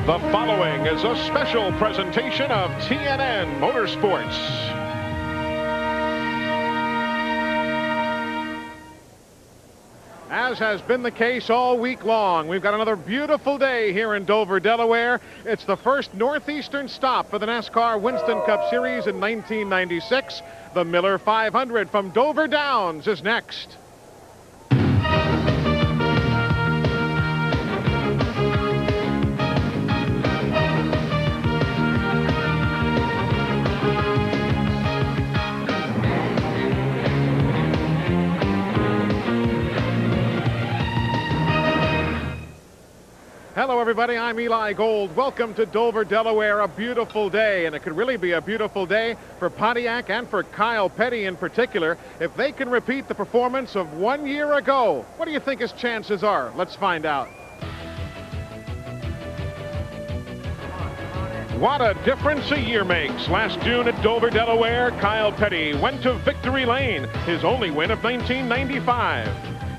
The following is a special presentation of TNN Motorsports. As has been the case all week long, we've got another beautiful day here in Dover, Delaware. It's the first northeastern stop for the NASCAR Winston Cup Series in 1996. The Miller 500 from Dover Downs is next. Hello, everybody. I'm Eli Gold. Welcome to Dover, Delaware. A beautiful day, and it could really be a beautiful day for Pontiac and for Kyle Petty in particular if they can repeat the performance of 1 year ago. What do you think his chances are? Let's find out. What a difference a year makes. Last June at Dover, Delaware, Kyle Petty went to victory lane, his only win of 1995.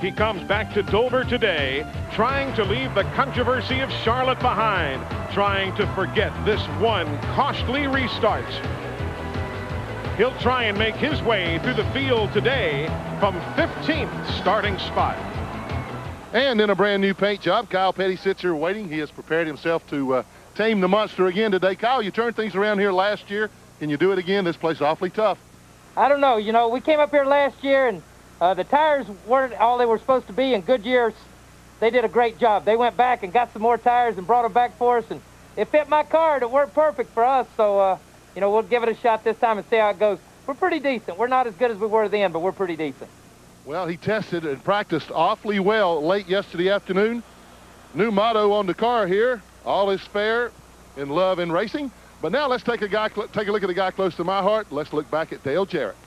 He comes back to Dover today, trying to leave the controversy of Charlotte behind, trying to forget this one costly restart. He'll try and make his way through the field today from 15th starting spot. And in a brand new paint job, Kyle Petty sits here waiting. He has prepared himself to tame the monster again today. Kyle, you turned things around here last year. Can you do it again? This place is awfully tough. I don't know. You know, we came up here last year and the tires weren't all they were supposed to be, and Goodyear, they did a great job. They went back and got some more tires and brought them back for us, and it fit my car, and it worked perfect for us. So, you know, we'll give it a shot this time and see how it goes. We're pretty decent. We're not as good as we were then, but we're pretty decent. Well, he tested and practiced awfully well late yesterday afternoon. New motto on the car here, all is fair in love and racing. But now let's take a look at the guy close to my heart. Let's look back at Dale Jarrett.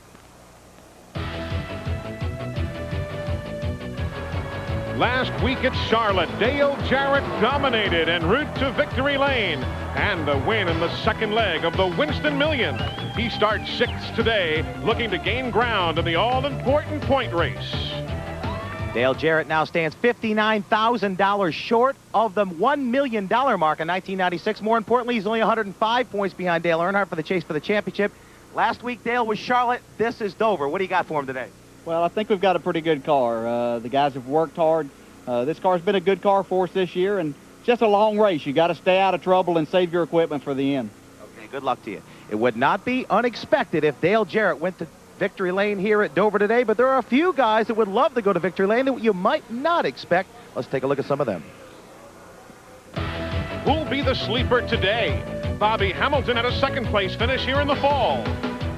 Last week at Charlotte, Dale Jarrett dominated en route to victory lane and a win in the second leg of the Winston Million. He starts sixth today, looking to gain ground in the all-important point race. Dale Jarrett now stands $59,000 short of the $1 million mark in 1996. More importantly, he's only 105 points behind Dale Earnhardt for the chase for the championship. Last week, Dale was Charlotte. This is Dover. What do you got for him today? Well, I think we've got a pretty good car. The guys have worked hard. This car's been a good car for us this year, and it's just a long race. You got to stay out of trouble and save your equipment for the end. Okay, good luck to you. It would not be unexpected if Dale Jarrett went to victory lane here at Dover today, but there are a few guys that would love to go to victory lane that you might not expect. Let's take a look at some of them. Who'll be the sleeper today? Bobby Hamilton had a second place finish here in the fall.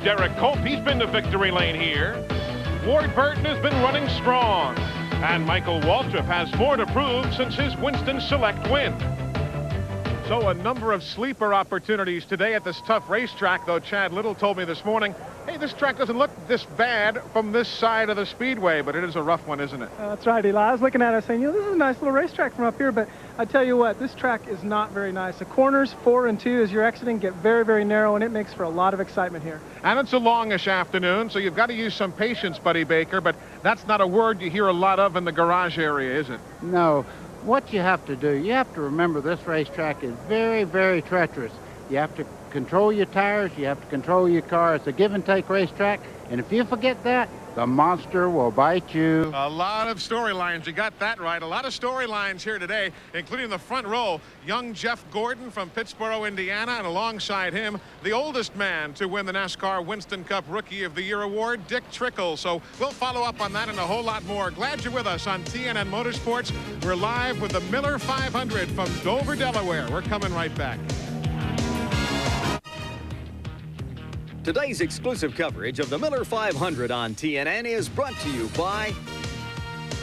Derek Cope, he's been to victory lane here. Ward Burton has been running strong. And Michael Waltrip has more to prove since his Winston Select win. So a number of sleeper opportunities today at this tough racetrack, though Chad Little told me this morning, hey, this track doesn't look this bad from this side of the speedway, but it is a rough one, isn't it? That's right, Eli. I was looking at it saying, you know, this is a nice little racetrack from up here, but I tell you what, this track is not very nice. The corners 4 and 2 as you're exiting get very, very narrow, and it makes for a lot of excitement here. And it's a longish afternoon, so you've got to use some patience, Buddy Baker, but that's not a word you hear a lot of in the garage area, is it? No. What you have to do, you have to remember this racetrack is very, very treacherous. You have to control your tires, you have to control your car. It's a give-and-take racetrack, and if you forget that, the monster will bite you. A lot of storylines. You got that right. A lot of storylines here today, including the front row. Young Jeff Gordon from Pittsboro, Indiana, and alongside him, the oldest man to win the NASCAR Winston Cup Rookie of the Year award, Dick Trickle. So we'll follow up on that and a whole lot more. Glad you're with us on TNN Motorsports. We're live with the Miller 500 from Dover, Delaware. We're coming right back. Today's exclusive coverage of the Miller 500 on TNN is brought to you by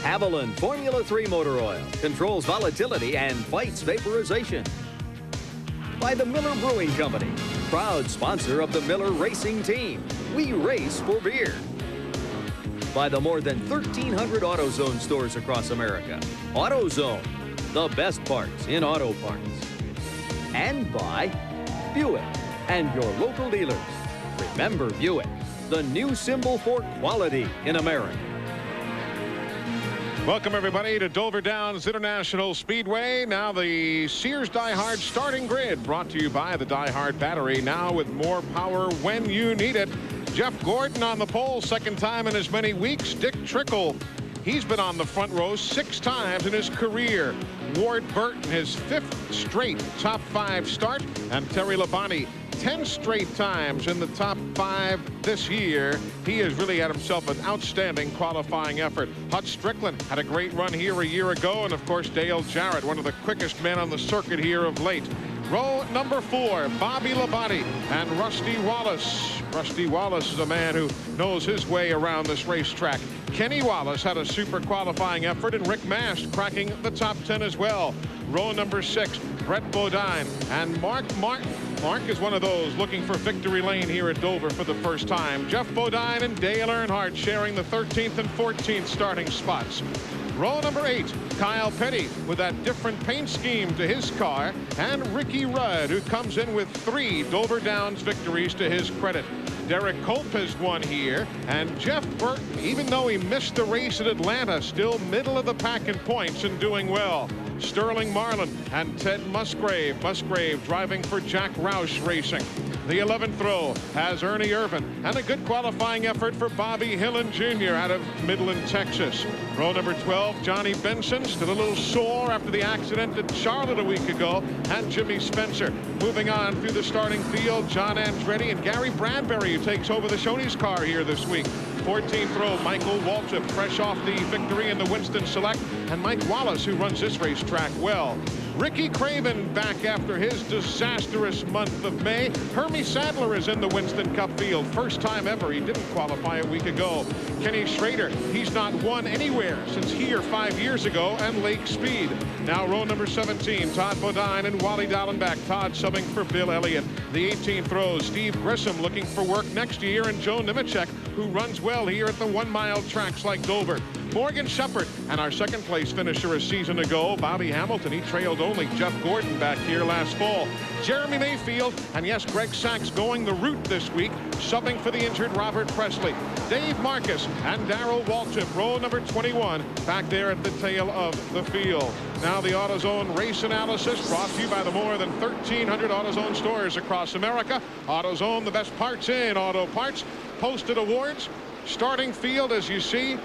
Avalon Formula 3 Motor Oil. Controls volatility and fights vaporization. By the Miller Brewing Company, proud sponsor of the Miller Racing Team. We race for beer. By the more than 1,300 AutoZone stores across America. AutoZone, the best parts in auto parts. And by Buick and your local dealers. Remember Buick, the new symbol for quality in America. Welcome, everybody, to Dover Downs International Speedway. Now the Sears Die Hard starting grid, brought to you by the Die Hard battery, now with more power when you need it. Jeff Gordon on the pole, second time in as many weeks. Dick Trickle, he's been on the front row 6 times in his career. Ward Burton, his 5th straight top 5 start. And Terry Labonte, 10 straight times in the top 5 this year. He has really had himself an outstanding qualifying effort. Hut Strickland had a great run here a year ago. And, of course, Dale Jarrett, one of the quickest men on the circuit here of late. Row number 4, Bobby Labonte and Rusty Wallace. Rusty Wallace is a man who knows his way around this racetrack. Kenny Wallace had a super qualifying effort, and Rick Mast cracking the top 10 as well. Row number 6, Brett Bodine and Mark Martin. Mark is one of those looking for victory lane here at Dover for the first time. Jeff Bodine and Dale Earnhardt sharing the 13th and 14th starting spots. Row number 8, Kyle Petty with that different paint scheme to his car, and Ricky Rudd, who comes in with 3 Dover Downs victories to his credit. Derek Cope has won here, and Jeff Burton, even though he missed the race at Atlanta, still middle of the pack in points and doing well. Sterling Marlin and Ted Musgrave. Musgrave driving for Jack Roush Racing. The 11th row has Ernie Irvin, and a good qualifying effort for Bobby Hillen Jr. out of Midland, Texas. Row number 12, Johnny Benson, still a little sore after the accident at Charlotte a week ago, and Jimmy Spencer. Moving on through the starting field, John Andretti and Gary Bradbury, who takes over the Shoney's car here this week. 14th row, Michael Waltrip, fresh off the victory in the Winston Select, and Mike Wallace, who runs this racetrack well. Ricky Craven back after his disastrous month of May. Hermie Sadler is in the Winston Cup field. First time ever. He didn't qualify a week ago. Kenny Schrader, he's not won anywhere since here 5 years ago and Lake Speed. Now row number 17, Todd Bodine and Wally Dallenbach. Todd subbing for Bill Elliott. The 18th row, Steve Grissom looking for work next year, and Joe Nemechek, who runs well here at the 1-mile tracks like Dover. Morgan Shepherd and our second place finisher a season ago, Bobby Hamilton. He trailed only Jeff Gordon back here last fall. Jeremy Mayfield and, yes, Greg Sachs going the route this week, subbing for the injured Robert Presley. Dave Marcus and Darrell Waltrip, row number 21, back there at the tail of the field. Now the AutoZone race analysis brought to you by the more than 1,300 AutoZone stores across America. AutoZone, the best parts in auto parts. Posted awards. Starting field, as you see,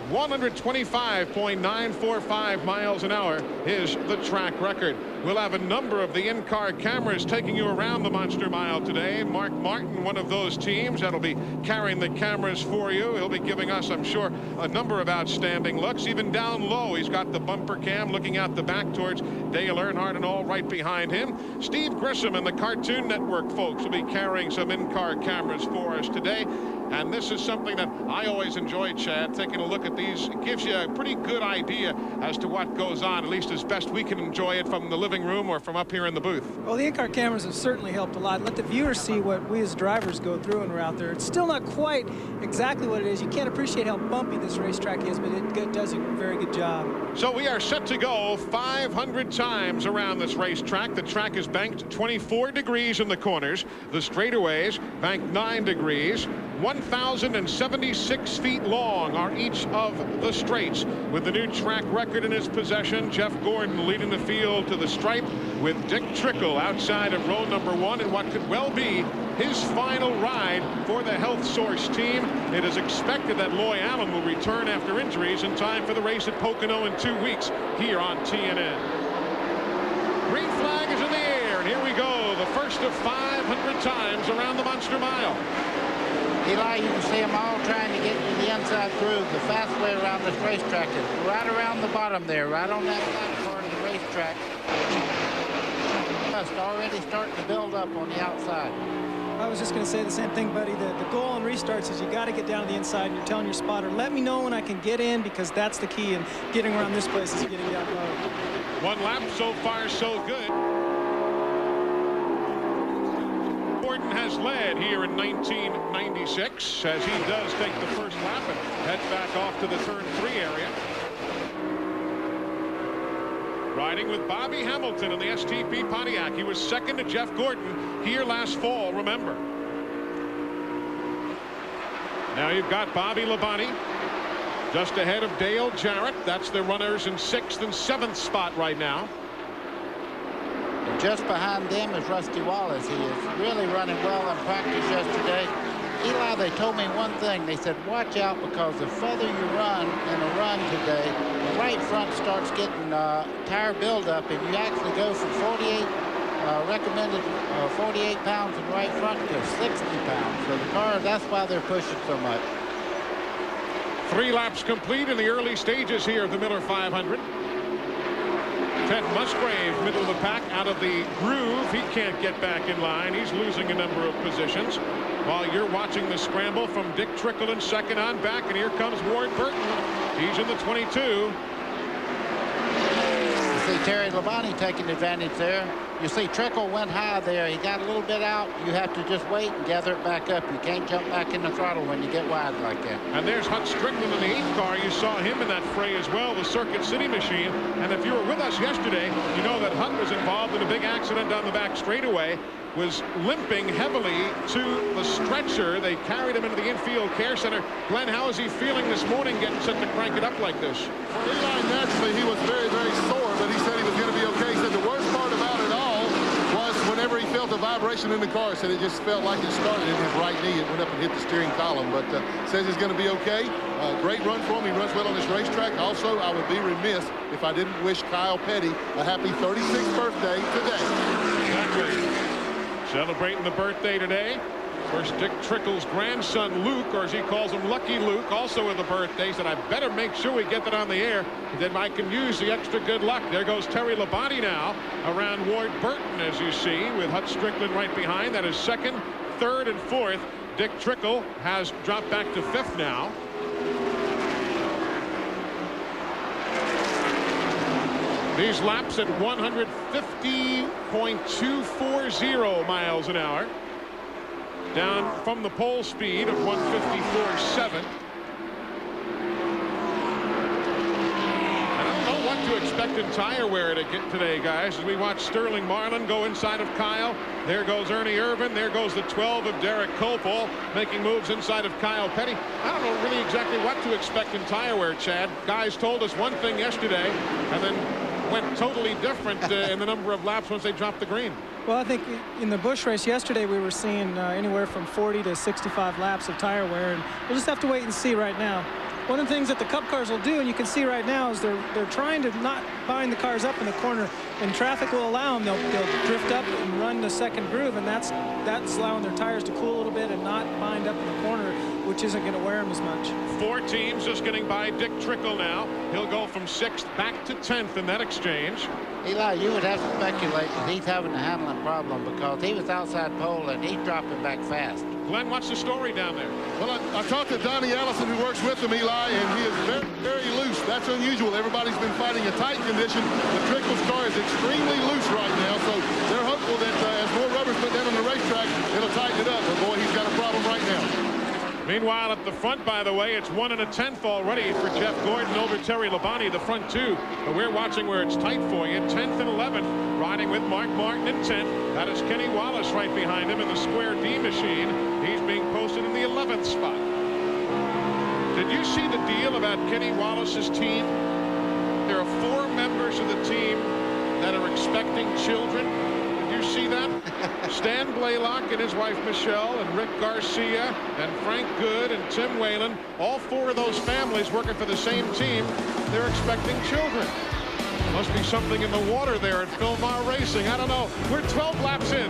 125.945 miles an hour is the track record. We'll have a number of the in-car cameras taking you around the Monster Mile today. Mark Martin, one of those teams that'll be carrying the cameras for you. He'll be giving us, I'm sure, a number of outstanding looks. Even down low, he's got the bumper cam looking out the back towards Dale Earnhardt and all right behind him. Steve Grissom and the Cartoon Network folks will be carrying some in-car cameras for us today. And this is something that I always enjoy, Chad, taking a look at these. It gives you a pretty good idea as to what goes on, at least as best we can enjoy it from the living room or from up here in the booth. Well, the in-car cameras have certainly helped a lot. Let the viewers see what we as drivers go through when we're out there. It's still not quite exactly what it is. You can't appreciate how bumpy this racetrack is, but it does a very good job. So we are set to go 500 times around this racetrack. The track is banked 24 degrees in the corners. The straightaways banked 9 degrees. 1,076 feet long are each of the straights. With the new track record in his possession, Jeff Gordon leading the field to the stripe with Dick Trickle outside of row number 1 in what could well be his final ride for the Health Source team. It is expected that Loy Allen will return after injuries in time for the race at Pocono in 2 weeks here on TNN. Green flag is in the air, and here we go, the first of 500 times around the Monster Mile. Eli, you can see them all trying to get to the inside groove. The fast way around this racetrack is right around the bottom there, right on that side part of the racetrack. Dust already starting to build up on the outside. I was just going to say the same thing, buddy. The goal on restarts is you got to get down to the inside, and you're telling your spotter, let me know when I can get in, because that's the key in getting around this place is getting out low. One lap so far, so good. Gordon has led here in 1996 as he does take the first lap and heads back off to the turn 3 area. Riding with Bobby Hamilton in the STP Pontiac. He was second to Jeff Gordon here last fall, remember. Now you've got Bobby Labonte Just ahead of Dale Jarrett. That's the runners in 6th and 7th spot right now. And just behind them is Rusty Wallace. He is really running well in practice yesterday. Eli, they told me one thing. They said, watch out, because the further you run in a run today, the right front starts getting tire buildup, and you actually go from 48, recommended 48 pounds in right front to 60 pounds. So the car, that's why they're pushing so much. 3 laps complete in the early stages here of the Miller 500. Ted Musgrave, middle of the pack, out of the groove. He can't get back in line. He's losing a number of positions. While you're watching the scramble from Dick Trickle in second on back, and here comes Ward Burton. He's in the 22. You see Terry Labonte taking advantage there. You see Trickle went high there. He got a little bit out. You have to just wait and gather it back up. You can't jump back in the throttle when you get wide like that. And there's Hut Strickland in the 8th car. You saw him in that fray as well, the Circuit City machine. And if you were with us yesterday, you know that Hut was involved in a big accident down the back straightaway, was limping heavily to the stretcher. They carried him into the infield care center. Glenn, how is he feeling this morning getting set to crank it up like this? Well, Eli, naturally, he was very, very sore, but he said he was going to be okay. He said the worst part about it all was whenever he felt the vibration in the car, said it just felt like it started in his right knee. It went up and hit the steering column, but says he's going to be okay. Great run for him. He runs well on this racetrack. Also, I would be remiss if I didn't wish Kyle Petty a happy 36th birthday today. Exactly. Celebrating the birthday today. First, Dick Trickle's grandson, Luke, or as he calls him, Lucky Luke, also with a birthday. He said, I better make sure we get that on the air, then I can use the extra good luck. There goes Terry Labonte now around Ward Burton, as you see, with Hut Strickland right behind. That is 2nd, 3rd, and 4th. Dick Trickle has dropped back to 5th now. These laps at 150.240 miles an hour. Down from the pole speed of 154.7. I don't know what to expect in tire wear today, guys, as we watch Sterling Marlin go inside of Kyle. There goes Ernie Irvan. There goes the 12 of Derek Copel, making moves inside of Kyle Petty. I don't know really exactly what to expect in tire wear, Chad. Guys told us one thing yesterday and then went totally different in the number of laps once they dropped the green. Well, I think in the Busch race yesterday we were seeing anywhere from 40 to 65 laps of tire wear, and we'll just have to wait and see right now. One of the things that the Cup cars will do, and you can see right now, is they're trying to not bind the cars up in the corner. When traffic will allow them, they'll drift up and run the second groove, and that's allowing their tires to cool a little bit and not bind up in the corner, which isn't going to wear them as much. 4 teams just getting by Dick Trickle now. He'll go from 6th back to 10th in that exchange. Eli, you would have to speculate that he's having a handling problem, because he was outside pole and he's dropping back fast. Glenn, what's the story down there? Well, I talked to Donnie Allison, who works with him, Eli, and he is very, very loose. That's unusual. Everybody's been fighting a tight condition. The Trickle's car is extremely loose right now, so they're hopeful that as more rubber's put down on the racetrack, it'll tighten it up. But boy, he's got a problem right now. Meanwhile, at the front, by the way, it's 1 1/10 already for Jeff Gordon over Terry Labonte, the front 2. But we're watching where it's tight for you. 10th and 11th, riding with Mark Martin in 10th. That is Kenny Wallace right behind him in the Square D machine. He's being posted in the 11th spot. Did you see the deal about Kenny Wallace's team? There are 4 members of the team that are expecting children. Did you see that? Stan Blaylock and his wife Michelle, and Rick Garcia, and Frank Good, and Tim Whalen. All 4 of those families working for the same team. They're expecting children. Must be something in the water there at Philmar Racing. I don't know. We're 12 laps in.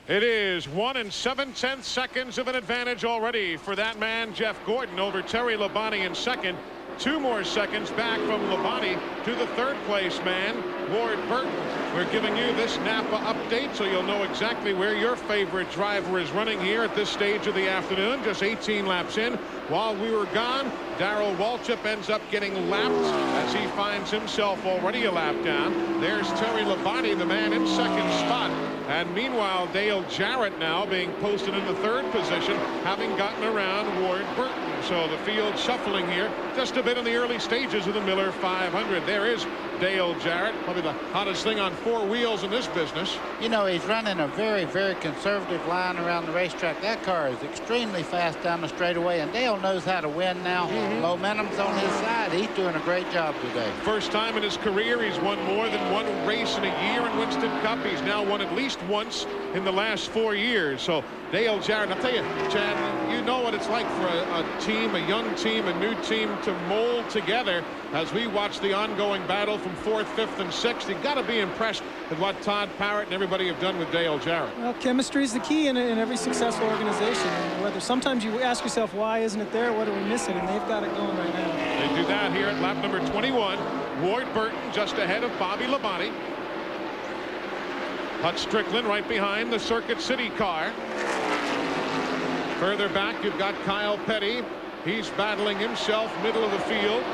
It is 1 7/10 seconds of an advantage already for that man, Jeff Gordon, over Terry Labonte in second. 2 more seconds back from Labonte to the 3rd place man, Ward Burton. We're giving you this Napa update so you'll know exactly where your favorite driver is running here at this stage of the afternoon. Just 18 laps in. While we were gone, Darrell Waltrip ends up getting lapped as he finds himself already a lap down. There's Terry Labonte, the man in 2nd spot. And meanwhile, Dale Jarrett now being posted in the 3rd position, having gotten around Ward Burton. So the field shuffling here just a bit in the early stages of the Miller 500. There is Dale Jarrett, probably the hottest thing on four wheels in this business. You know, he's running a very, very conservative line around the racetrack. That car is extremely fast down the straightaway, and Dale knows how to win now. Momentum's on his side. He's doing a great job today. First time in his career, he's won more than one race in a year in Winston Cup. He's now won at least once in the last 4 years. So Dale Jarrett, I'll tell you, Chad, you know what it's like for a team, a young team, a new team to mold together. As we watch the ongoing battle from 4th, 5th, and 6th, you've got to be impressed with what Todd Parrott and everybody have done with Dale Jarrett. Well, chemistry is the key in every successful organization. And whether sometimes you ask yourself, why isn't it there? What are we missing? And they've got it going right now. They do that here at lap number 21. Ward Burton just ahead of Bobby Labonte. Hut Strickland right behind the Circuit City car. Further back, you've got Kyle Petty. He's battling himself, middle of the field.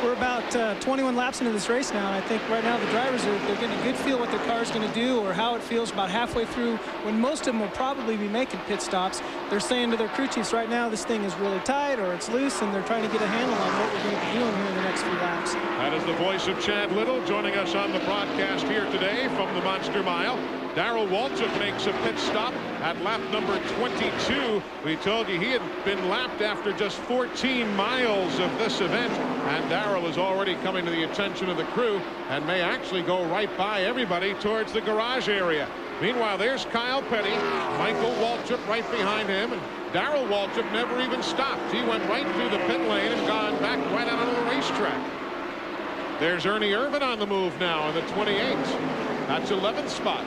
We're about 21 laps into this race now, and I think right now the drivers they're getting a good feel what their car is going to do or how it feels about halfway through, when most of them will probably be making pit stops. They're saying to their crew chiefs right now, this thing is really tight or it's loose, and they're trying to get a handle on what we're going to be doing here in the next few laps. That is the voice of Chad Little joining us on the broadcast here today from the Monster Mile. Darrell Waltrip makes a pit stop at lap number 22. We told you he had been lapped after just 14 miles of this event, and Darrell is already coming to the attention of the crew and may actually go right by everybody towards the garage area. Meanwhile, there's Kyle Petty, Michael Waltrip right behind him, and Darrell Waltrip never even stopped. He went right through the pit lane and gone back right out onto the racetrack. There's Ernie Irvan on the move now in the 28. That's 11th spot.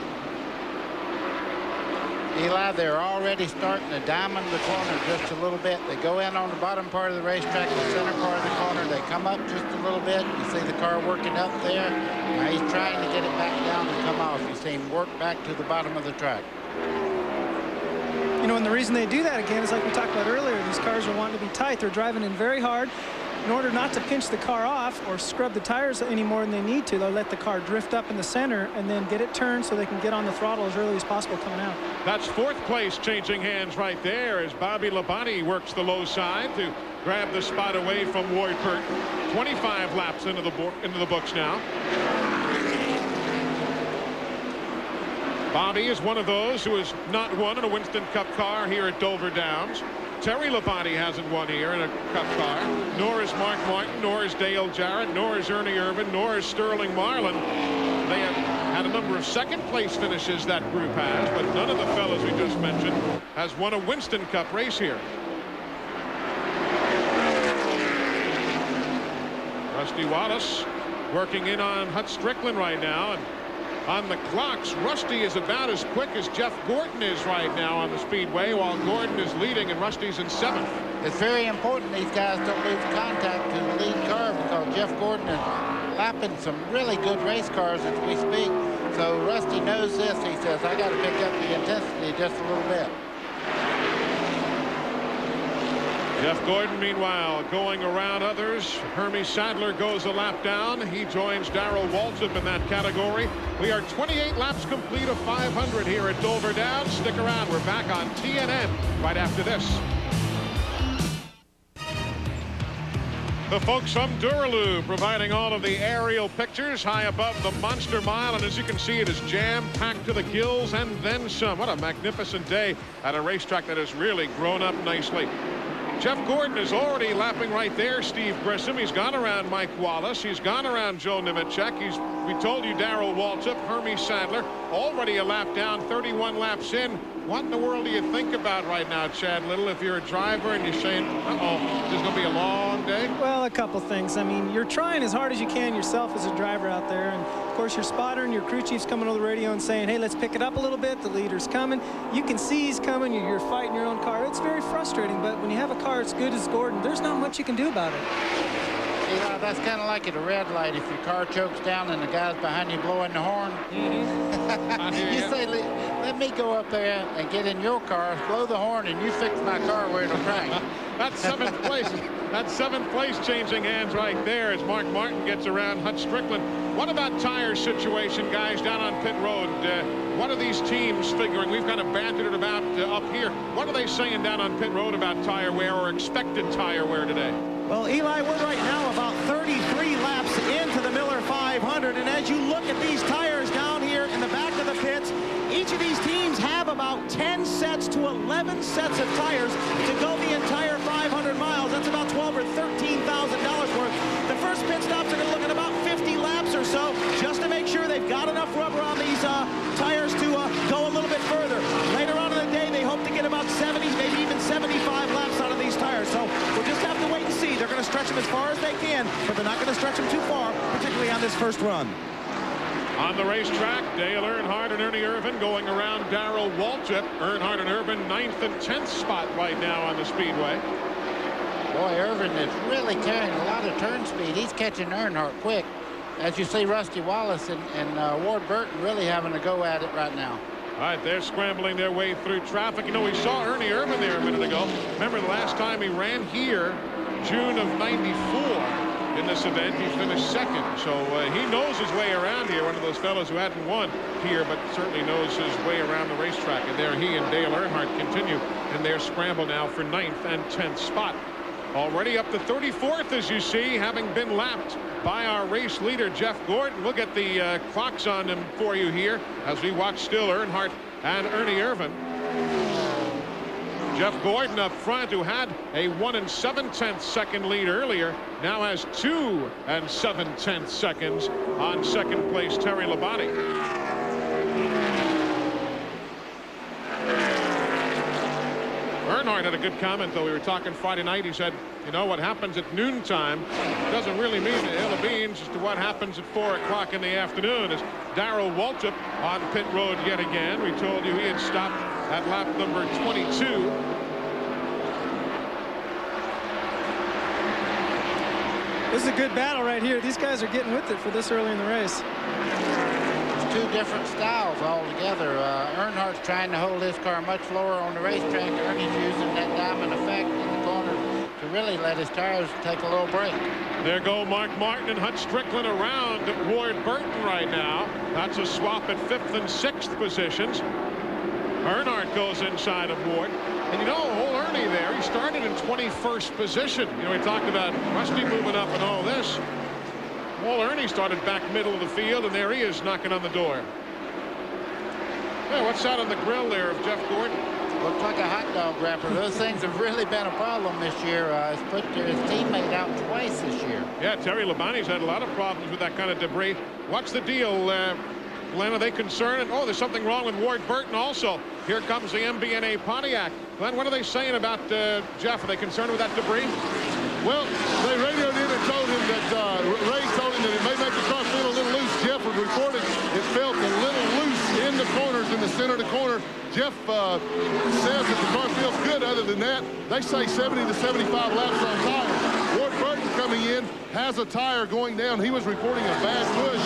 Eli, they're already starting to diamond the corner just a little bit. They go in on the bottom part of the racetrack, the center part of the corner. They come up just a little bit. You see the car working up there. Now he's trying to get it back down and come off. You see him work back to the bottom of the track. You know, and the reason they do that, again, is like we talked about earlier. These cars are wanting to be tight. They're driving in very hard. In order not to pinch the car off or scrub the tires any more than they need to, they'll let the car drift up in the center and then get it turned so they can get on the throttle as early as possible coming out. That's 4th place changing hands right there as Bobby Labonte works the low side to grab the spot away from Ward Burton. 25 laps into the books now. Bobby is one of those who has not won in a Winston Cup car here at Dover Downs. Terry Labonte hasn't won here in a Cup car, nor is Mark Martin, nor is Dale Jarrett, nor is Ernie Irvan, nor is Sterling Marlin. They have had a number of second-place finishes, that group has, but none of the fellows we just mentioned has won a Winston Cup race here. Rusty Wallace working in on Hut Strickland right now, and on the clocks, Rusty is about as quick as Jeff Gordon is right now on the speedway, while Gordon is leading and Rusty's in 7th. It's very important these guys don't lose contact to the lead car, because Jeff Gordon is lapping some really good race cars as we speak. So Rusty knows this. He says, I got to pick up the intensity just a little bit. Jeff Gordon, meanwhile, going around others. Hermie Sadler goes a lap down. He joins Darrell Waltrip in that category. We are 28 laps complete of 500 here at Dover Downs. Stick around. We're back on TNN right after this. The folks from Duraloo providing all of the aerial pictures high above the Monster Mile. And as you can see, it is jam-packed to the gills and then some. What a magnificent day at a racetrack that has really grown up nicely. Jeff Gordon is already lapping right there Steve Grissom. He's gone around Mike Wallace. He's gone around Joe Nemechek. We told you Darrell Waltrip, Hermie Sadler, already a lap down, 31 laps in. What in the world do you think about right now, Chad Little, if you're a driver and you're saying, uh-oh, this is going to be a long day? Well, a couple things. I mean, you're trying as hard as you can yourself as a driver out there. And, of course, your spotter and your crew chief's coming on the radio and saying, hey, let's pick it up a little bit. The leader's coming. You can see he's coming. You're fighting your own car. It's very frustrating. But when you have a car as good as Gordon, there's not much you can do about it. Yeah, that's kind of like at a red light. If your car chokes down and the guy's behind you blowing the horn, you say, let me go up there and get in your car, blow the horn, and you fix my car where it'll crank. That's 7th place. That's 7th place changing hands right there as Mark Martin gets around Hut Strickland. What about tire situation, guys, down on pit road? what are these teams figuring? We've kind of bantered it about up here. What are they saying down on pit road about tire wear or expected tire wear today? Well, Eli, we're right now about 33 laps into the Miller 500, and as you look at these tires down here in the back of the pits, each of these teams have about 10 sets to 11 sets of tires to go the entire 500 miles. That's about $12,000 or $13,000 worth. The first pit stops are going to look at about 50 laps or so, just to make sure they've got enough rubber on these tires to go a little bit further. Later on in the day, they hope to get about 70, maybe even 75 laps out of these tires. So we'll just have to wait and see. They're going to stretch them as far as they can, but they're not going to stretch them too far, particularly on this first run. On the racetrack, Dale Earnhardt and Ernie Irvan going around Darrell Waltrip. Earnhardt and Irvan 9th and 10th spot right now on the speedway. Boy, Irvin is really carrying a lot of turn speed. He's catching Earnhardt quick. As you see, Rusty Wallace and Ward Burton really having a go at it right now. All right, they're scrambling their way through traffic. You know, we saw Ernie Irvan there a minute ago. Remember the last time he ran here, June of '94. In this event, he finished second, so he knows his way around here. One of those fellows who hadn't won here, but certainly knows his way around the racetrack. And there he and Dale Earnhardt continue in their scramble now for 9th and 10th spot. Already up to 34th, as you see, having been lapped by our race leader, Jeff Gordon. We'll get the clocks on him for you here as we watch still Earnhardt and Ernie Irvan. Jeff Gordon up front, who had a 1 7/10 second lead earlier, now has 2 7/10 seconds on second place Terry Labonte. Earnhardt had a good comment, though. We were talking Friday night. He said, you know, what happens at noontime doesn't really mean a hill of beans as to what happens at 4 o'clock in the afternoon. As Darrell Waltrip on pit road yet again. We told you he had stopped at lap number 22. This is a good battle right here. These guys are getting with it for this early in the race. It's two different styles altogether. Earnhardt's trying to hold his car much lower on the racetrack. Ernie's using that diamond effect in the corner to really let his tires take a little break. There go Mark Martin and Hut Strickland around Ward Burton right now. That's a swap at 5th and 6th positions. Earnhardt goes inside of Ward. And you know, old Ernie there, he started in 21st position. You know, we talked about Rusty moving up and all this. Old Ernie started back middle of the field, and there he is knocking on the door. Hey, what's that on the grill there of Jeff Gordon? Looks like a hot dog wrapper. Those things have really been a problem this year. He's put his teammate out twice this year. Yeah, Terry Labonte's had a lot of problems with that kind of debris. What's the deal, Glenn? Are they concerned? Oh, there's something wrong with Ward Burton also. Here comes the MBNA Pontiac. Glenn, what are they saying about Jeff? Are they concerned with that debris? Well, they radioed in and told him that Ray told him that it may make the car feel a little loose. Jeff was reported it felt a little loose in the corners, in the center of the corner. Jeff says that the car feels good. Other than that, they say 70 to 75 laps on tires. Ward Burton coming in has a tire going down. He was reporting a bad push,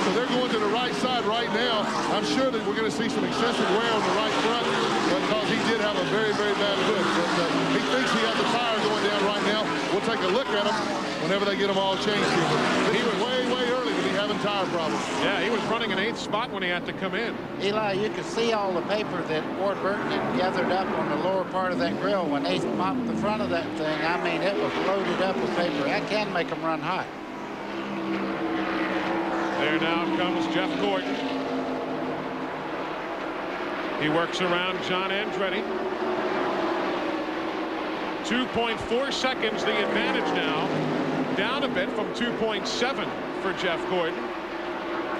so they're going to the right side right now. I'm sure that we're going to see some excessive wear on the right front because he did have a very, very bad push. But he thinks he has a tire going down right now. We'll take a look at him whenever they get them all changed here. But he was way, way early to be having tire problems. Yeah, he was running an 8th spot when he had to come in. Eli, you can see all the paper that Ward Burton had gathered up on the lower part of that grill. When they mopped the front of that thing, I mean, it was loaded up with paper. That can make them run hot. There now comes Jeff Gordon. He works around John Andretti. 2.4 seconds the advantage now. Down a bit from 2.7 for Jeff Gordon.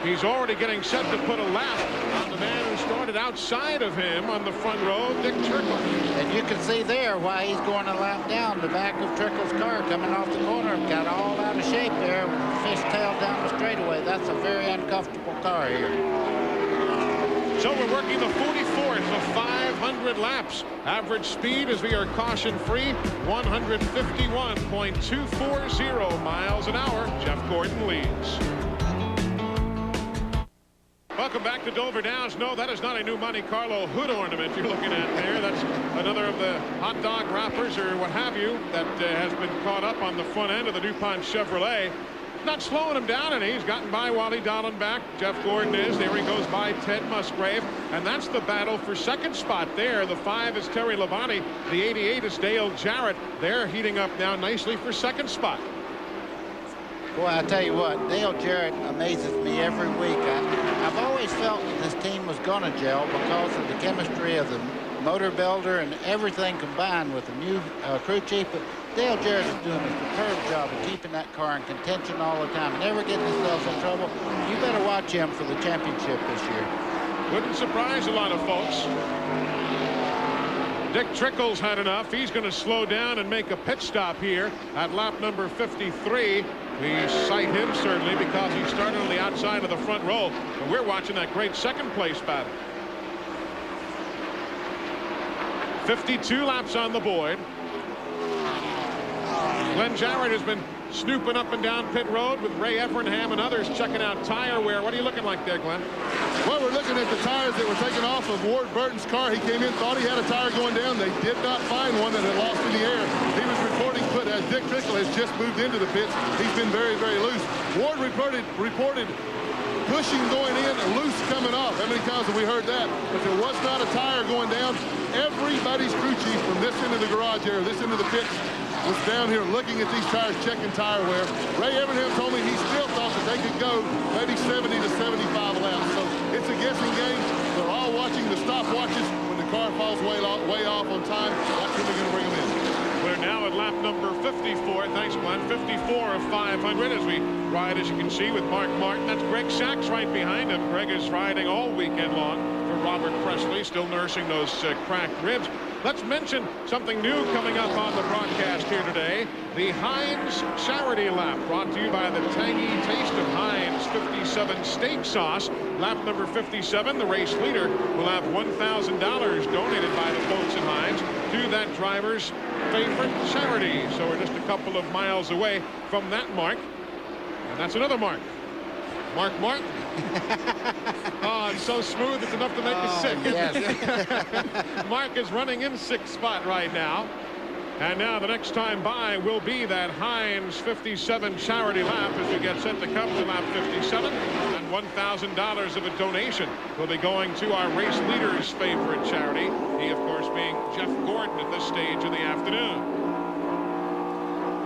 He's already getting set to put a lap on the man who started outside of him on the front row, Dick Trickle. And you can see there why he's going a lap down. The back of Trickle's car coming off the corner got all out of shape there. Fishtail down the straightaway. That's a very uncomfortable car here. So we're working the 44th of 500 laps. Average speed as we are caution-free, 151.240 miles an hour. Jeff Gordon leads. Welcome back to Dover Downs. No, that is not a new Monte Carlo hood ornament you're looking at there. That's another of the hot dog wrappers or what have you that has been caught up on the front end of the DuPont Chevrolet. Not slowing him down, and he's gotten by Wally Dallenbach. Jeff Gordon is. There he goes by Ted Musgrave. And that's the battle for second spot there. The 5 is Terry Labonte. The 88 is Dale Jarrett. They're heating up now nicely for second spot. Boy, I tell you what, Dale Jarrett amazes me every week. I've always felt that this team was going to gel because of the chemistry of the motor builder and everything combined with the new crew chief. But Dale Jarrett is doing a superb job of keeping that car in contention all the time, never getting himself in trouble. You better watch him for the championship this year. Wouldn't surprise a lot of folks. Dick Trickle's had enough. He's going to slow down and make a pit stop here at lap number 53. We cite him certainly because he started on the outside of the front row, and we're watching that great second place battle. 52 laps on the board. Glenn Jarrett has been snooping up and down pit road with Ray Evernham and others checking out tire wear. What are you looking like there, Glenn? Well, we're looking at the tires that were taken off of Ward Burton's car. He came in, thought he had a tire going down. They did not find one that had lost in the air. He was reporting, but as Dick Trickle has just moved into the pits, he's been very, very loose. Ward reported pushing going in and loose coming off. How many times have we heard that? But there was not a tire going down. Everybody's crew chief from this end of the garage area, this end of the pits, was down here looking at these tires, checking tire wear. Ray Evernham told me he still thought that they could go maybe 70 to 75 laps. So it's a guessing game. They're all watching the stopwatches. When the car falls way off on time, that's when they're going to bring them in. We're now at lap number 54. Thanks, Glenn. 54 of 500 as we ride, as you can see, with Mark Martin. That's Greg Sachs right behind him. Greg is riding all weekend long for Robert Presley, still nursing those cracked ribs. Let's mention something new coming up on the broadcast here today. The Heinz Charity Lap, brought to you by the tangy taste of Heinz 57 steak sauce. Lap number 57, the race leader will have $1,000 donated by the folks at Heinz to that driver's favorite charity. So we're just a couple of miles away from that mark. And that's another mark. Mark Martin. Oh, it's so smooth, it's enough to make you sick. Yes. Mark is running in sixth spot right now. And now the next time by will be that Heinz 57 charity lap as we get set to come to lap 57. And $1,000 of a donation will be going to our race leader's favorite charity. He, of course, being Jeff Gordon at this stage of the afternoon.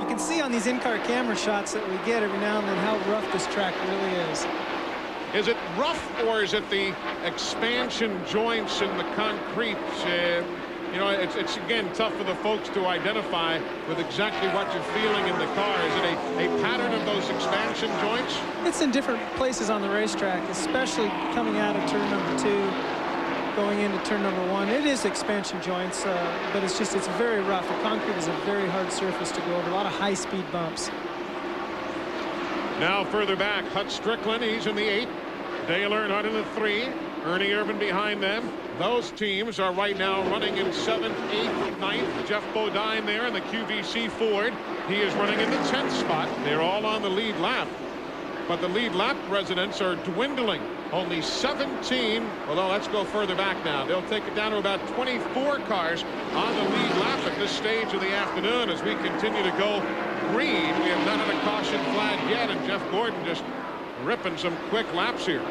You can see on these in-car camera shots that we get every now and then how rough this track really is. Is it rough, or is it the expansion joints in the concrete? You know, it's again tough for the folks to identify with exactly what you're feeling in the car. Is it a pattern of those expansion joints? It's in different places on the racetrack, especially coming out of turn number 2, going into turn number 1. It is expansion joints, but it's very rough. The concrete is a very hard surface to go over. A lot of high-speed bumps. Now further back, Hut Strickland, he's in the 8. Dale Earnhardt in the 3. Ernie Irvan behind them. Those teams are right now running in 7th, 8th, 9th. Jeff Bodine there in the QVC Ford. He is running in the 10th spot. They're all on the lead lap. But the lead lap residents are dwindling. Only 17. Well, let's go further back now. They'll take it down to about 24 cars on the lead lap at this stage of the afternoon as we continue to go green. We have not had a caution flag yet, and Jeff Gordon just ripping some quick laps here.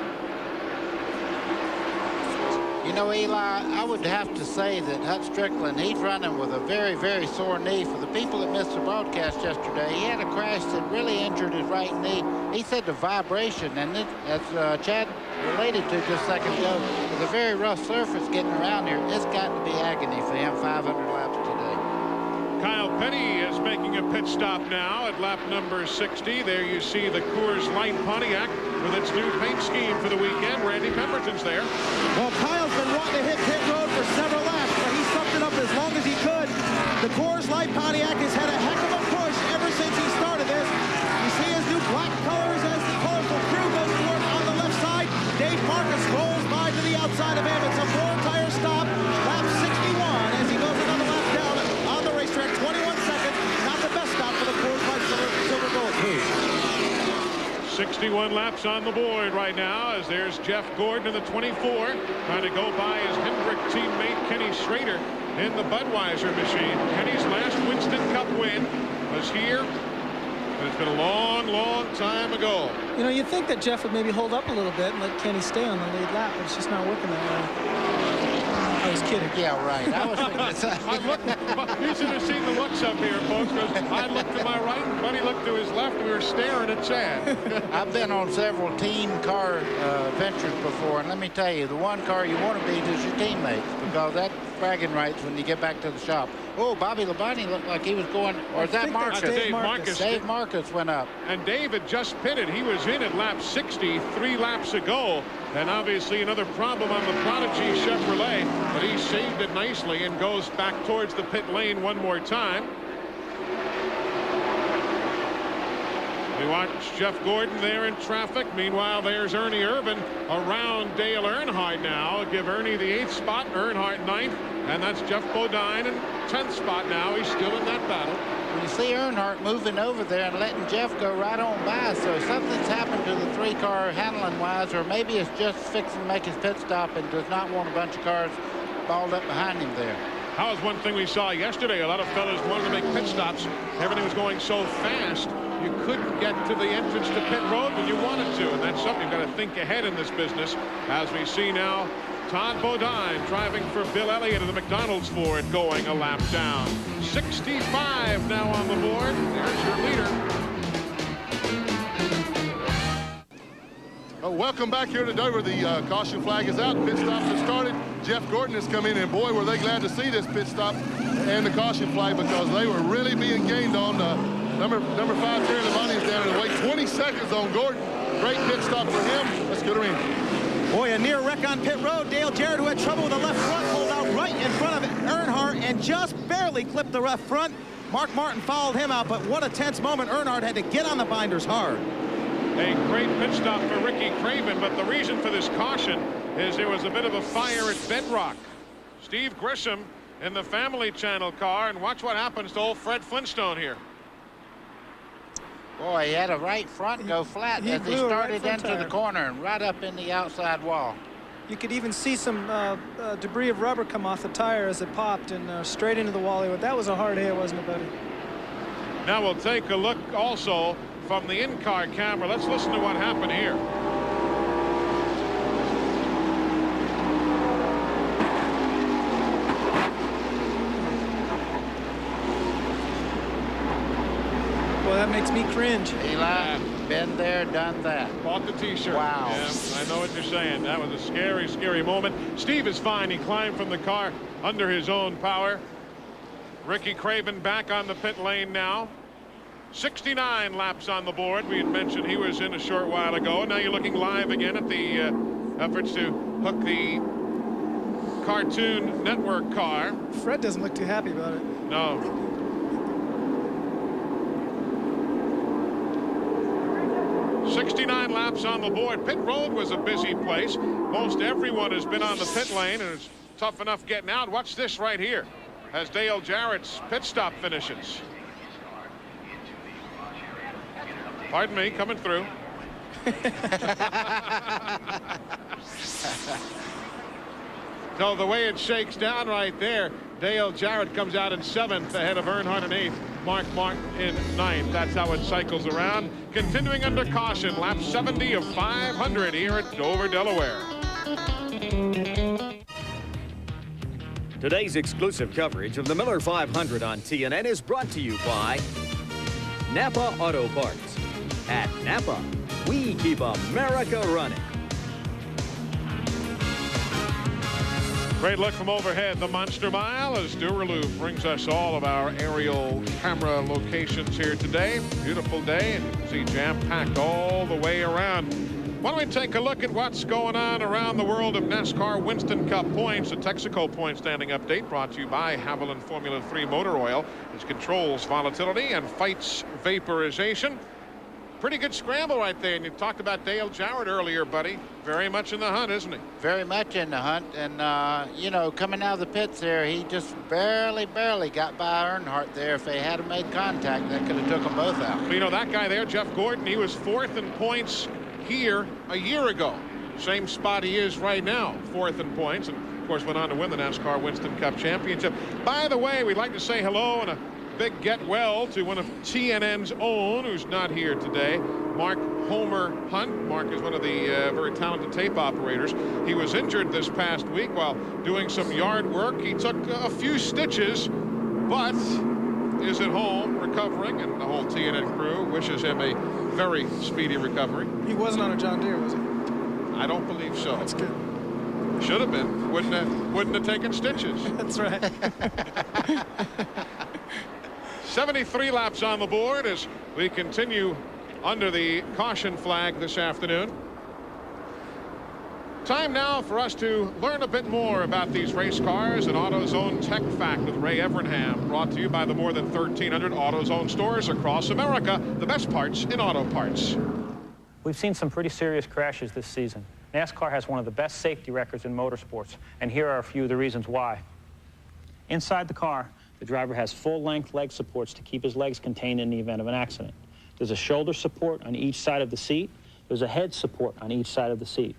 You know, Eli, I would have to say that Hut Strickland, he's running with a very, very sore knee. For the people that missed the broadcast yesterday, he had a crash that really injured his right knee. He said the vibration, and it, as Chad related to just a second ago, with a very rough surface getting around here, it's got to be agony for him 500 laps today. Kyle Petty is making a pit stop now at lap number 60. There you see the Coors Light Pontiac with its new paint scheme for the weekend. Randy Pemberton's there. Well, Kyle's been wanting to hit pit road for several laps, but he sucked it up as long as he could. The Coors Light Pontiac has had a heck of a push ever since he started this. You see his new black colors as the colorful crew goes to work on the left side. Dave Marcus rolls by to the outside of him. It's a 4-tire stop, lap 61, as he goes another lap down on the racetrack. 21 seconds, not the best stop for the Coors Light Silver Gold crew. 61 laps on the board right now as there's Jeff Gordon in the 24 trying to go by his Hendrick teammate Kenny Schrader in the Budweiser machine. Kenny's last Winston Cup win was here But it's been a long, long time ago. You know, you'd think that Jeff would maybe hold up a little bit and let Kenny stay on the lead lap, but it's just not working that way. I was kidding. Yeah, right. I was thinking You should have seen the looks up here, folks, because I looked to my right and Buddy looked to his left, and we were staring at Chad. I've been on several team car ventures before, and let me tell you, the one car you want to beat is your teammates, because that's bragging rights when you get back to the shop. Oh, Bobby Labonte looked like he was going, or is that Marcus? Dave Marcus. Dave Marcus went up. And David just pitted. He was in at lap 60 3 laps ago. And obviously another problem on the Prodigy Chevrolet, but he saved it nicely and goes back towards the pit lane one more time. We watch Jeff Gordon there in traffic. Meanwhile, there's Ernie Irvan around Dale Earnhardt now. Give Ernie the 8th spot, Earnhardt 9th, and that's Jeff Bodine in 10th spot now. He's still in that battle. You see Earnhardt moving over there and letting Jeff go right on by, so something's happened to the 3-car handling wise, or maybe it's just fixing to make his pit stop and does not want a bunch of cars balled up behind him there. That was one thing we saw yesterday. A lot of fellas wanted to make pit stops. Everything was going so fast, you couldn't get to the entrance to pit road when you wanted to, and that's something you've got to think ahead in this business. As we see now, Todd Bodine driving for Bill Elliott of the McDonald's Ford, going a lap down. 65 now on the board. There's your leader. Welcome back here to Dover. The caution flag is out. Pit stops have started. Jeff Gordon has come in, and boy, were they glad to see this pit stop and the caution flag, because they were really being gained on. Number 5, Terry Labonte, is down and wait 20 seconds on Gordon. Great pit stop for him. Let's go to him. Boy, a near wreck on pit road. Dale Jarrett, who had trouble with the left front, pulled out right in front of Earnhardt and just barely clipped the left front. Mark Martin followed him out, but what a tense moment. Earnhardt had to get on the binders hard. A great pit stop for Ricky Craven, but the reason for this caution is there was a bit of a fire at Bedrock. Steve Grisham in the Family Channel car, and watch what happens to old Fred Flintstone here. Boy, he had a right front go flat as he started into the corner and right up in the outside wall. You could even see some debris of rubber come off the tire as it popped and straight into the wall. That was a hard hit, wasn't it, buddy? Now we'll take a look also from the in-car camera. Let's listen to what happened here. Well, that makes me cringe. Eli, been there, done that. Bought the t-shirt. Wow. Yeah, I know what you're saying. That was a scary, scary moment. Steve is fine. He climbed from the car under his own power. Ricky Craven back on the pit lane now. 69 laps on the board. We had mentioned he was in a short while ago. Now you're looking live again at the efforts to hook the Cartoon Network car. Fred doesn't look too happy about it. No. .69 laps on the board. Pit road was a busy place. Most everyone has been on the pit lane, and it's tough enough getting out. Watch this right here as Dale Jarrett's pit stop finishes. Pardon me, coming through. So the way it shakes down right there, Dale Jarrett comes out in 7th ahead of Earnhardt in 8th, Mark Martin in 9th. That's how it cycles around. Continuing under caution, lap 70 of 500 here at Dover, Delaware. Today's exclusive coverage of the Miller 500 on TNN is brought to you by Napa Auto Parts. At Napa, we keep America running. Great look from overhead, the Monster Mile, as Duraloo brings us all of our aerial camera locations here today. Beautiful day, and you can see jam-packed all the way around. Why don't we take a look at what's going on around the world of NASCAR Winston Cup points? The Texaco point standing update brought to you by Haviland Formula 3 Motor Oil, which controls volatility and fights vaporization. Pretty good scramble right there, and you talked about Dale Jarrett earlier, buddy. Very much in the hunt, isn't he? Very much in the hunt, and you know, coming out of the pits there, he just barely got by Earnhardt there. If they had made contact, that could have took them both out. But you know, that guy there, Jeff Gordon, he was 4th in points here a year ago. Same spot he is right now, 4th in points, and of course went on to win the NASCAR Winston Cup Championship. By the way, we'd like to say hello and a big get well to one of TNN's own, who's not here today, Mark Homer Hunt. Mark is one of the very talented tape operators. He was injured this past week while doing some yard work. He took a few stitches, but is at home recovering, and the whole TNN crew wishes him a very speedy recovery. He wasn't on a John Deere, was he? I don't believe so. That's good. Should have been. Wouldn't have taken stitches. That's right. 73 laps on the board as we continue under the caution flag this afternoon. Time now for us to learn a bit more about these race cars and AutoZone Tech Fact with Ray Evernham, brought to you by the more than 1,300 AutoZone stores across America. The best parts in auto parts. We've seen some pretty serious crashes this season. NASCAR has one of the best safety records in motorsports, and here are a few of the reasons why. Inside the car, the driver has full-length leg supports to keep his legs contained in the event of an accident. There's a shoulder support on each side of the seat. There's a head support on each side of the seat.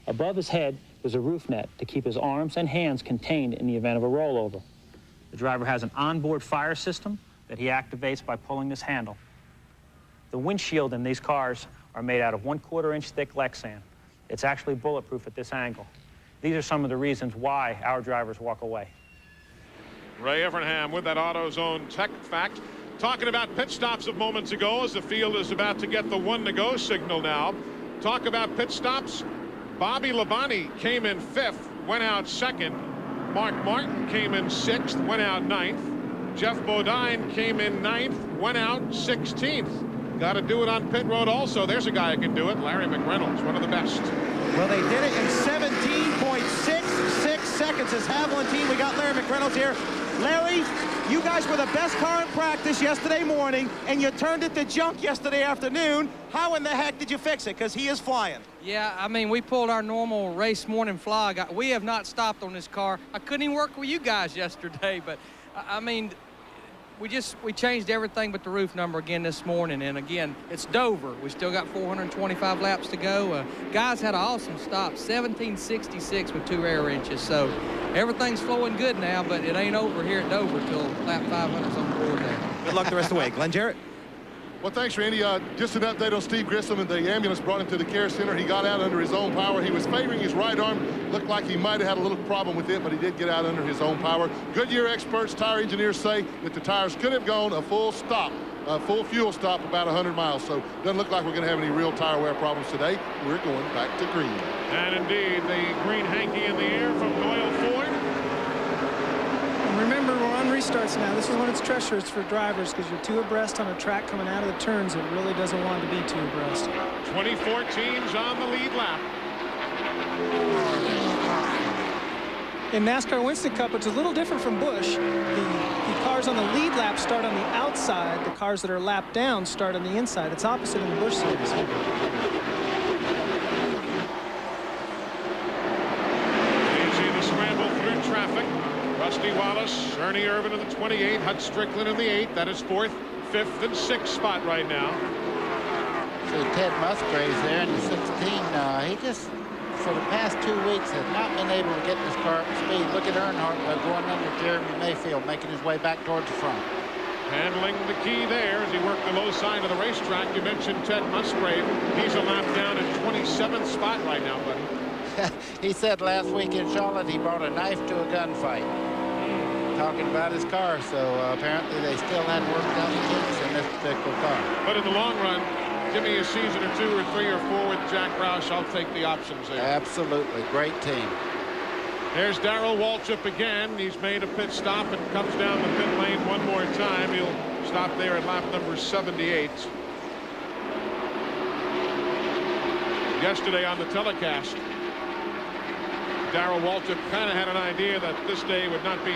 Above his head, there's a roof net to keep his arms and hands contained in the event of a rollover. The driver has an onboard fire system that he activates by pulling this handle. The windshield in these cars are made out of 1/4 inch thick Lexan. It's actually bulletproof at this angle. These are some of the reasons why our drivers walk away. Ray Evernham with that AutoZone Tech Fact. Talking about pit stops of moments ago as the field is about to get the 1 to go signal now. Talk about pit stops. Bobby Labonte came in 5th, went out 2nd. Mark Martin came in 6th, went out 9th. Jeff Bodine came in 9th, went out 16th. Got to do it on pit road also. There's a guy who can do it. Larry McReynolds, one of the best. Well, they did it in 17.66 seconds. This Haviland team, we got Larry McReynolds here. Larry, you guys were the best car in practice yesterday morning, and you turned it to junk yesterday afternoon. How in the heck did you fix it? Because he is flying. Yeah, I mean, we pulled our normal race morning flog. We have not stopped on this car. I couldn't even work with you guys yesterday, but I mean, we changed everything but the roof number again this morning, and again, it's Dover. We still got 425 laps to go. Guys had an awesome stop, 1766 with 2 air inches, so everything's flowing good now, but it ain't over here at Dover till lap 500's on the board there. Good luck the rest of the way. Glenn Jarrett. Well, thanks, Randy. Just an update on Steve Grissom, and the ambulance brought him to the care center. He got out under his own power. He was favoring his right arm. Looked like he might have had a little problem with it, but he did get out under his own power. Goodyear experts, tire engineers say that the tires could have gone a full fuel stop about 100 miles. So doesn't look like we're going to have any real tire wear problems today. We're going back to green. And indeed, the green hanky in the air from Doyle Ford. Remember, we're on restarts now. This is when it's treacherous for drivers because you're 2 abreast on a track coming out of the turns. It really doesn't want to be 2 abreast. 24 teams on the lead lap. In NASCAR Winston Cup, it's a little different from Busch. The cars on the lead lap start on the outside. The cars that are lapped down start on the inside. It's opposite in the Busch series. You see the scramble through traffic. Rusty Wallace, Ernie Irvin in the 28, Hut Strickland in the 8. That is 4th, 5th, and 6th spot right now. So Ted Musgraves there in the 16. He just, for the past 2 weeks, has not been able to get this car up to speed. Look at Earnhardt going under Jeremy Mayfield, making his way back towards the front. Handling the key there as he worked the low side of the racetrack. You mentioned Ted Musgrave. He's a lap down in 27th spot right now, buddy. He said last week in Charlotte he brought a knife to a gunfight. Talking about his car, so apparently they still hadn't worked out the kinks in this particular car. But in the long run, give me a season or 2 or 3 or 4 with Jack Roush. I'll take the options there. Absolutely. Great team. There's Darrell Waltrip again. He's made a pit stop and comes down the pit lane one more time. He'll stop there at lap number 78. Yesterday on the telecast, Darrell Waltrip kind of had an idea that this day would not be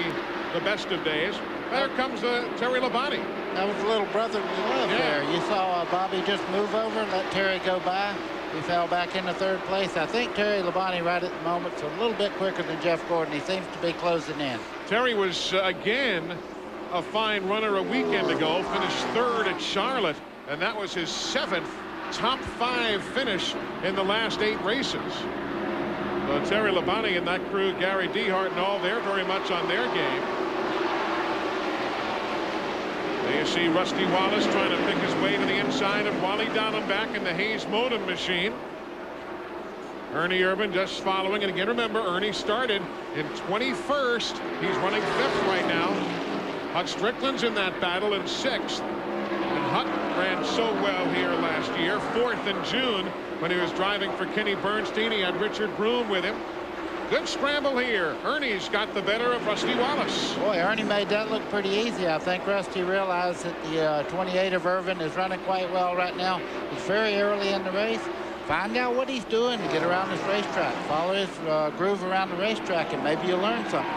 the best of days. There comes Terry Labonte. That was a little brotherly love there. You saw Bobby just move over and let Terry go by. He fell back into 3rd place. I think Terry Labonte right at the moment is a little bit quicker than Jeff Gordon. He seems to be closing in. Terry was again a fine runner a weekend ago. Finished 3rd at Charlotte, and that was his 7th top 5 finish in the last 8 races. Terry Labonte and that crew, Gary Dehart and all, they're very much on their game. You see Rusty Wallace trying to pick his way to the inside of Wally Dallenbach in the Hayes Motor machine. Ernie Irvan just following, and again remember Ernie started in 21st. He's running 5th right now. Hut Strickland's in that battle in 6th. And Hut ran so well here last year, 4th in June when he was driving for Kenny Bernstein. He had Richard Broom with him. Good scramble here. Ernie's got the better of Rusty Wallace. Boy, Ernie made that look pretty easy. I think Rusty realized that the 28 of Irvan is running quite well right now. It's very early in the race. Find out what he's doing to get around this racetrack. Follow his groove around the racetrack, and maybe you'll learn something.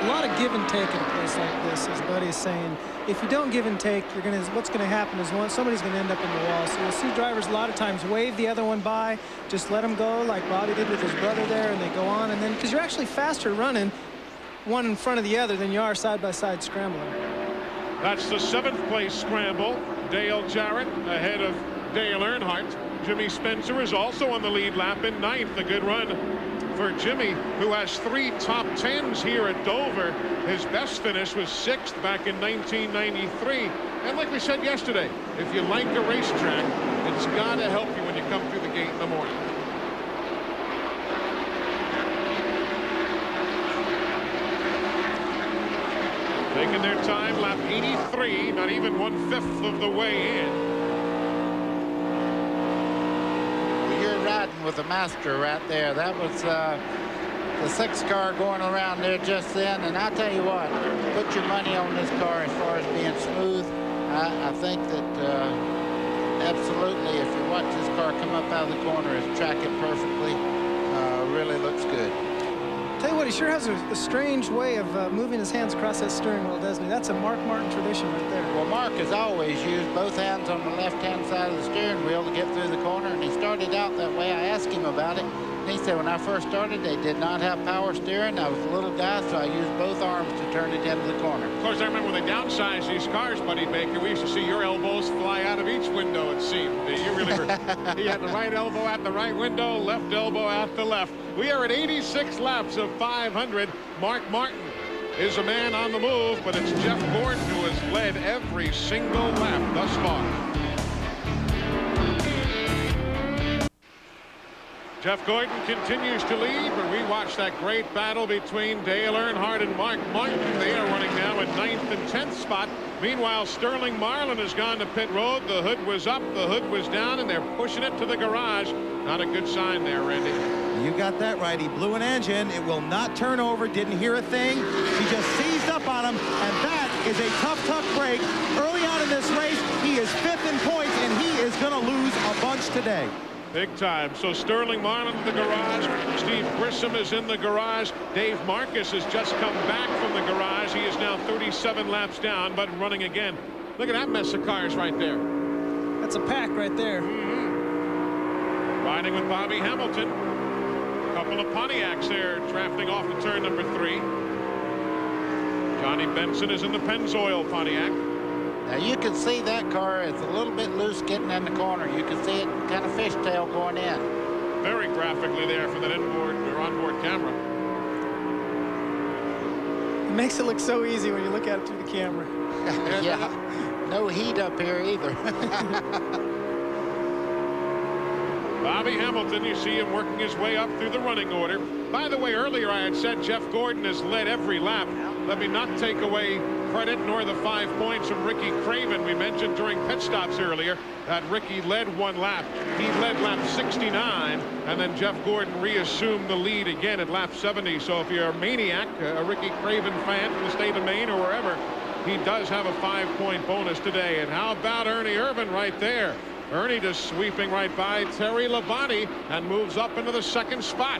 A lot of give and take in a place like this, as Buddy is saying. If you don't give and take, what's going to happen is somebody's going to end up in the wall. So you'll see drivers a lot of times wave the other one by, just let him go like Bobby did with his brother there, and they go on. And then, because you're actually faster running one in front of the other than you are side-by-side scrambling. That's the 7th place scramble. Dale Jarrett ahead of Dale Earnhardt. Jimmy Spencer is also on the lead lap in 9th. A good run for Jimmy, who has 3 top 10s here at Dover. His best finish was 6th back in 1993. And like we said yesterday, if you like a racetrack, it's got to help you when you come through the gate in the morning. Taking their time, lap 83, not even 1/5 of the way in. Riding with the master right there. That was the 6th car going around there just then, and I tell you what, put your money on this car as far as being smooth. I think that absolutely, if you watch this car come up out of the corner, it's track it perfectly. Really looks good. Tell you what, he sure has a strange way of moving his hands across that steering wheel, doesn't he? That's a Mark Martin tradition right there. Well, Mark has always used both hands on the left-hand side of the steering wheel to get through the corner, and he started out that way. I asked him about it, and he said when I first started, they did not have power steering. I was a little guy, so I used both arms to turn it into the corner. Of course, I remember when they downsized these cars, Buddy Baker, we used to see your elbows fly out of each window, it seemed. You really were. He had the right elbow at the right window, left elbow at the left. We are at 86 laps of 500. Mark Martin is a man on the move, but it's Jeff Gordon who has led every single lap thus far. Jeff Gordon continues to lead, but we watch that great battle between Dale Earnhardt and Mark Martin. They are running now at 9th and 10th spot. Meanwhile, Sterling Marlin has gone to pit road. The hood was up, the hood was down, and they're pushing it to the garage. Not a good sign there, Randy. You got that right. He blew an engine. It will not turn over. Didn't hear a thing. He just seized up on him, and that is a tough break. Early on in this race, he is 5th in points, and he is going to lose a bunch today. Big time. So Sterling Marlin in the garage. Steve Grissom is in the garage. Dave Marcus has just come back from the garage. He is now 37 laps down, but running again. Look at that mess of cars right there. That's a pack right there. Riding with Bobby Hamilton. A couple of Pontiacs there drafting off the turn number 3. Johnny Benson is in the Pennzoil Pontiac. Now you can see that car is a little bit loose getting in the corner. You can see it kind of fishtail going in. Very graphically there for that inboard or onboard camera. It makes it look so easy when you look at it through the camera. Yeah, no heat up here either. Bobby Hamilton, you see him working his way up through the running order. By the way, earlier I had said Jeff Gordon has led every lap. Let me not take away credit nor the 5 points from Ricky Craven. We mentioned during pit stops earlier that Ricky led 1 lap. He led lap 69, and then Jeff Gordon reassumed the lead again at lap 70. So if you're a maniac, a Ricky Craven fan from the state of Maine or wherever, he does have a 5-point bonus today. And how about Ernie Irvan right there? Ernie just sweeping right by Terry Labonte and moves up into the 2nd spot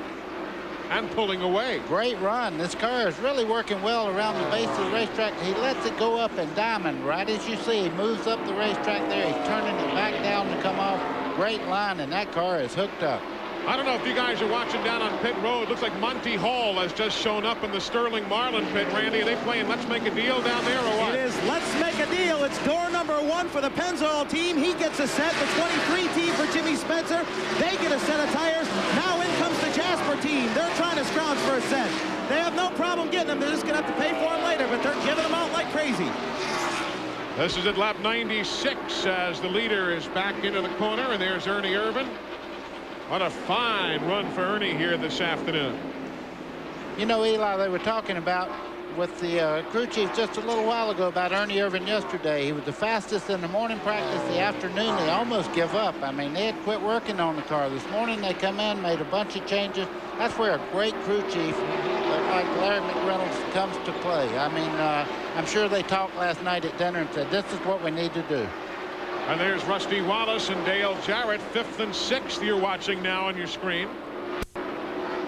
and pulling away. Great run. This car is really working well around the base of the racetrack. He lets it go up and diamond right as you see. He moves up the racetrack there. He's turning it back down to come off. Great line, and that car is hooked up. I don't know if you guys are watching down on pit road. Looks like Monty Hall has just shown up in the Sterling Marlin pit. Randy, are they playing Let's Make a Deal down there or what? It is Let's Make a Deal. It's door number 1 for the Pennzoil team. He gets a set. The 23 team for Jimmy Spencer. They get a set of tires. Now in comes the Jasper team. They're trying to scrounge for a set. They have no problem getting them. They're just going to have to pay for them later, but they're giving them out like crazy. This is at lap 96 as the leader is back into the corner, and there's Ernie Irvan. What a fine run for Ernie here this afternoon. You know, Eli, they were talking about with the crew chief just a little while ago about Ernie Irvan yesterday. He was the fastest in the morning practice. The afternoon, they almost give up. I mean, they had quit working on the car. This morning, they come in, made a bunch of changes. That's where a great crew chief like Larry McReynolds comes to play. I mean, I'm sure they talked last night at dinner and said, this is what we need to do. And there's Rusty Wallace and Dale Jarrett, 5th and 6th you're watching now on your screen.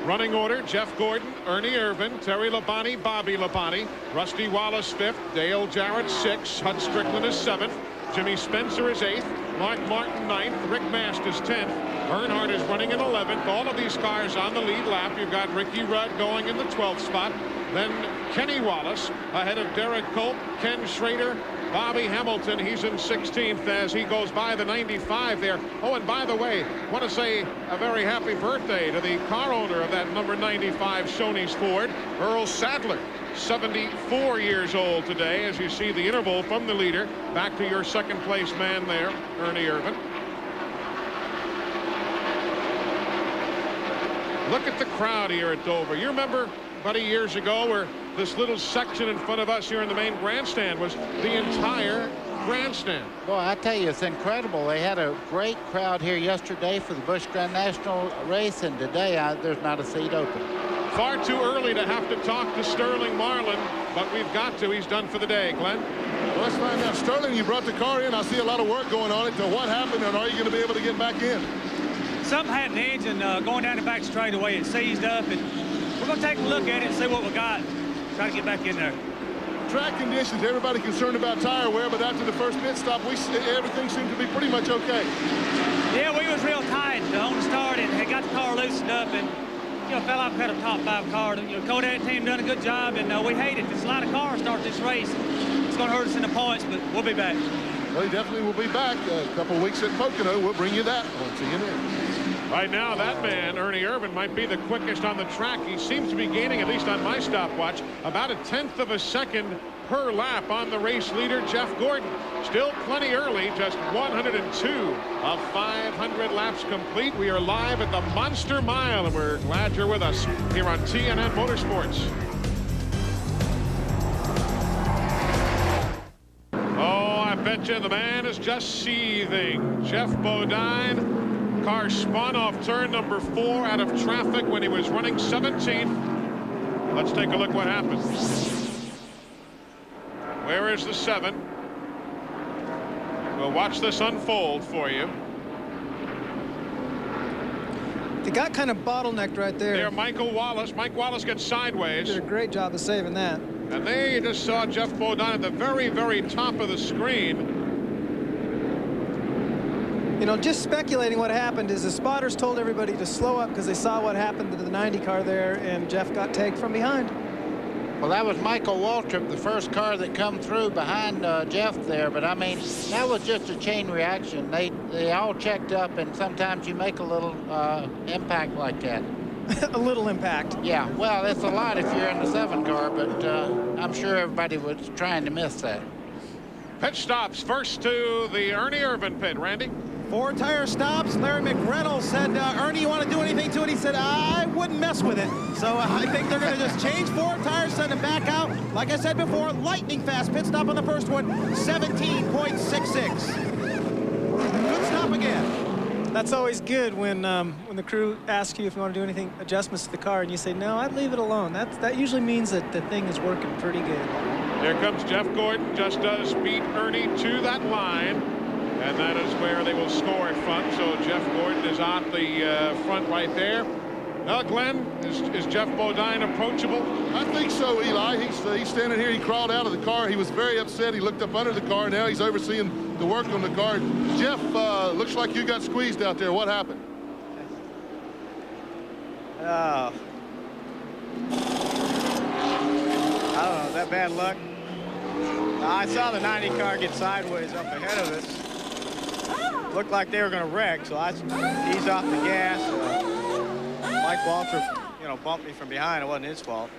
Running order, Jeff Gordon, Ernie Irvan, Terry Labonte, Bobby Labonte, Rusty Wallace 5th, Dale Jarrett 6th, Hut Strickland is 7th, Jimmy Spencer is 8th, Mark Martin 9th, Rick Masters 10th, Earnhardt is running in 11th. All of these cars on the lead lap. You've got Ricky Rudd going in the 12th spot. Then Kenny Wallace ahead of Derek Cope, Ken Schrader, Bobby Hamilton. He's in 16th as he goes by the 95 there. Oh, and by the way, want to say a very happy birthday to the car owner of that number 95 Shoney's Ford, Earl Sadler. 74 years old today, as you see the interval from the leader back to your second place man there, Ernie Irvan. Look at the crowd here at Dover. You remember, buddy, years ago where this little section in front of us here in the main grandstand was the entire grandstand. Boy, I tell you, it's incredible. They had a great crowd here yesterday for the Busch Grand National race, and today there's not a seat open. Far too early to have to talk to Sterling Marlin, but we've got to. He's done for the day. Glenn? Well, let's find out. Sterling, you brought the car in. I see a lot of work going on it. So what happened, and are you going to be able to get back in? Something had an engine going down the back straightaway. It seized up, and we're going to take a look at it and see what we got. Try to get back in there. Track conditions, everybody concerned about tire wear, but after the first pit stop, everything seemed to be pretty much okay. Yeah, we was real tight on the start and had got the car loosened up, and felt like we had a top 5 car. Kodak team done a good job, and we hate it. There's a lot of cars start this race. It's going to hurt us in the points, but we'll be back. Well, he definitely will be back. A couple of weeks at Pocono. We'll bring you that on CNN. Right now, that man, Ernie Irvan, might be the quickest on the track. He seems to be gaining, at least on my stopwatch, about 1/10 of a second per lap on the race leader, Jeff Gordon. Still plenty early, just 102 of 500 laps complete. We are live at the Monster Mile, and we're glad you're with us here on TNN Motorsports. Oh, I bet you the man is just seething. Jeff Bodine. Car spun off turn number 4 out of traffic when he was running 17th. Let's take a look what happened. Where is the 7? We'll watch this unfold for you. They got kind of bottlenecked right there. There, Michael Wallace. Mike Wallace gets sideways. Did a great job of saving that. And they just saw Jeff Bodine at the very, very top of the screen. Just speculating what happened is the spotters told everybody to slow up because they saw what happened to the 90 car there, and Jeff got tagged from behind. Well, that was Michael Waltrip, the first car that come through behind Jeff there. But, I mean, that was just a chain reaction. They all checked up, and sometimes you make a little impact like that. A little impact. Yeah, well, it's a lot if you're in the 7 car, but I'm sure everybody was trying to miss that. Pit stops first to the Ernie Irvan pit. Randy? 4 tire stops. Larry McReynolds said, Ernie, you want to do anything to it? He said, I wouldn't mess with it. So I think they're going to just change 4 tires, send him back out. Like I said before, lightning fast pit stop on the first one, 17.66. Good stop again. That's always good when the crew asks you if you want to do anything, adjustments to the car, and you say, no, I'd leave it alone. That usually means that the thing is working pretty good. Here comes Jeff Gordon, just does beat Ernie to that line. And that is where they will score it from. So Jeff Gordon is at the front right there. Now, Glenn, is Jeff Bodine approachable? I think so, Eli. He's standing here. He crawled out of the car. He was very upset. He looked up under the car. Now he's overseeing the work on the car. Jeff, looks like you got squeezed out there. What happened? I don't know. Is that bad luck? I saw the 90 car get sideways up ahead of us. Looked like they were going to wreck, so I eased off the gas. Mike Waltrip, bumped me from behind. It wasn't his fault.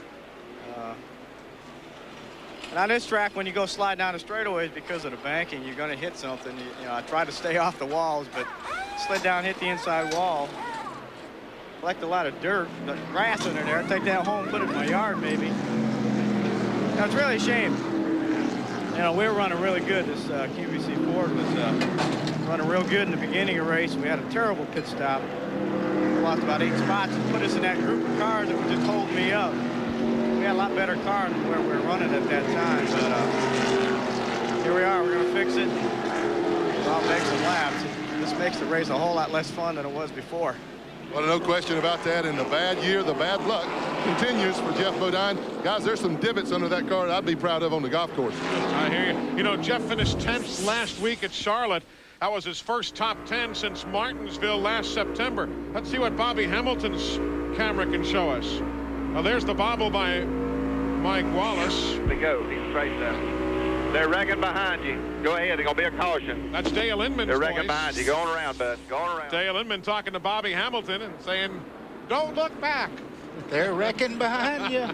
And on this track, when you go slide down the straightaways because of the banking, you're going to hit something. You know, I tried to stay off the walls, but slid down, hit the inside wall. Collect a lot of dirt, the grass under there. Take that home, put it in my yard, maybe. Now, it's really a shame. You know, we were running really good. This QVC Ford was running real good in the beginning of the race. We had a terrible pit stop. We lost about 8 spots and put us in that group of cars that were just holding me up. We had a lot better car than where we were running at that time, but here we are. We're going to fix it. I'll make some laps. This makes the race a whole lot less fun than it was before. Well, no question about that. In the bad year, the bad luck continues for Geoff Bodine. Guys, there's some divots under that car that I'd be proud of on the golf course. I hear you. You know, Jeff finished 10th last week at Charlotte. That was his first top 10 since Martinsville last September. Let's see what Bobby Hamilton's camera can show us. Well, there's the bobble by Mike Wallace. They go. He's straight down. They're wrecking behind you. Go ahead. They're going to be a caution. That's Dale Inman's They're wrecking voice. behind you. Going around, bud. Going around. Dale Inman talking to Bobby Hamilton and saying, don't look back. They're wrecking behind you.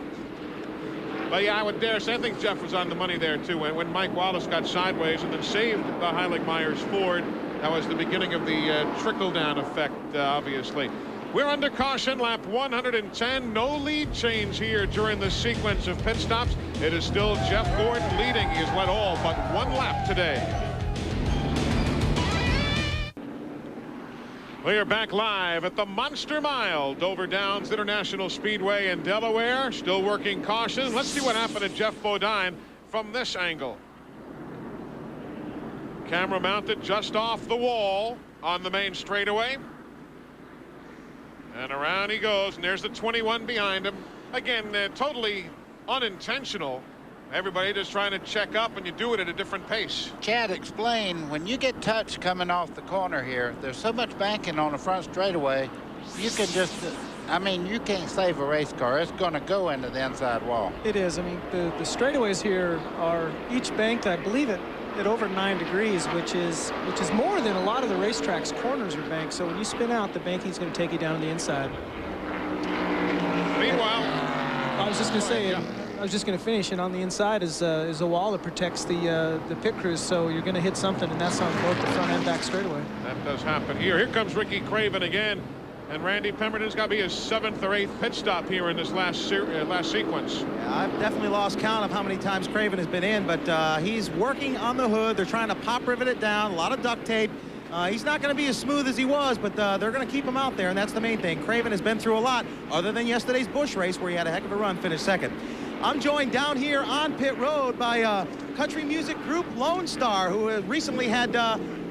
But yeah, I would dare say, I think Jeff was on the money there too. When Mike Wallace got sideways and then saved the Heilig-Myers Ford, that was the beginning of the trickle-down effect, obviously. We're under caution, lap 110. No lead change here during the sequence of pit stops. It is still Jeff Gordon leading. He has led all but 1 lap today. We are back live at the Monster Mile, Dover Downs International Speedway in Delaware. Still working caution. Let's see what happened to Geoff Bodine from this angle. Camera mounted just off the wall on the main straightaway. And around he goes, and there's the 21 behind him. Again, totally unintentional. Everybody just trying to check up, and you do it at a different pace. Chad, explain, when you get touched coming off the corner here, there's so much banking on the front straightaway, you can just, I mean, you can't save a race car. It's going to go into the inside wall. It is. I mean, the straightaways here are each banked, I believe at over 9 degrees, which is more than a lot of the racetrack's corners are banked. So when you spin out, the banking's going to take you down to the inside. Meanwhile, I was just going to say, I was just going to finish, and on the inside is a wall that protects the pit crews, so you're going to hit something, and that's on both the front and back straightaway. That does happen here. Here comes Ricky Craven again, and Randy Pemberton's got to be his 7th or 8th pit stop here in this last sequence. Yeah, I've definitely lost count of how many times Craven has been in, but he's working on the hood. They're trying to pop rivet it down, a lot of duct tape. He's not going to be as smooth as he was, but they're going to keep him out there, and that's the main thing. Craven has been through a lot, other than yesterday's Busch race where he had a heck of a run, finished 2nd. I'm joined down here on pit road by country music group Lone Star, who recently had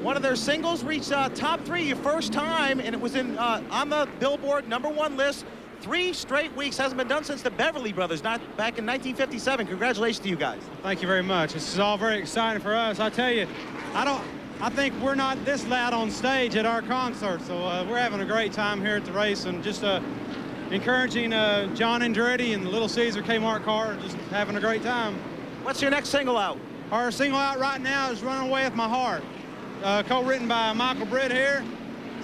one of their singles reach top 3 your first time, and it was in on the Billboard #1 list 3 straight weeks. Hasn't been done since the Beverly Brothers, not back in 1957. Congratulations to you guys. Thank you very much. This is all very exciting for us. I tell you, I think we're not this loud on stage at our concert, so we're having a great time here at the race, and just encouraging John Andretti and the Little Caesar Kmart car, just having a great time. What's your next single out? Our single out right now is Running Away with My Heart, co-written by Michael Britt here.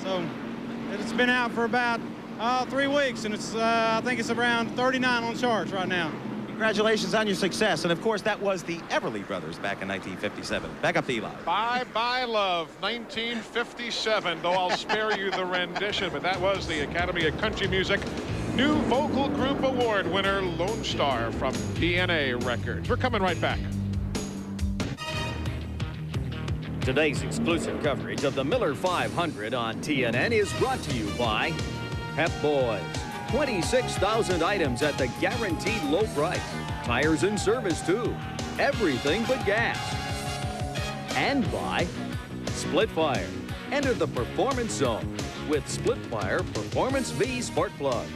So it's been out for about 3 weeks, and it's I think it's around 39 on charts right now. Congratulations on your success, and of course that was the Everly Brothers back in 1957. Back up to Eli. Bye Bye Love, 1957, though I'll spare you the rendition, but that was the Academy of Country Music New Vocal Group Award winner Lone Star from DNA Records. We're coming right back. Today's exclusive coverage of the Miller 500 on TNN is brought to you by Pep Boys. 26,000 items at the guaranteed low price. Tires and service too. Everything but gas. And by Splitfire. Enter the performance zone with Splitfire Performance V Spark Plugs.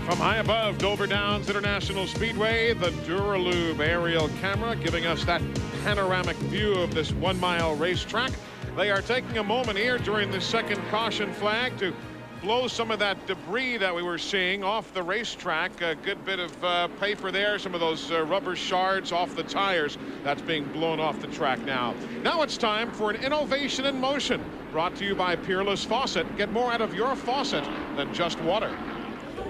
From high above Dover Downs International Speedway, the Duralube aerial camera giving us that panoramic view of this 1-mile racetrack. They are taking a moment here during the second caution flag to blow some of that debris that we were seeing off the racetrack. A good bit of paper there, some of those rubber shards off the tires. That's being blown off the track now. Now it's time for an innovation in motion, brought to you by Peerless Faucet. Get more out of your faucet than just water.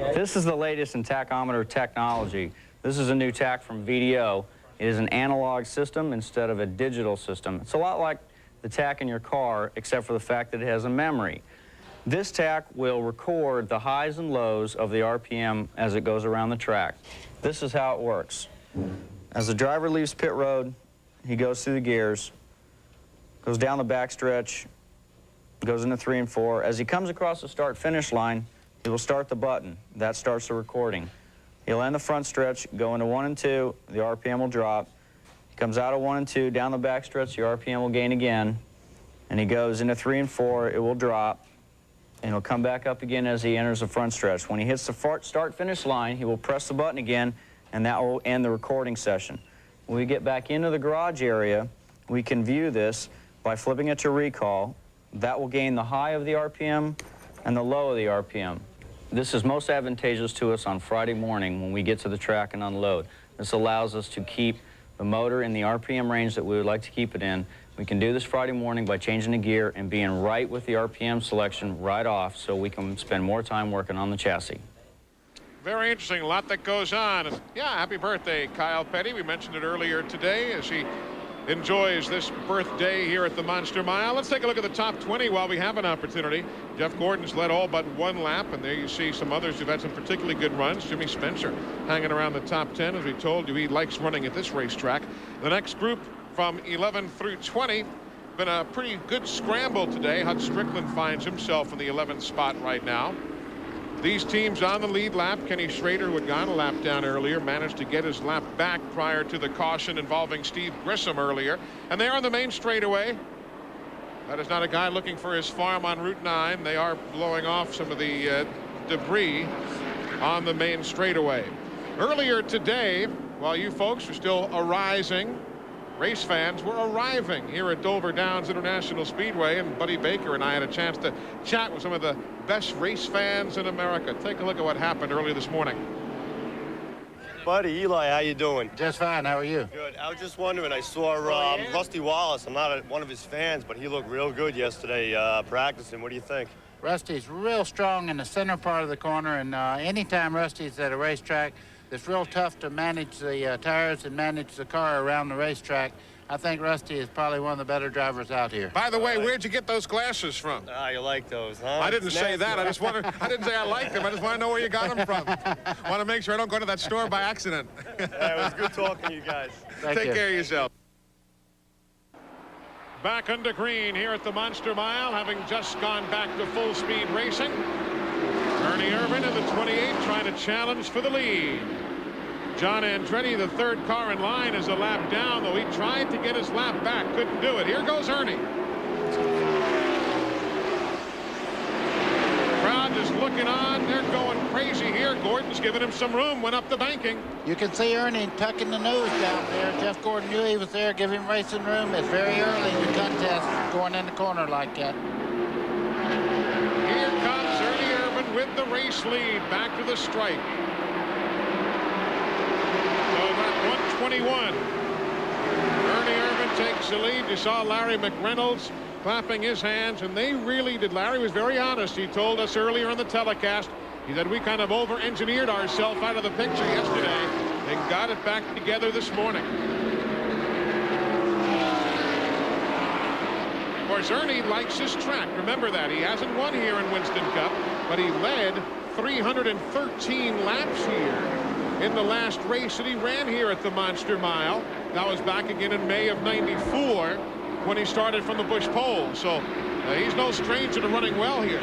This is the latest in tachometer technology. This is a new tach from VDO. It is an analog system instead of a digital system. It's a lot like the tach in your car, except for the fact that it has a memory. This tach will record the highs and lows of the RPM as it goes around the track. This is how it works. As the driver leaves pit road, he goes through the gears, goes down the backstretch, goes into 3 and 4. As he comes across the start-finish line, he will start the button. That starts the recording. He'll end the front stretch, go into 1 and 2, the RPM will drop. He comes out of 1 and 2, down the backstretch, the RPM will gain again. And he goes into 3 and 4, it will drop. And he'll come back up again as he enters the front stretch. When he hits the start-finish line, he will press the button again, and that will end the recording session. When we get back into the garage area, we can view this by flipping it to recall. That will gain the high of the RPM and the low of the RPM. This is most advantageous to us on Friday morning when we get to the track and unload. This allows us to keep the motor in the RPM range that we would like to keep it in. We can do this Friday morning by changing the gear and being right with the RPM selection right off, so we can spend more time working on the chassis. Very interesting, a lot that goes on. And yeah, happy birthday, Kyle Petty. We mentioned it earlier today as he enjoys this birthday here at the Monster Mile. Let's take a look at the top 20 while we have an opportunity. Jeff Gordon's led all but one lap, and there you see some others who've had some particularly good runs. Jimmy Spencer hanging around the top 10. As we told you, he likes running at this racetrack. The next group from 11 through 20, been a pretty good scramble today. Hud Strickland finds himself in the 11th spot right now. These teams on the lead lap. Kenny Schrader, who had gone a lap down earlier, managed to get his lap back prior to the caution involving Steve Grissom earlier. And they're on the main straightaway. That is not a guy looking for his farm on Route 9. They are blowing off some of the debris on the main straightaway. Earlier today, while you folks are still arising, race fans were arriving here at Dover Downs International Speedway, and Buddy Baker and I had a chance to chat with some of the best race fans in America. Take a look at what happened earlier this morning. Buddy, Eli, how you doing? Just fine. How are you? Good. I was just wondering, I saw Rusty Wallace. I'm not one of his fans, but he looked real good yesterday practicing. What do you think? Rusty's real strong in the center part of the corner, and anytime Rusty's at a racetrack, it's real tough to manage the tires and manage the car around the racetrack. I think Rusty is probably one of the better drivers out here. By the way, where'd you get those glasses from? Ah, you like those, huh? I didn't say that. I just wanted. I didn't say I liked them. I just want to know where you got them from. Want to make sure I don't go to that store by accident. Yeah, it was good talking to you guys. Take care of yourself. Back under green here at the Monster Mile, having just gone back to full speed racing. Ernie Irvan in the 28 trying to challenge for the lead. John Andretti, the third car in line, is a lap down, though he tried to get his lap back. Couldn't do it. Here goes Ernie. Crowd is looking on. They're going crazy here. Gordon's giving him some room, went up the banking. You can see Ernie tucking the nose down there. Jeff Gordon knew he was there, give him racing room. It's very early in the contest going in the corner like that. Here comes Ernie Irvan with the race lead back to the stripe. 121. Ernie Irvan takes the lead. You saw Larry McReynolds clapping his hands, and they really did. Larry was very honest. He told us earlier on the telecast, he said we kind of over-engineered ourselves out of the picture yesterday and got it back together this morning. Of course, Ernie likes his track. Remember that. He hasn't won here in Winston Cup, but he led 313 laps here in the last race that he ran here at the Monster Mile. That was back again in May of '94 when he started from the Busch pole. So he's no stranger to running well here.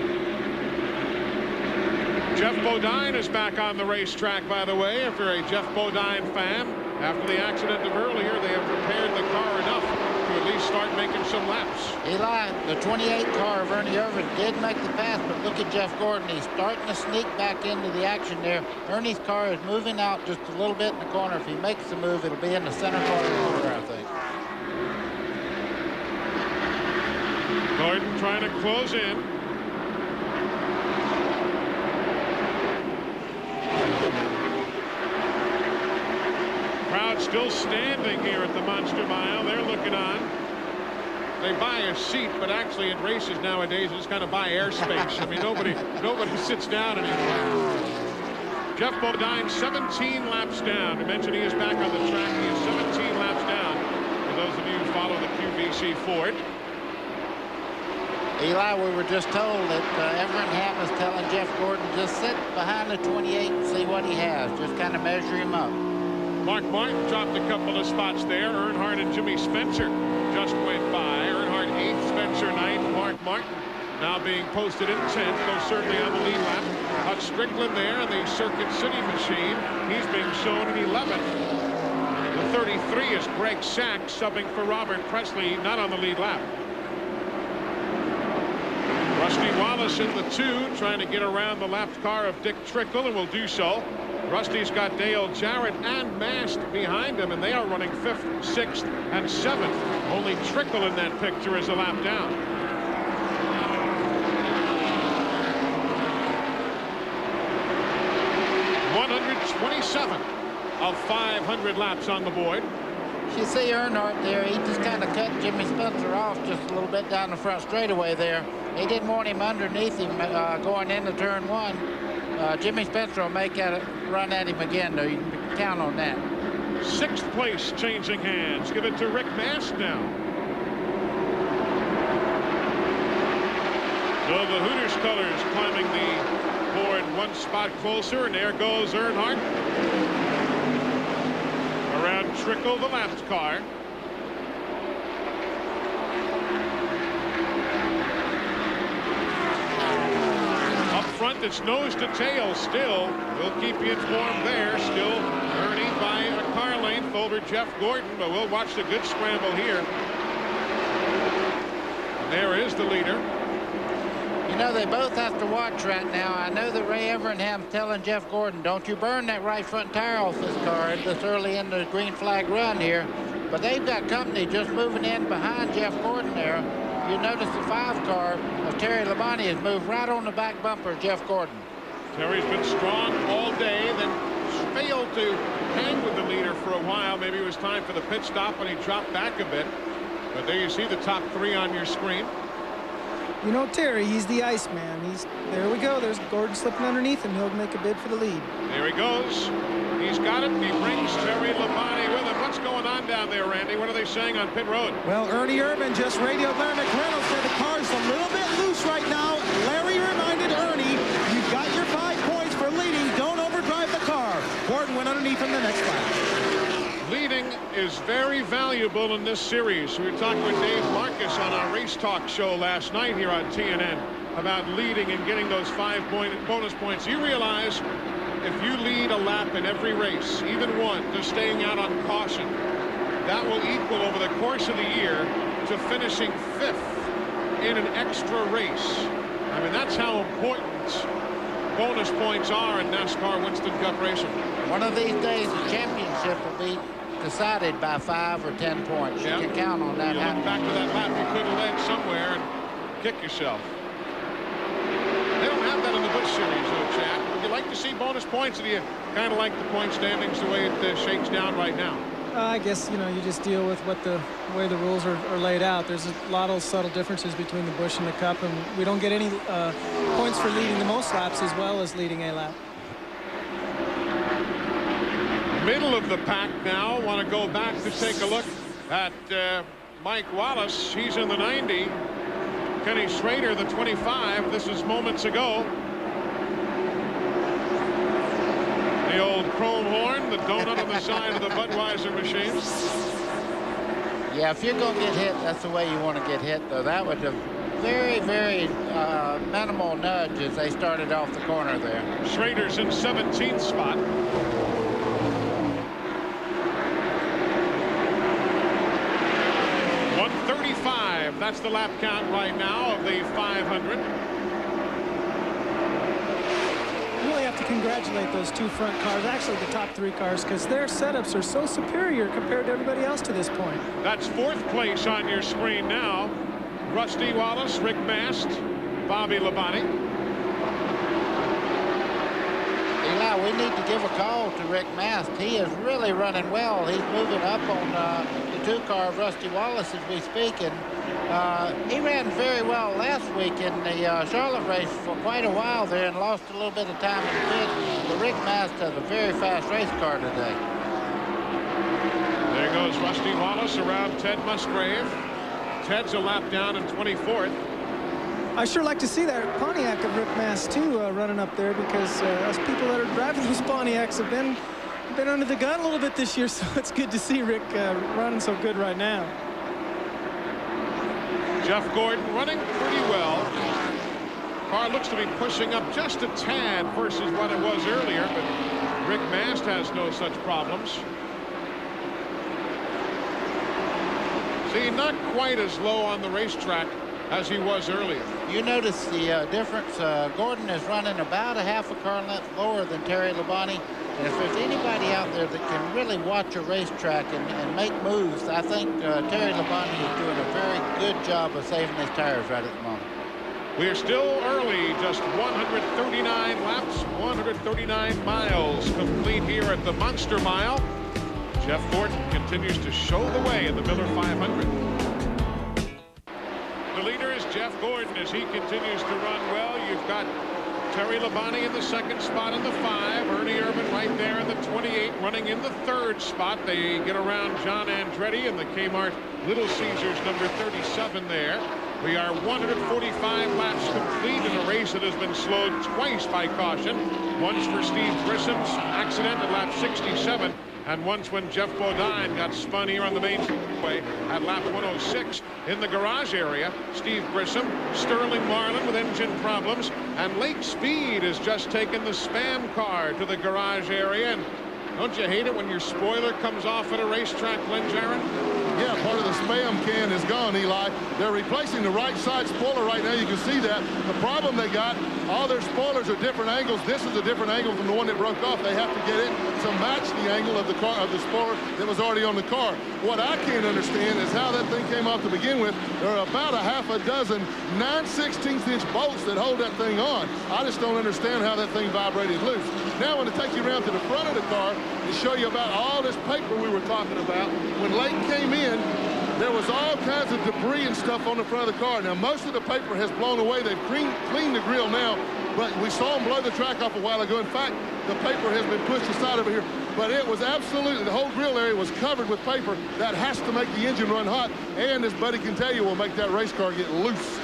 Jeff Bodine is back on the racetrack, by the way. If you're a Jeff Bodine fan, after the accident of earlier, they have repaired the car enough to at least start making some laps. Eli, the 28 car of Ernie Irvan did make the pass, but look at Jeff Gordon. He's starting to sneak back into the action there. Ernie's car is moving out just a little bit in the corner. If he makes the move, it'll be in the center part of the corner, I think. Gordon trying to close in. Crowd still standing here at the Monster Mile. They're looking on. They buy a seat, but actually in races nowadays, they just kind of buy airspace. I mean, nobody sits down anymore. Jeff Bodine 17 laps down. I mentioned he is back on the track. He is 17 laps down. For those of you who follow the QVC Ford. Eli, we were just told that Evernham is telling Jeff Gordon, just sit behind the 28 and see what he has. Just kind of measure him up. Mark Martin dropped a couple of spots there. Earnhardt and Jimmy Spencer just went by. Earnhardt 8th, Spencer 9th. Mark Martin now being posted in 10th, though certainly on the lead lap. Hutch Strickland there in the Circuit City machine. He's being shown in 11th. The 33 is Greg Sachs subbing for Robert Presley, not on the lead lap. Rusty Wallace in the 2, trying to get around the lapped car of Dick Trickle, and will do so. Rusty's got Dale Jarrett and Mast behind him, and they are running 5th, 6th, and 7th. Only Trickle in that picture is a lap down. .127 of 500 laps on the board. You see Earnhardt there, he just kind of cut Jimmy Spencer off just a little bit down the front straightaway there. He didn't want him underneath him going into turn 1. Jimmy Spencer will make a run at him again, though. You can count on that. 6th place changing hands. Give it to Rick Mast now. So the Hooters colors climbing the board one spot closer, and there goes Earnhardt. Around Trickle, the lapped car. Up front, it's nose to tail still. We'll keep you informed there. Still Ernie by a car length over Jeff Gordon, but we'll watch the good scramble here. And there is the leader. You know, they both have to watch right now. I know that Ray Evernham's telling Jeff Gordon, don't you burn that right front tire off this car this early in the green flag run here. But they've got company just moving in behind Jeff Gordon there. You notice the 5 car of Terry Labonte has moved right on the back bumper of Jeff Gordon. Terry's been strong all day, then failed to hang with the leader for a while. Maybe it was time for the pit stop when he dropped back a bit. But there you see the top 3 on your screen. You know, Terry, he's the Iceman. There we go. There's Gordon slipping underneath him. He'll make a bid for the lead. There he goes. He's got it. He brings Terry Labonte with him. What's going on down there, Randy? What are they saying on pit road? Well, Ernie Irvan just radioed Larry McReynolds, said the car's a little bit loose right now. Larry reminded Ernie, you've got your 5 points for leading. Don't overdrive the car. Gordon went underneath him the next lap. Leading is very valuable in this series. We were talking with Dave Marcus on our Race Talk show last night here on TNN about leading and getting those 5-point bonus points. You realize if you lead a lap in every race, even one, just staying out on caution, that will equal over the course of the year to finishing 5th in an extra race. I mean, that's how important bonus points are in NASCAR Winston Cup racing. One of these days, the championship will be decided by 5 or 10 points. You can count on that. You look back to that lap you could have led somewhere and kick yourself. They don't have that in the Busch Series, though, Chad. Would you like to see bonus points, or do you kind of like the point standings the way it shakes down right now? I guess, you know, you just deal with what the way the rules are laid out. There's a lot of subtle differences between the Busch and the Cup, and we don't get any points for leading the most laps as well as leading a lap. Middle of the pack now. Want to go back to take a look at Mike Wallace. He's in the 90. Kenny Schrader, the 25. This is moments ago. The old chrome horn, the donut on the side of the Budweiser machine. Yeah, if you're going to get hit, that's the way you want to get hit, though. That was a very, very minimal nudge as they started off the corner there. Schrader's in 17th spot. That's the lap count right now of the 500. You really have to congratulate those 2 front cars, actually the top 3 cars, because their setups are so superior compared to everybody else to this point. That's 4th place on your screen now. Rusty Wallace, Rick Mast, Bobby Labonte. Eli, we need to give a call to Rick Mast. He is really running well. He's moving up on the 2 car of Rusty Wallace as we speak, and He ran very well last week in the Charlotte race for quite a while there and lost a little bit of time in the pit. But Rick Mast has a very fast race car today. There goes Rusty Wallace around Ted Musgrave. Ted's a lap down in 24th. I sure like to see that Pontiac of Rick Mast too running up there, because us people that are driving those Pontiacs have been under the gun a little bit this year, so it's good to see Rick running so good right now. Jeff Gordon running pretty well. Car looks to be pushing up just a tad versus what it was earlier, but Rick Mast has no such problems. See, not quite as low on the racetrack as he was earlier. You notice the difference. Gordon is running about a half a car length lower than Terry Labonte. And if there's anybody out there that can really watch a racetrack and make moves, I think Terry Labonte is doing a very good job of saving his tires right at the moment. We're still early, just 139 laps, 139 miles complete here at the Monster Mile. Jeff Gordon continues to show the way in the Miller 500. The leader is Jeff Gordon as he continues to run well. You've got Terry Labonte in the second spot in the 5. Ernie Irvan right there in the 28, running in the third spot. They get around John Andretti and the Kmart Little Caesars number 37 there. We are 145 laps complete in a race that has been slowed twice by caution. Once for Steve Grissom's accident at lap 67. And once when Jeff Bodine got spun here on the main way at lap 106 in the garage area. Steve Grissom, Sterling Marlin with engine problems, and Lake Speed has just taken the Spam car to the garage area. And don't you hate it when your spoiler comes off at a racetrack, Glenn Jarrett? Yeah, part of the Spam can is gone, Eli. They're replacing the right side spoiler right now. You can see that. The problem they got, all their spoilers are different angles. This is a different angle from the one that broke off. They have to get it to match the angle of the car, of the spoiler that was already on the car. What I can't understand is how that thing came off to begin with. There are about a half a dozen 9/16-inch bolts that hold that thing on. I just don't understand how that thing vibrated loose. Now I want to take you around to the front of the car and show you about all this paper we were talking about. When Lake came in, there was all kinds of debris and stuff on the front of the car. Now, most of the paper has blown away. They've cleaned the grill now, but we saw them blow the track off a while ago. In fact, the paper has been pushed aside over here, but it was absolutely, the whole grill area was covered with paper. That has to make the engine run hot, and as Buddy can tell you, will make that race car get loose.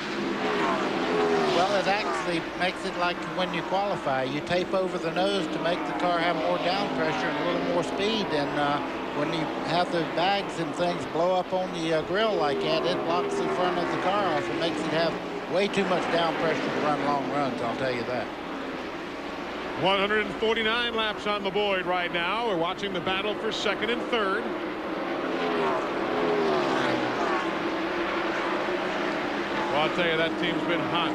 Well, it actually makes it like when you qualify. You tape over the nose to make the car have more down pressure and a little more speed. And when you have the bags and things blow up on the grill like that, it blocks the front of the car off and makes it have way too much down pressure to run long runs, I'll tell you that. 149 laps on the board right now. We're watching the battle for second and third. Well, I'll tell you, that team's been hot.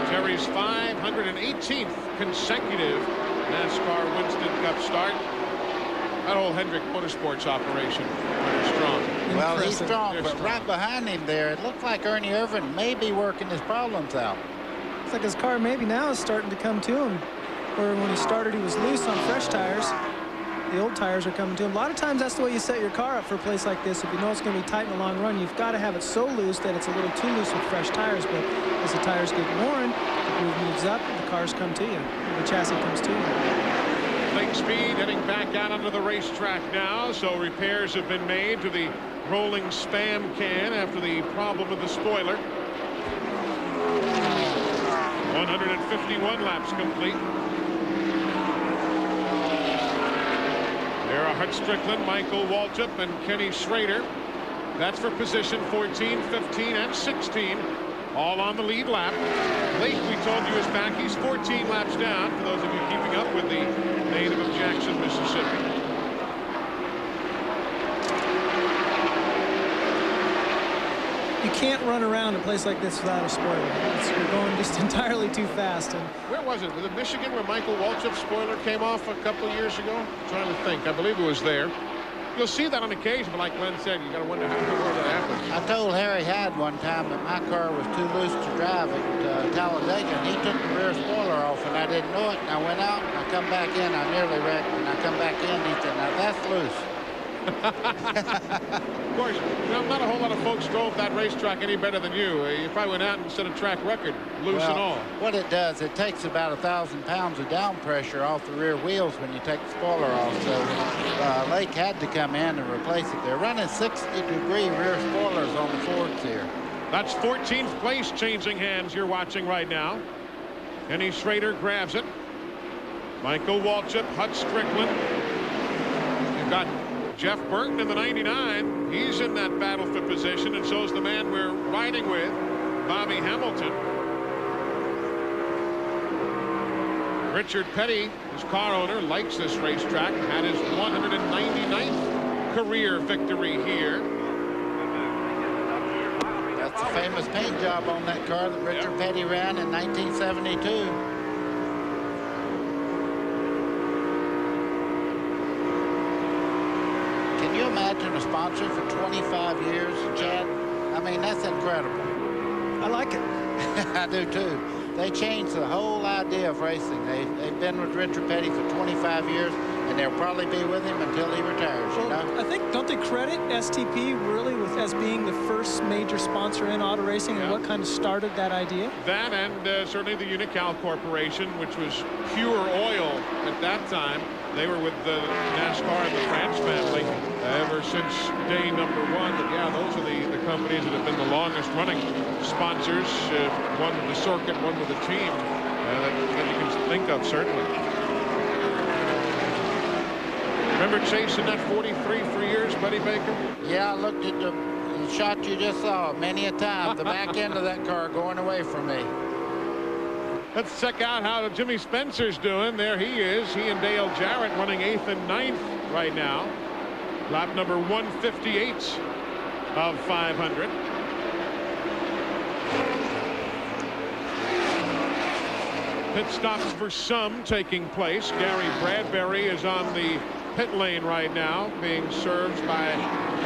Terry's 518th consecutive NASCAR Winston Cup start. That whole Hendrick Motorsports operation, very strong. Well, he's strong, but right behind him there, it looks like Ernie Irvan may be working his problems out. Looks like his car maybe now is starting to come to him. Where when he started, he was loose on fresh tires. The old tires are coming to him. A lot of times, that's the way you set your car up for a place like this. If you know it's going to be tight in the long run, you've got to have it so loose that it's a little too loose with fresh tires. But as the tires get worn, the groove moves up, the cars come to you. The chassis comes to you. Lake Speed heading back out onto the racetrack now. So repairs have been made to the rolling Spam can after the problem with the spoiler. 151 laps complete. There are Hut Strickland, Michael Waltrip, and Kenny Schrader. That's for position 14, 15, and 16. All on the lead lap. Lake, we told you, is back. He's 14 laps down, for those of you keeping up with the native of Jackson, Mississippi. You can't run around a place like this without a spoiler. You're going just entirely too fast. And where was it? Was it Michigan where Michael Waltrip's spoiler came off a couple of years ago? I'm trying to think. I believe it was there. You'll see that on occasion, but like Glenn said, you got to wonder how that happened. I told Harry Hyde one time that my car was too loose to drive at Talladega, and he took the rear spoiler off, and I didn't know it. And I went out, and I come back in. I nearly wrecked, and I come back in, and he said, "Now that's loose." Of course, not a whole lot of folks drove that racetrack any better than you. You probably went out and set a track record, loose and all. What it does, it takes about 1,000 pounds of down pressure off the rear wheels when you take the spoiler off. So Lake had to come in and replace it. They're running 60-degree rear spoilers on the Fords here. That's 14th place changing hands you're watching right now. Kenny Schrader grabs it. Michael Waltrip, Hut Strickland. You've got Jeff Burton in the 99. He's in that battle for position, and so's the man we're riding with, Bobby Hamilton. Richard Petty, his car owner, likes this racetrack. Had his 199th career victory here. That's a famous paint job on that car that Richard Petty ran in 1972. Can you imagine a sponsor for 25 years, Chad? I mean, that's incredible. I like it. I do too. They changed the whole idea of racing. They've been with Richard Petty for 25 years, and they'll probably be with him until he retires, you know? I think, don't they credit STP really as being the first major sponsor in auto racing and what kind of started that idea? That and certainly the Unical Corporation, which was pure oil at that time. They were with the NASCAR and the France family ever since day number one. But yeah, those are the companies that have been the longest running sponsors. One with the circuit, one with the team that you can think of, certainly. Remember chasing that 43 for years, Buddy Baker? Yeah, I looked at the shot you just saw many a time. The back end of that car going away from me. Let's check out how Jimmy Spencer's doing. There he is. He and Dale Jarrett running 8th and 9th right now. Lap number 158 of 500. Pit stops for some taking place. Gary Bradbury is on the pit lane right now, being served by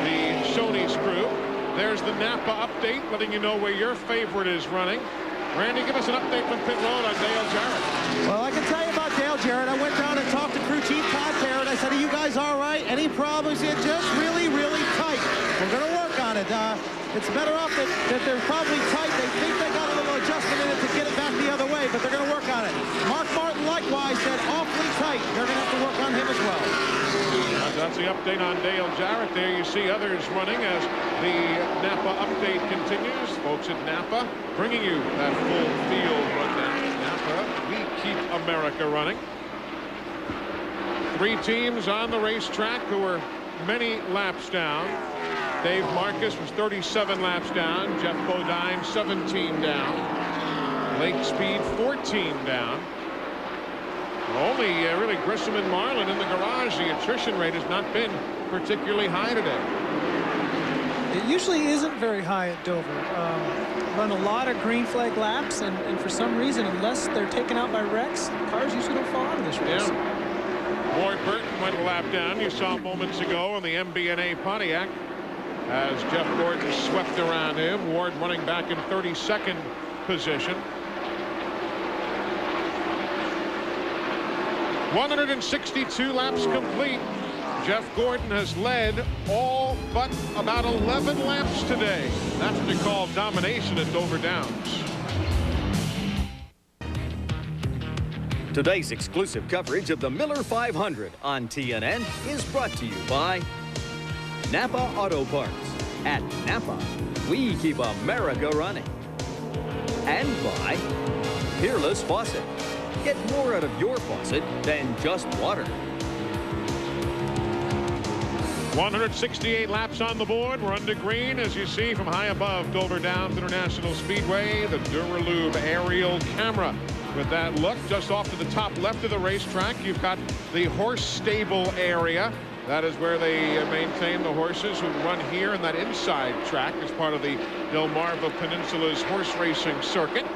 the Sony's crew. There's the Napa update, letting you know where your favorite is running. Randy, give us an update from pit road on Dale Jarrett. Well, I can tell you about Dale Jarrett. I went down and talked to crew chief Todd Parrott. I said, are you guys all right? Any problems? He said, just really, really tight. We're going to work on it. It's better off that they're probably tight. They think they got a little adjustment in it to get it back the other way, but they're going to work on it. Mark Martin likewise said awfully tight. They're going to have to work on him as well. That's the update on Dale Jarrett. There you see others running as the Napa update continues. Folks at Napa bringing you that full field rundown. Napa, we keep America running. 3 teams on the racetrack who are many laps down. Dave Marcus was 37 laps down. Jeff Bodine 17 down. Lake Speed 14 down. Only really Grissom and Marlin in the garage. The attrition rate has not been particularly high today. It usually isn't very high at Dover. Run a lot of green flag laps, and for some reason, unless they're taken out by wrecks, cars usually don't fall out of this race. Yeah. Ward Burton went a lap down. You saw moments ago in the MBNA Pontiac as Jeff Gordon swept around him. Ward running back in 32nd position. 162 laps complete. Jeff Gordon has led all but about 11 laps today. That's what you call domination at Dover Downs. Today's exclusive coverage of the Miller 500 on TNN is brought to you by Napa Auto Parts. At Napa, we keep America running. And by Peerless Faucet. Get more out of your faucet than just water. 168 laps on the board. We're under green, as you see from high above Dover Downs International Speedway. The Duralube aerial camera. With that look, just off to the top left of the racetrack, you've got the horse stable area. That is where they maintain the horses who run here in that inside track as part of the Delmarva Peninsula's horse racing circuit.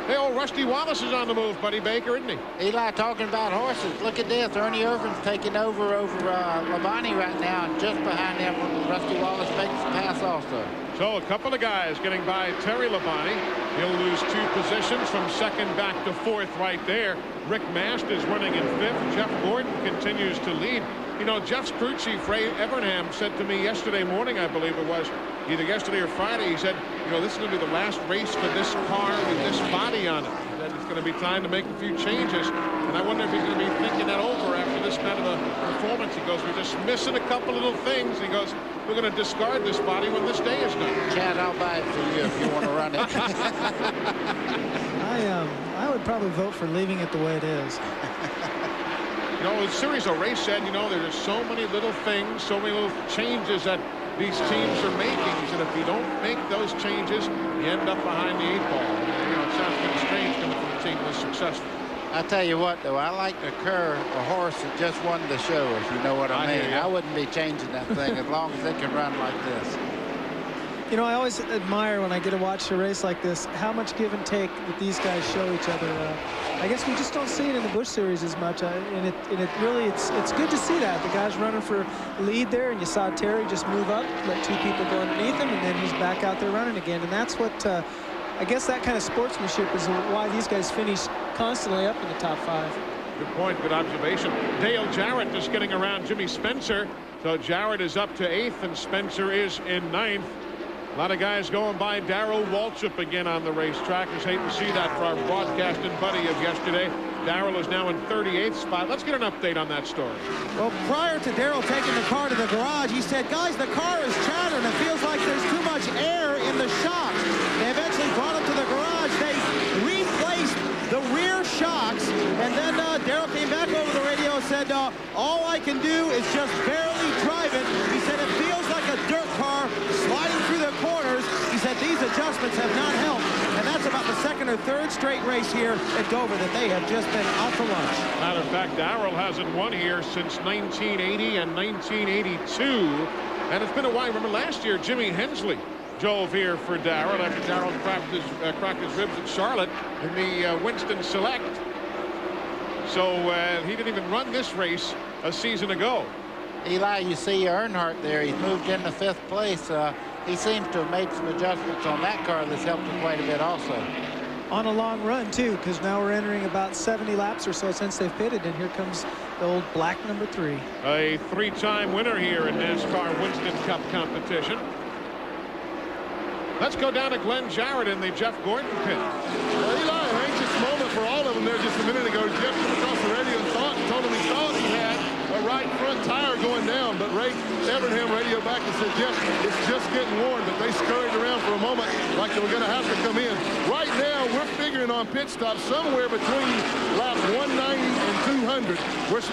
Hey, old Rusty Wallace is on the move, Buddy Baker, isn't he? Eli, talking about horses, look at this. Ernie Irvin's taking over Labonte right now, and just behind him Rusty Wallace makes the pass also. So a couple of guys getting by Terry Labonte. He'll lose 2 positions from 2nd back to 4th right there. Rick Mast is running in 5th. Jeff Gordon continues to lead. You know, Jeff's crew chief, Ray Evernham, said to me yesterday morning, I believe it was, either yesterday or Friday, he said, you know, this is going to be the last race for this car with this body on it. That it's going to be time to make a few changes. And I wonder if he's going to be thinking that over after this kind of a performance. He goes, we're just missing a couple little things. He goes, we're going to discard this body when this day is done. Chad, I'll buy it for you if you want to run it. I would probably vote for leaving it the way it is. You know, the series of race said, you know, there's so many little things, so many little changes that these teams are making. He said, if you don't make those changes, you end up behind the 8-ball. You know, it sounds kind of strange coming from a team this successful. I tell you what, though, I like to cur a horse that just won the show, if you know what I mean. I wouldn't be changing that thing as long as it can run like this. You know, I always admire when I get to watch a race like this, how much give and take that these guys show each other. I guess we just don't see it in the Busch Series as much, and it really, it's good to see that. The guy's running for lead there, and you saw Terry just move up, let 2 people go underneath him, and then he's back out there running again. And that's what, I guess that kind of sportsmanship is why these guys finish constantly up in the top 5. Good point, good observation. Dale Jarrett just getting around Jimmy Spencer. So Jarrett is up to 8th, and Spencer is in 9th. A lot of guys going by. Darrell Waltrip again on the racetrack. Just hate to see that for our broadcasting buddy of yesterday. Darrell is now in 38th spot. Let's get an update on that story. Well, prior to Darrell taking the car to the garage, he said, guys, the car is chattering. It feels like there's too much air in the shocks. They eventually brought him to the garage. They replaced the rear shocks. And then Darrell came back over the radio and said, all I can do is just barely drive it. He said, it feels like a dirt car sliding through the corners. He said these adjustments have not helped, and that's about the 2nd or 3rd straight race here at Dover that they have just been out for lunch. Matter of fact, Darrell hasn't won here since 1980 and 1982, and it's been a while. Remember last year, Jimmy Hensley drove here for Darrell after Darrell cracked his ribs at Charlotte in the Winston Select. So he didn't even run this race a season ago. Eli, you see Earnhardt there. He's moved into 5th place. He seems to have made some adjustments on that car that's helped him quite a bit also. On a long run, too, because now we're entering about 70 laps or so since they've pitted, and here comes the old black number 3. A 3-time winner here in NASCAR Winston Cup competition. Let's go down to Glenn Jarrett in the Jeff Gordon pit. Well, Eli, an anxious moment for all of them there just a minute ago. Jeff came across the radio and told him he thought he had a right front tire going down, but Ray Evernham radioed back and said, Jeff, it's just getting worn, but they scurried around for a moment like they were going to have to come in. Right now, we're figuring on pit stops somewhere between lap 190 and 200.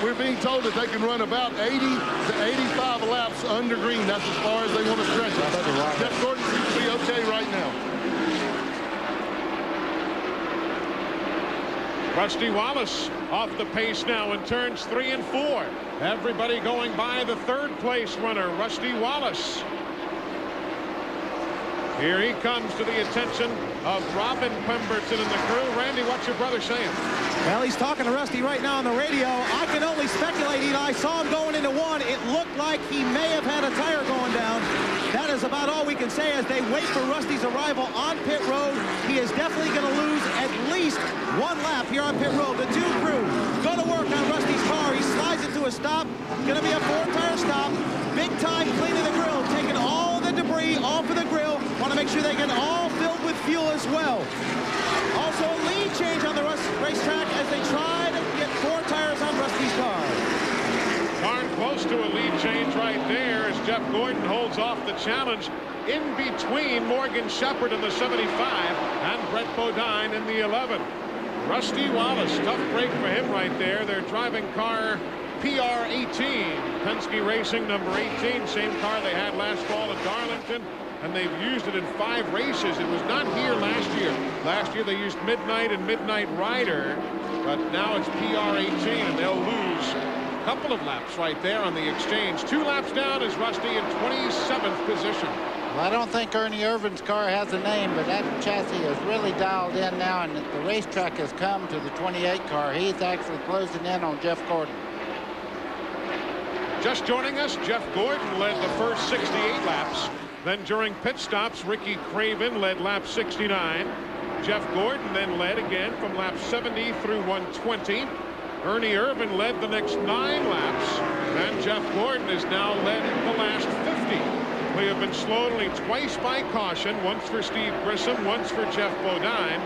We're being told that they can run about 80 to 85 laps under green. That's as far as they want to stretch it. Jeff Gordon seems to be okay right now. Rusty Wallace off the pace now in turns 3 and 4. Everybody going by the 3rd place runner, Rusty Wallace. Here he comes to the attention of Robin Pemberton and the crew. Randy, what's your brother saying? Well, he's talking to Rusty right now on the radio. I can only speculate, Eli. I saw him going into 1. It looked like he may have had a tire going down. That is about all we can say as they wait for Rusty's arrival on pit road. He is definitely going to lose at least 1 lap here on pit road. The 2 crew go to work on Rusty's car. He slides it to a stop. Going to be a 4-tire stop. Big time cleaning the grill, taking all the debris off of the grill. Want to make sure they get all filled with fuel as well. Also a lead change on the racetrack as they try to get 4 tires on Rusty's car. Darn close to a lead change right there as Jeff Gordon holds off the challenge in between Morgan Shepherd in the 75 and Brett Bodine in the 11. Rusty Wallace, tough break for him right there. They're driving car PR18. Penske Racing number 18, same car they had last fall at Darlington, and they've used it in 5 races. It was not here last year. Last year they used Midnight and Midnight Rider, but now it's PR18, and they'll lose a couple of laps right there on the exchange. 2 laps down is Rusty in 27th position. Well, I don't think Ernie Irvin's car has a name, but that chassis is really dialed in now, and the racetrack has come to the 28 car. He's actually closing in on Jeff Gordon. Just joining us, Jeff Gordon led the first 68 laps. Then during pit stops, Ricky Craven led lap 69. Jeff Gordon then led again from lap 70 through 120. Ernie Irvin led the next 9 laps. Then Jeff Gordon has now led the last 50. We have been slowed only twice by caution, once for Steve Grissom, once for Jeff Bodine.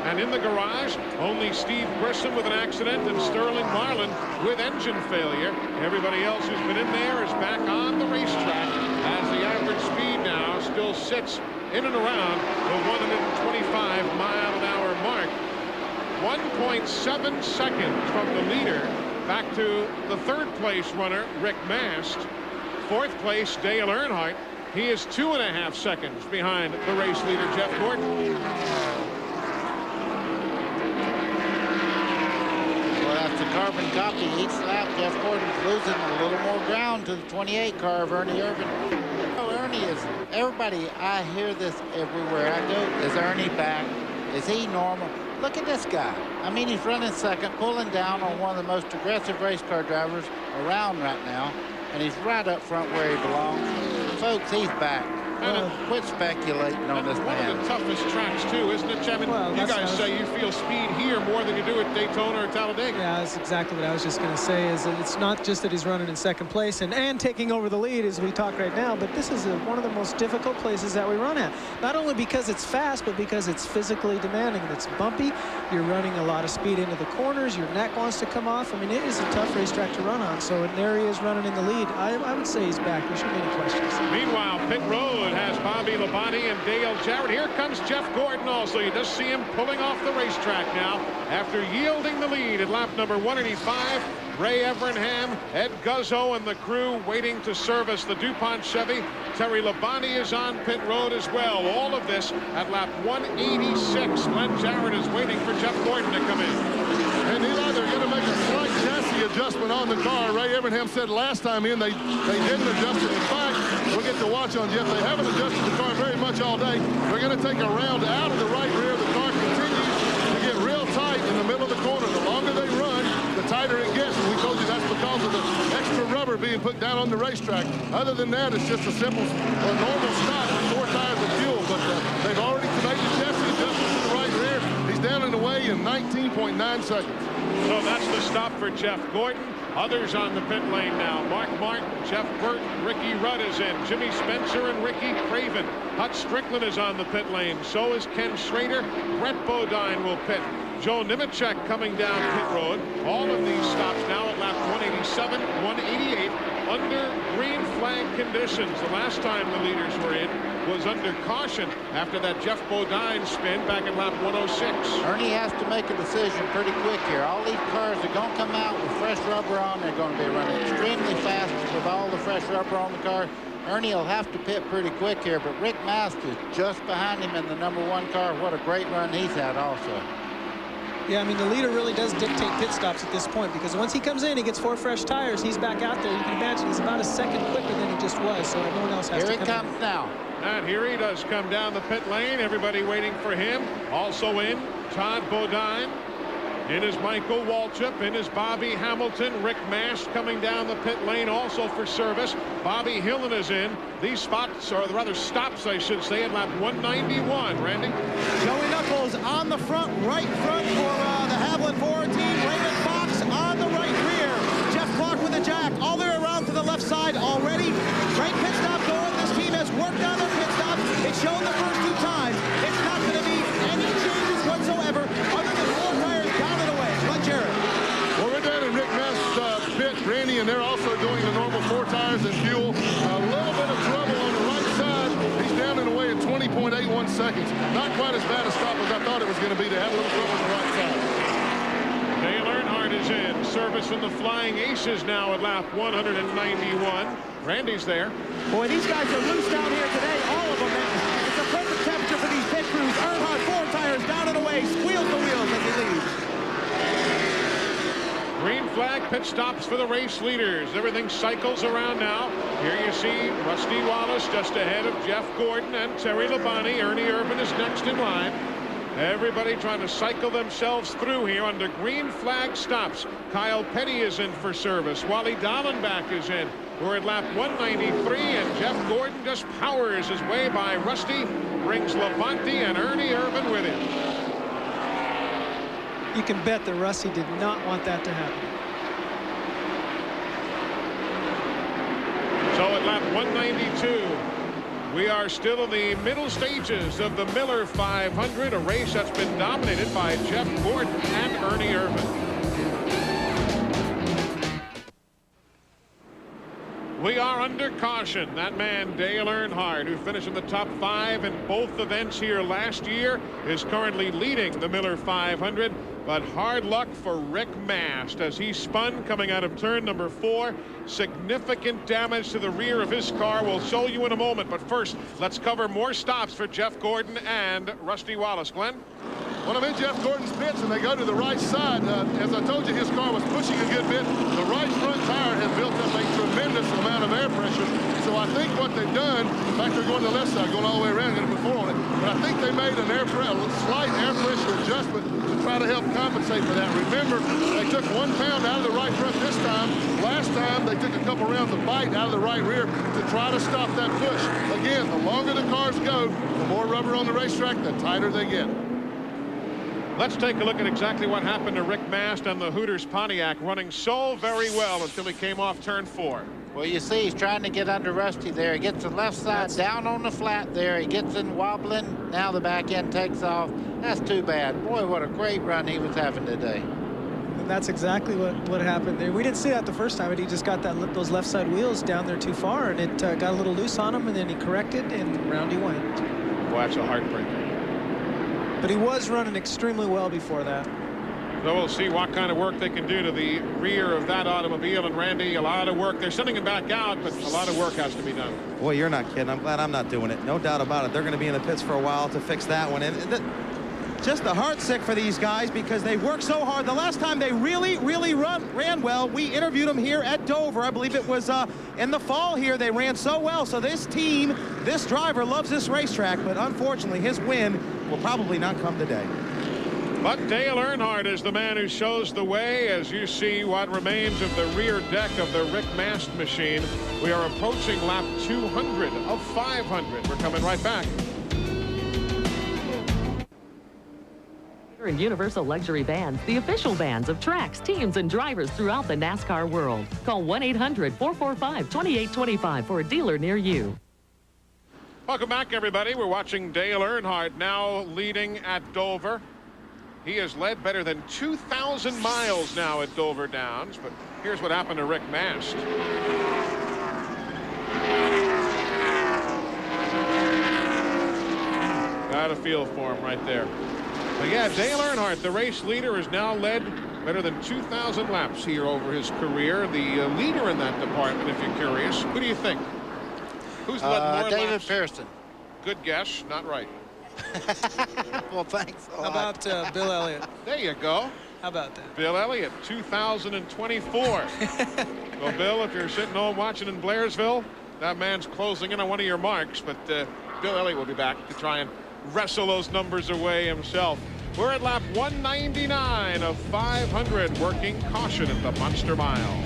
And in the garage, only Steve Grissom with an accident and Sterling Marlin with engine failure. Everybody else who's been in there is back on the racetrack as the average speed now still sits in and around the 125-mile-an-hour mark. 1.7 seconds from the leader back to the third-place runner, Rick Mast. Fourth place, Dale Earnhardt. He is 2.5 seconds behind the race leader, Jeff Gordon. That's a carbon copy. Each lap, Jeff Gordon's losing a little more ground to the 28 car of Ernie Irvan. Oh, Ernie is, everybody, I hear this everywhere I go. Is Ernie back? Is he normal? Look at this guy. I mean, he's running second, pulling down on one of the most aggressive race car drivers around right now, and he's right up front where he belongs. Folks, he's back. Quit speculating on this man. One of the toughest tracks, too, isn't it, Chapman? Well, you guys say you feel speed here more than you do at Daytona or Talladega. Yeah, that's exactly what I was just going to say, is that it's not just that he's running in second place and taking over the lead as we talk right now, but this is one of the most difficult places that we run at. Not only because it's fast, but because it's physically demanding. It's bumpy. You're running a lot of speed into the corners. Your neck wants to come off. I mean, it is a tough racetrack to run on. So there he is running in the lead. I would say he's back. There shouldn't be any questions. Meanwhile, pit road has Bobby Labonte and Dale Jarrett. Here comes Jeff Gordon also. You just see him pulling off the racetrack now after yielding the lead at lap number 185. Ray Evernham, Ed Guzzo, and the crew waiting to service the DuPont Chevy. Terry Labonte is on pit road as well. All of this at lap 186. Glenn Jarrett is waiting for Jeff Gordon to come in. And Eli, they're going to make a slight chassis adjustment on the car. Ray Evernham said last time in they didn't adjust it. In fact, we'll get to watch on Jeff. They haven't adjusted the car very much all day. They're going to take a round out of the right rear. The car continues to get real tight in the middle of the corner. The longer they run, the tighter it gets. And we told you that's because of the extra rubber being put down on the racetrack. Other than that, it's just a simple or normal stop with 4 tires of fuel. But they've already made the chassis adjustment to the right rear. He's down and away in 19.9 seconds. So that's the stop for Jeff Gordon. Others on the pit lane now. Mark Martin, Jeff Burton, Ricky Rudd is in. Jimmy Spencer and Ricky Craven. Hut Strickland is on the pit lane. So is Ken Schrader. Brett Bodine will pit. Joe Nemechek coming down pit road. All of these stops now at lap 187, 188 under green flag conditions. The last time the leaders were in was under caution after that Jeff Bodine spin back at lap 106. Ernie has to make a decision pretty quick here. All these cars are going to come out with fresh rubber on. They're going to be running extremely fast with all the fresh rubber on the car. Ernie will have to pit pretty quick here, but Rick Mast is just behind him in the #1 car. What a great run he's had also. Yeah, I mean, the leader really does dictate pit stops at this point, because once he comes in, he gets 4 fresh tires. He's back out there. You can imagine he's about a second quicker than he just was, so everyone else has to come in. Here he comes now. And here he does come down the pit lane. Everybody waiting for him. Also in, Todd Bodine. In is Michael Waltrip. In is Bobby Hamilton. Rick Mast coming down the pit lane also for service. Bobby Hillen is in. These spots, or rather stops, I should say, at lap 191. Randy? Joey Knuckles on the front, right front for the Haviland 4 team. Raymond Fox on the right rear. Jeff Clark with a jack all the way around to the left side already. Great pit stop going. This team has worked on their pit stops. It's shown the first 2 times. It's not going to be any changes whatsoever other than 4 tires down and away. Glenn Jarrett. Well, we're down in Rick Mast's pit, Randy, and they're also doing the normal 4 tires and fuel. A little bit of trouble on the right side. He's down and away at 20.81 seconds. Not quite as bad a stop as I thought it was going to be. They had a little trouble on the right side. Dale Earnhardt is in. Service in the Flying Aces now at lap 191. Randy's there. Boy, these guys are loose down here today, all of them. It's a perfect temperature for these pit crews. Earnhardt, 4 tires down and away, squeals the wheels as he leaves. Green flag pit stops for the race leaders. Everything cycles around now. Here you see Rusty Wallace just ahead of Jeff Gordon and Terry Labonte. Ernie Irvan is next in line. Everybody trying to cycle themselves through here under green flag stops. Kyle Petty is in for service. Wally Dallenbach is in. We're at lap 193, and Jeff Gordon just powers his way by Rusty, brings Labonte and Ernie Irvan with him. You can bet that Rusty did not want that to happen. 192. We are still in the middle stages of the Miller 500, a race that's been dominated by Jeff Gordon and Ernie Irvan. We are under caution. That man, Dale Earnhardt, who finished in the top 5 in both events here last year, is currently leading the Miller 500. But hard luck for Rick Mast as he spun coming out of turn number 4. Significant damage to the rear of his car. We'll show you in a moment. But first, let's cover more stops for Jeff Gordon and Rusty Wallace. Glenn? When I'm in Jeff Gordon's pits and they go to the right side, as I told you, his car was pushing a good bit. The right front tire had built up a tremendous amount of air pressure. So I think what they've done, in fact, they're going to the left side, going all the way around, going to put 4 on it. But I think they made a slight air pressure adjustment to try to help compensate for that. Remember, they took 1 pound out of the right front this time. Last time, they took a couple rounds of bite out of the right rear to try to stop that push. Again, the longer the cars go, the more rubber on the racetrack, the tighter they get. Let's take a look at exactly what happened to Rick Mast and the Hooters Pontiac, running so very well until he came off turn 4. Well, you see, he's trying to get under Rusty there. He gets the left side down on the flat there. He gets in wobbling. Now the back end takes off. That's too bad. Boy, what a great run he was having today. And that's exactly what happened there. We didn't see that the first time, but he just got those left side wheels down there too far, and it got a little loose on him, and then he corrected, and round he went. Well, that's a heartbreaker. But he was running extremely well before that. So we'll see what kind of work they can do to the rear of that automobile. And Randy, a lot of work. They're sending him back out, but a lot of work has to be done. Boy, you're not kidding. I'm glad I'm not doing it. No doubt about it. They're going to be in the pits for a while to fix that one. And just the heart sick for these guys because they work so hard. The last time they really ran well, we interviewed them here at Dover. I believe it was in the fall here. They ran so well. So this team, this driver loves this racetrack, but unfortunately his win will probably not come today. But Dale Earnhardt is the man who shows the way as you see what remains of the rear deck of the Rick Mast machine. We are approaching lap 200 of 500. We're coming right back. And Universal Luxury Bands, the official bands of tracks, teams, and drivers throughout the NASCAR world. Call 1-800-445-2825 for a dealer near you. Welcome back, everybody. We're watching Dale Earnhardt now leading at Dover. He has led better than 2,000 miles now at Dover Downs, but here's what happened to Rick Mast. Got a feel for him right there. But yeah, Dale Earnhardt, the race leader, has now led better than 2,000 laps here over his career. The leader in that department, if you're curious. Who do you think? Who's led more David laps? Pearson. Good guess, not right. Well, thanks a lot. How about Bill Elliott? There you go. How about that? Bill Elliott, 2024. Well, Bill, if you're sitting home watching in Blairsville, that man's closing in on one of your marks, but Bill Elliott will be back to try and wrestle those numbers away himself. We're at lap 199 of 500, working caution at the Monster Mile.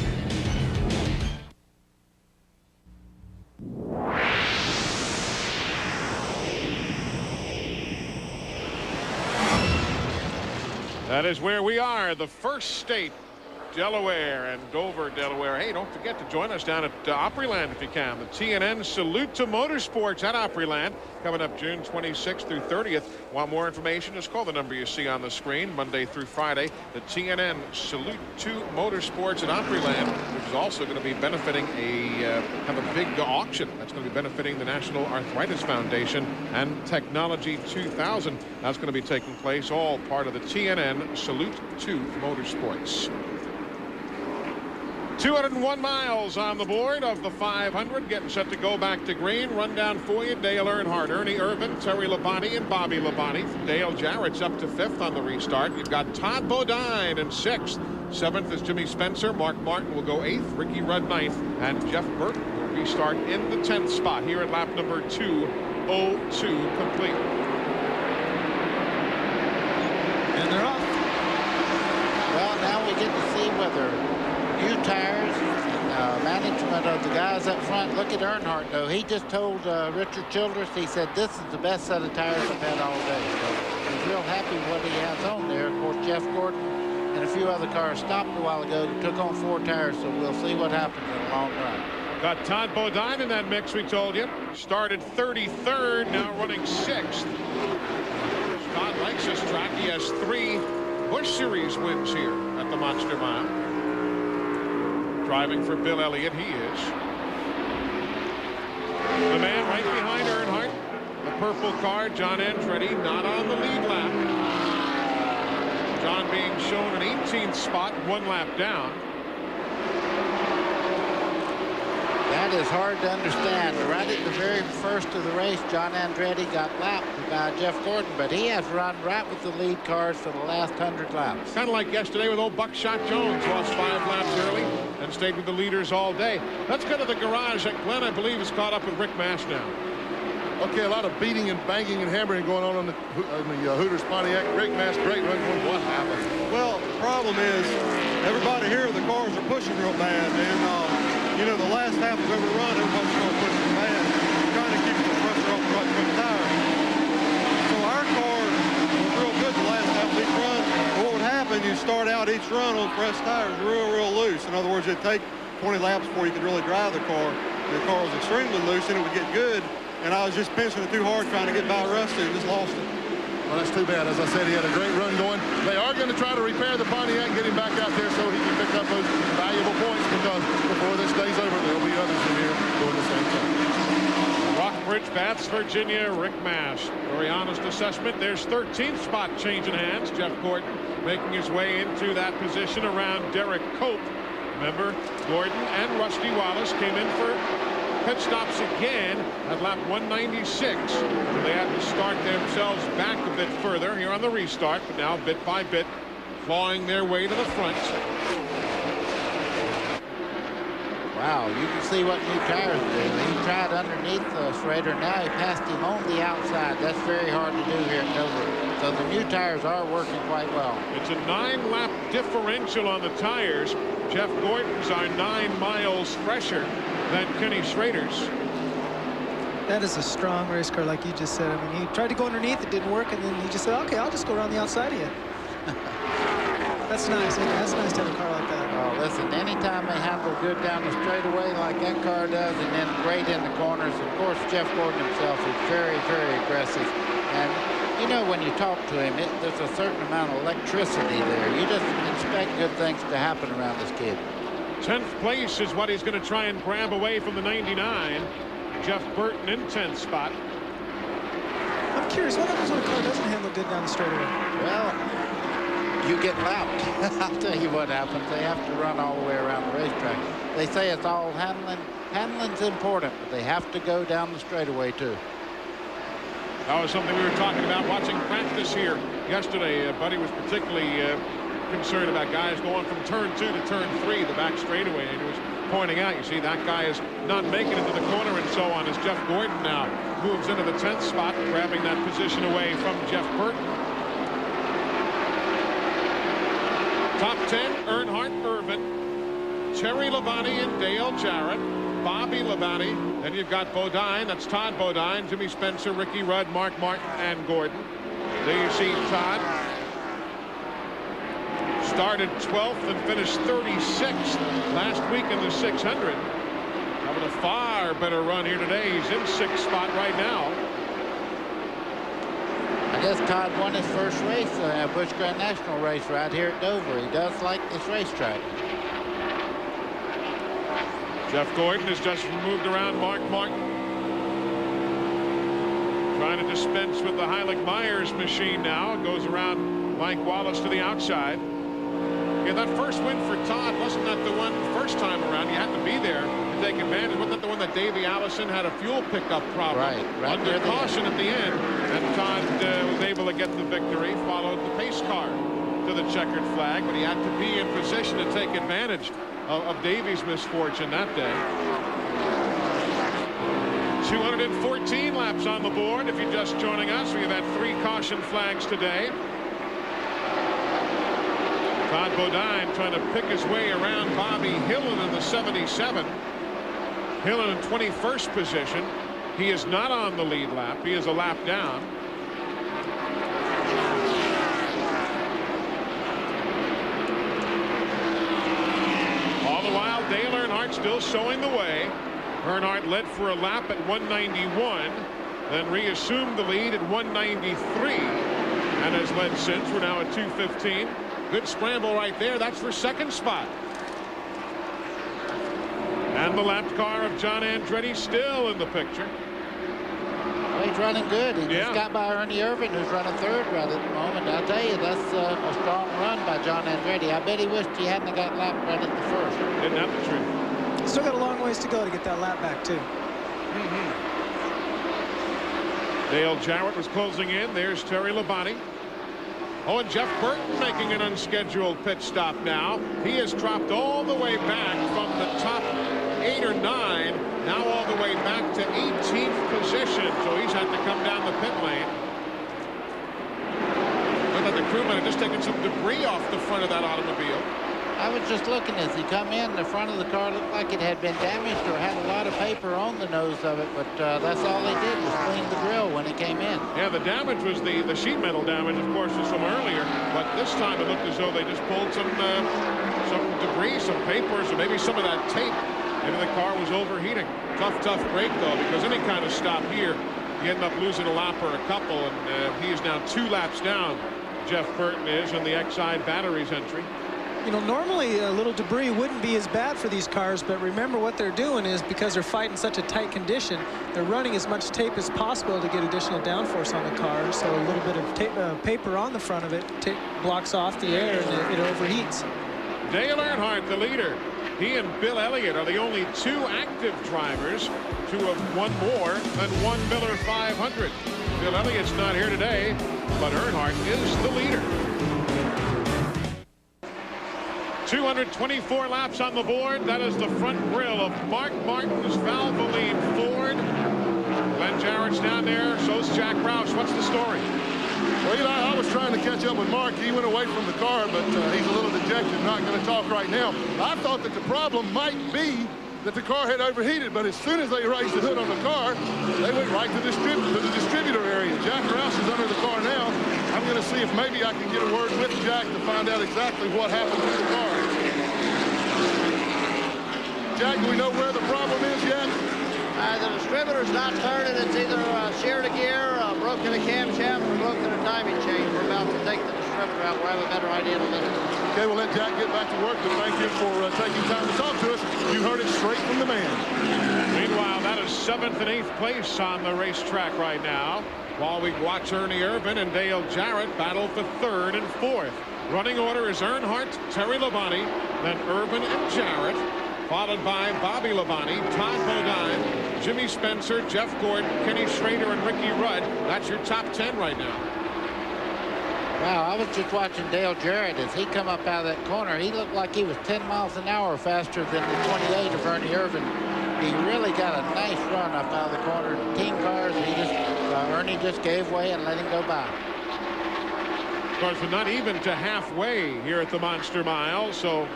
That is where we are, the first state, Delaware and Dover, Delaware. Hey, don't forget to join us down at Opryland if you can. The TNN Salute to Motorsports at Opryland coming up June 26th through 30th. Want more information? Just call the number you see on the screen Monday through Friday. The TNN Salute to Motorsports at Opryland, which is also going to be benefiting have a big auction that's going to be benefiting the National Arthritis Foundation and Technology 2000. That's going to be taking place, all part of the TNN Salute to Motorsports. 201 miles on the board of the 500, getting set to go back to green. Rundown for you: Dale Earnhardt, Ernie Irvan, Terry Labonte, and Bobby Labonte. Dale Jarrett's up to 5th on the restart. You've got Todd Bodine in 6th. 7th is Jimmy Spencer. Mark Martin will go 8th. Ricky Rudd 9th. And Jeff Burke will restart in the 10th spot here at lap number 202 complete. And they're off. Well, now we get to see whether new tires and management of the guys up front. Look at Earnhardt, though. He just told Richard Childress, he said, this is the best set of tires I've had all day. So he's real happy with what he has on there. Of course, Jeff Gordon and a few other cars stopped a while ago, took on 4 tires, so we'll see what happens in the long run. Got Todd Bodine in that mix, we told you. Started 33rd, now running 6th. Scott likes this track. He has 3 Busch Series wins here at the Monster Mile. Driving for Bill Elliott, he is. The man right behind Earnhardt, the purple car, John Andretti, not on the lead lap. John being shown an 18th spot, 1 lap down. That is hard to understand. Right at the very first of the race, John Andretti got lapped by Jeff Gordon, but he has run right with the lead cars for the last 100 laps. Kind of like yesterday with old Buckshot Jones, lost 5 laps early and stayed with the leaders all day. Let's go to the garage that Glenn, I believe, is caught up with Rick Mast now. Okay, a lot of beating and banging and hammering going on the Hooters Pontiac. Rick Mast, great run. What happened? Well, the problem is everybody here, the cars are pushing real bad, and you know, the last half of every run, everybody's going to push real bad, trying to keep the pressure off the right front tire. So our car was real good the last half of each run. But what would happen, you start out each run on pressed tires real loose. In other words, it'd take 20 laps before you could really drive the car. The car was extremely loose, and it would get good. And I was just pinching it too hard trying to get by Rusty and just lost it. Well, that's too bad. As I said, he had a great run going. They are going to try to repair the Pontiac and get him back out there so he can pick up those valuable points, because before this day's over, there'll be others in here doing the same thing. Rockbridge, Baths, Virginia, Rick Mast. Very honest assessment. There's 13th spot changing hands. Jeff Gordon making his way into that position around Derek Cope. Remember, Gordon and Rusty Wallace came in for pit stops again at lap 196. They had to start themselves back a bit further here on the restart, but now bit by bit clawing their way to the front. Wow, you can see what new tires do. He tried underneath Schrader. Now he passed him on the outside. That's very hard to do here at Dover. So the new tires are working quite well. It's a 9-lap differential on the tires. Jeff Gordon's are 9 miles fresher than Kenny Schrader's. That is a strong race car, like you just said. I mean, he tried to go underneath, it didn't work, and then he just said, okay, I'll just go around the outside of you. That's nice. That's nice to have a car like that. Oh, listen, anytime they handle good down the straightaway like that car does, and then great in the corners, of course, Jeff Gordon himself is very, very aggressive. And, you know, when you talk to him, there's a certain amount of electricity there. You just expect good things to happen around this kid. 10th place is what he's going to try and grab away from the 99. Jeff Burton in 10th spot. I'm curious, what happens when a car doesn't handle good down the straightaway? Well, you get lapped. I'll tell you what happens. They have to run all the way around the racetrack. They say it's all handling. Handling's important, but they have to go down the straightaway too. That was something we were talking about watching practice here yesterday. Buddy was particularly concerned about guys going from turn 2 to turn 3, the back straightaway, and he was pointing out, you see, that guy is not making it to the corner and so on, as Jeff Gordon now moves into the 10th spot, grabbing that position away from Jeff Burton. Top 10, Earnhardt, Irvin, Terry Labonte and Dale Jarrett, Bobby Labonte. Then you've got Bodine, that's Todd Bodine, Jimmy Spencer, Ricky Rudd, Mark Martin, and Gordon. There you see Todd. Started 12th and finished 36th last week in the 600. Having a far better run here today. He's in 6th spot right now. I guess Todd won his first race, Busch Grand National race right here at Dover. He does like this racetrack. Jeff Gordon has just moved around Mark Martin. Trying to dispense with the Heilig-Myers machine now. Goes around Mike Wallace to the outside. Yeah, that first win for Todd, wasn't that the one first time around? You had to be there to take advantage. Wasn't that the one that Davey Allison had a fuel pickup problem? Right under caution at the end. And Todd was able to get the victory, followed the pace car to the checkered flag, but he had to be in position to take advantage of Davey's misfortune that day. 214 laps on the board. If you're just joining us, we have had 3 caution flags today. Todd Bodine trying to pick his way around Bobby Hillin in the 77. Hillin in 21st position. He is not on the lead lap. He is a lap down. All the while, Dale Earnhardt still showing the way. Earnhardt led for a lap at 191, then reassumed the lead at 193, and has led since. We're now at 215. Good scramble right there. That's for second spot. And the lapped car of John Andretti still in the picture. Well, he's running good. He just got by Ernie Irvan, who's running third right at the moment. I'll tell you, that's a strong run by John Andretti. I bet he wished he hadn't got lapped right at the first. Didn't have the truth. Still got a long ways to go to get that lap back, too. Dale Jarrett was closing in. There's Terry Labonte. Oh, and Jeff Burton making an unscheduled pit stop now. He has dropped all the way back from the top 8 or 9, now all the way back to 18th position. So he's had to come down the pit lane. Looked like the crewmen had just taken some debris off the front of that automobile. I was just looking as he come in, the front of the car looked like it had been damaged or had a lot of paper on the nose of it, but that's all they did was clean the grill when it came in. Yeah, the damage was the sheet metal damage, of course, was from earlier, but this time it looked as though they just pulled some debris, some papers, or maybe some of that tape. Maybe the car was overheating. Tough break, though, because any kind of stop here, you end up losing a lap or a couple, and he is now 2 laps down. Jeff Burton is in the Exide Batteries entry. You know, normally a little debris wouldn't be as bad for these cars, but remember what they're doing is because they're fighting such a tight condition, they're running as much tape as possible to get additional downforce on the car. So a little bit of tape, paper on the front of it blocks off the air and it overheats. Dale Earnhardt, the leader. He and Bill Elliott are the only 2 active drivers to have won more than one Miller 500. Bill Elliott's not here today, but Earnhardt is the leader. 224 laps on the board. That is the front grille of Mark Martin's Valvoline Ford. Glenn Jarrett's down there. So's Jack Roush. What's the story? Well, you know, I was trying to catch up with Mark. He went away from the car, but he's a little dejected, not going to talk right now. I thought that the problem might be that the car had overheated, but as soon as they raised the hood on the car, they went right to the distributor area. Jack Roush is under the car now. I'm going to see if maybe I can get a word with Jack to find out exactly what happened to the car. Jack, do we know where the problem is yet? The distributor's not turning. It's either sheared a gear, broken a camshaft, or broken a timing chain. We're about to take the distributor out. We'll have a better idea in a minute. Okay, we'll let Jack get back to work, but thank you for taking time to talk to us. You heard it straight from the man. Meanwhile, that is 7th and 8th place on the racetrack right now, while we watch Ernie Irvan and Dale Jarrett battle for 3rd and 4th. Running order is Earnhardt, Terry Labonte, then Irvan and Jarrett, followed by Bobby Labonte, Todd Bodine, Jimmy Spencer, Jeff Gordon, Kenny Schrader, and Ricky Rudd. That's your top 10 right now. Wow, I was just watching Dale Jarrett as he come up out of that corner. He looked like he was 10 miles an hour faster than the 28 of Ernie Irvan. He really got a nice run up out of the corner. Team cars, Ernie just gave way and let him go by. Of course, we're not even to halfway here at the Monster Mile, so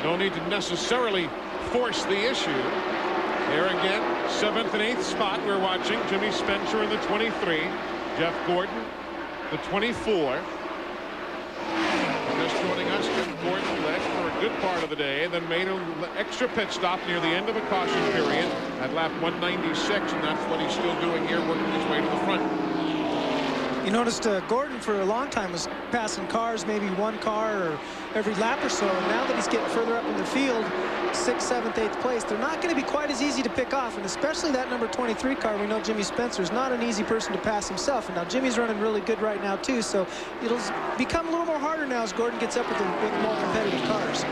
no need to necessarily force the issue. There again, 7th and 8th spot. We're watching Jimmy Spencer in the 23, Jeff Gordon, the 24. Just joining us, Jeff Gordon led for a good part of the day, then made an extra pit stop near the end of a caution period at lap 196, and that's what he's still doing here, working his way to the front. You noticed Gordon for a long time was passing cars, maybe one car or every lap or so. And now that he's getting further up in the field, 6th, 7th, 8th place, they're not going to be quite as easy to pick off. And especially that number 23 car, we know Jimmy Spencer is not an easy person to pass himself. And now Jimmy's running really good right now, too. So it'll become a little more harder now as Gordon gets up with more competitive cars.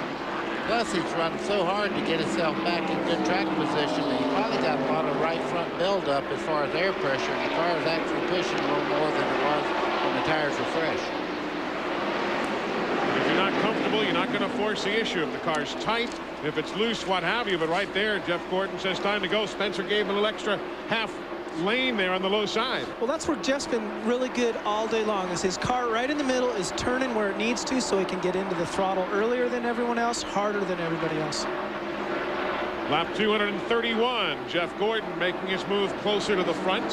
Plus, he's run so hard to get himself back in good track position. And he probably got a lot of right front buildup as far as air pressure. And the car is actually pushing a little more than it was when the tires were fresh. If you're not comfortable, you're not going to force the issue. If the car's tight, if it's loose, what have you. But right there, Jeff Gordon says time to go. Spencer gave him a little extra half lane there on the low side. Well, that's where Jeff's been really good all day long, is his car right in the middle is turning where it needs to, so he can get into the throttle earlier than everyone else, harder than everybody else. Lap 231, Jeff Gordon making his move closer to the front.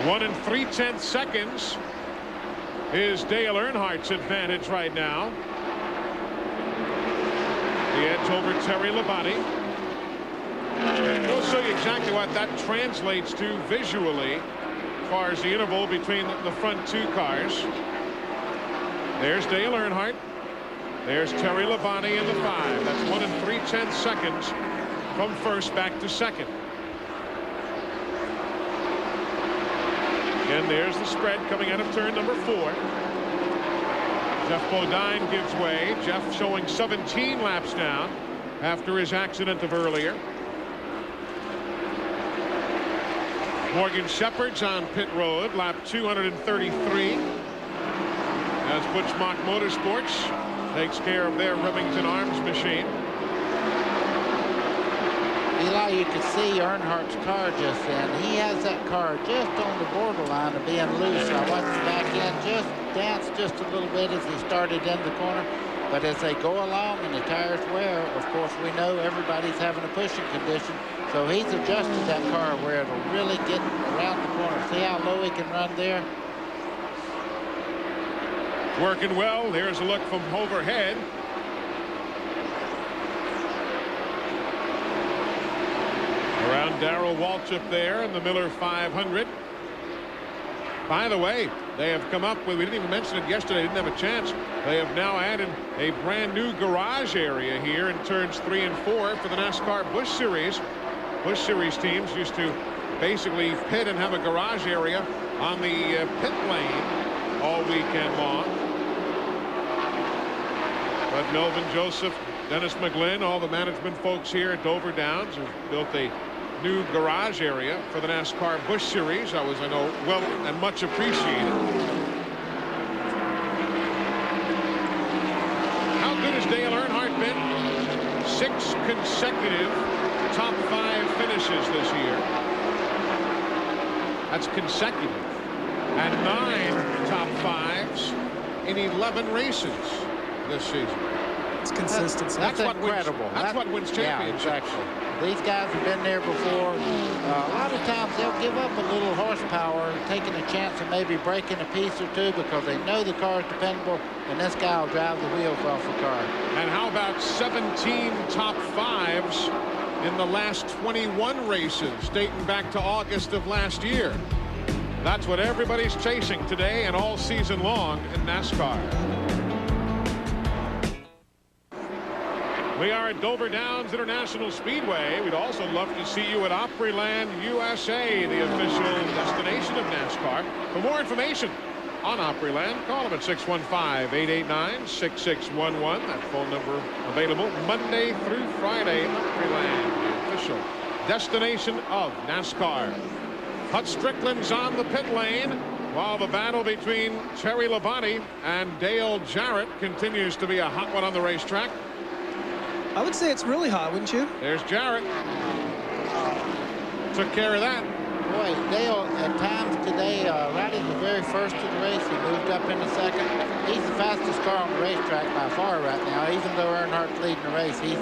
1 3/10 seconds is Dale Earnhardt's advantage right now. edge over Terry Labonte. We'll show you exactly what that translates to visually as far as the interval between the front two cars. There's Dale Earnhardt. There's Terry Labonte in the 5. That's 1 3/10 seconds from first back to second. And there's the spread coming out of turn number 4. Jeff Bodine gives way. Jeff showing 17 laps down after his accident of earlier. Morgan Shepherd's on pit road, lap 233. As Butch Mock Motorsports takes care of their Remington Arms machine. Eli, you can see Earnhardt's car just then. He has that car just on the borderline of being loose. I watched the back end just dance just a little bit as he started in the corner. But as they go along and the tires wear, of course, we know everybody's having a pushing condition. So he's adjusted that car where it'll really get around the corner. See how low he can run there? Working well. Here's a look from overhead. Around Darrell Waltrip there in the Miller 500. By the way, they have come up with, we didn't even mention it yesterday, didn't have a chance. They have now added a brand new garage area here in turns 3 and 4 for the NASCAR Busch Series. Busch Series teams used to basically pit and have a garage area on the pit lane all weekend long. But Melvin Joseph, Dennis McGlynn, all the management folks here at Dover Downs have built a new garage area for the NASCAR Busch Series. That was, I know, well and much appreciated. How good has Dale Earnhardt been? 6 consecutive top 5 finishes this year. That's consecutive. And 9 top 5s in 11 races this season. It's consistency. That's incredible. That's what wins championships. Yeah, exactly. These guys have been there before. A lot of times they'll give up a little horsepower, taking a chance of maybe breaking a piece or two because they know the car is dependable, and this guy will drive the wheels off the car. And how about 17 top 5s in the last 21 races dating back to August of last year? That's what everybody's chasing today and all season long in NASCAR. We are at Dover Downs International Speedway. We'd also love to see you at Opryland, USA, the official destination of NASCAR. For more information on Opryland, call them at 615-889-6611. That phone number available Monday through Friday. Opryland, the official destination of NASCAR. Hut Strickland's on the pit lane while the battle between Terry Labonte and Dale Jarrett continues to be a hot one on the racetrack. I would say it's really hot, wouldn't you? There's Jarrett. Took care of that. Boy, Dale, at times today, right at the very first of the race, he moved up in the second. He's the fastest car on the racetrack by far right now, even though Earnhardt's leading the race. He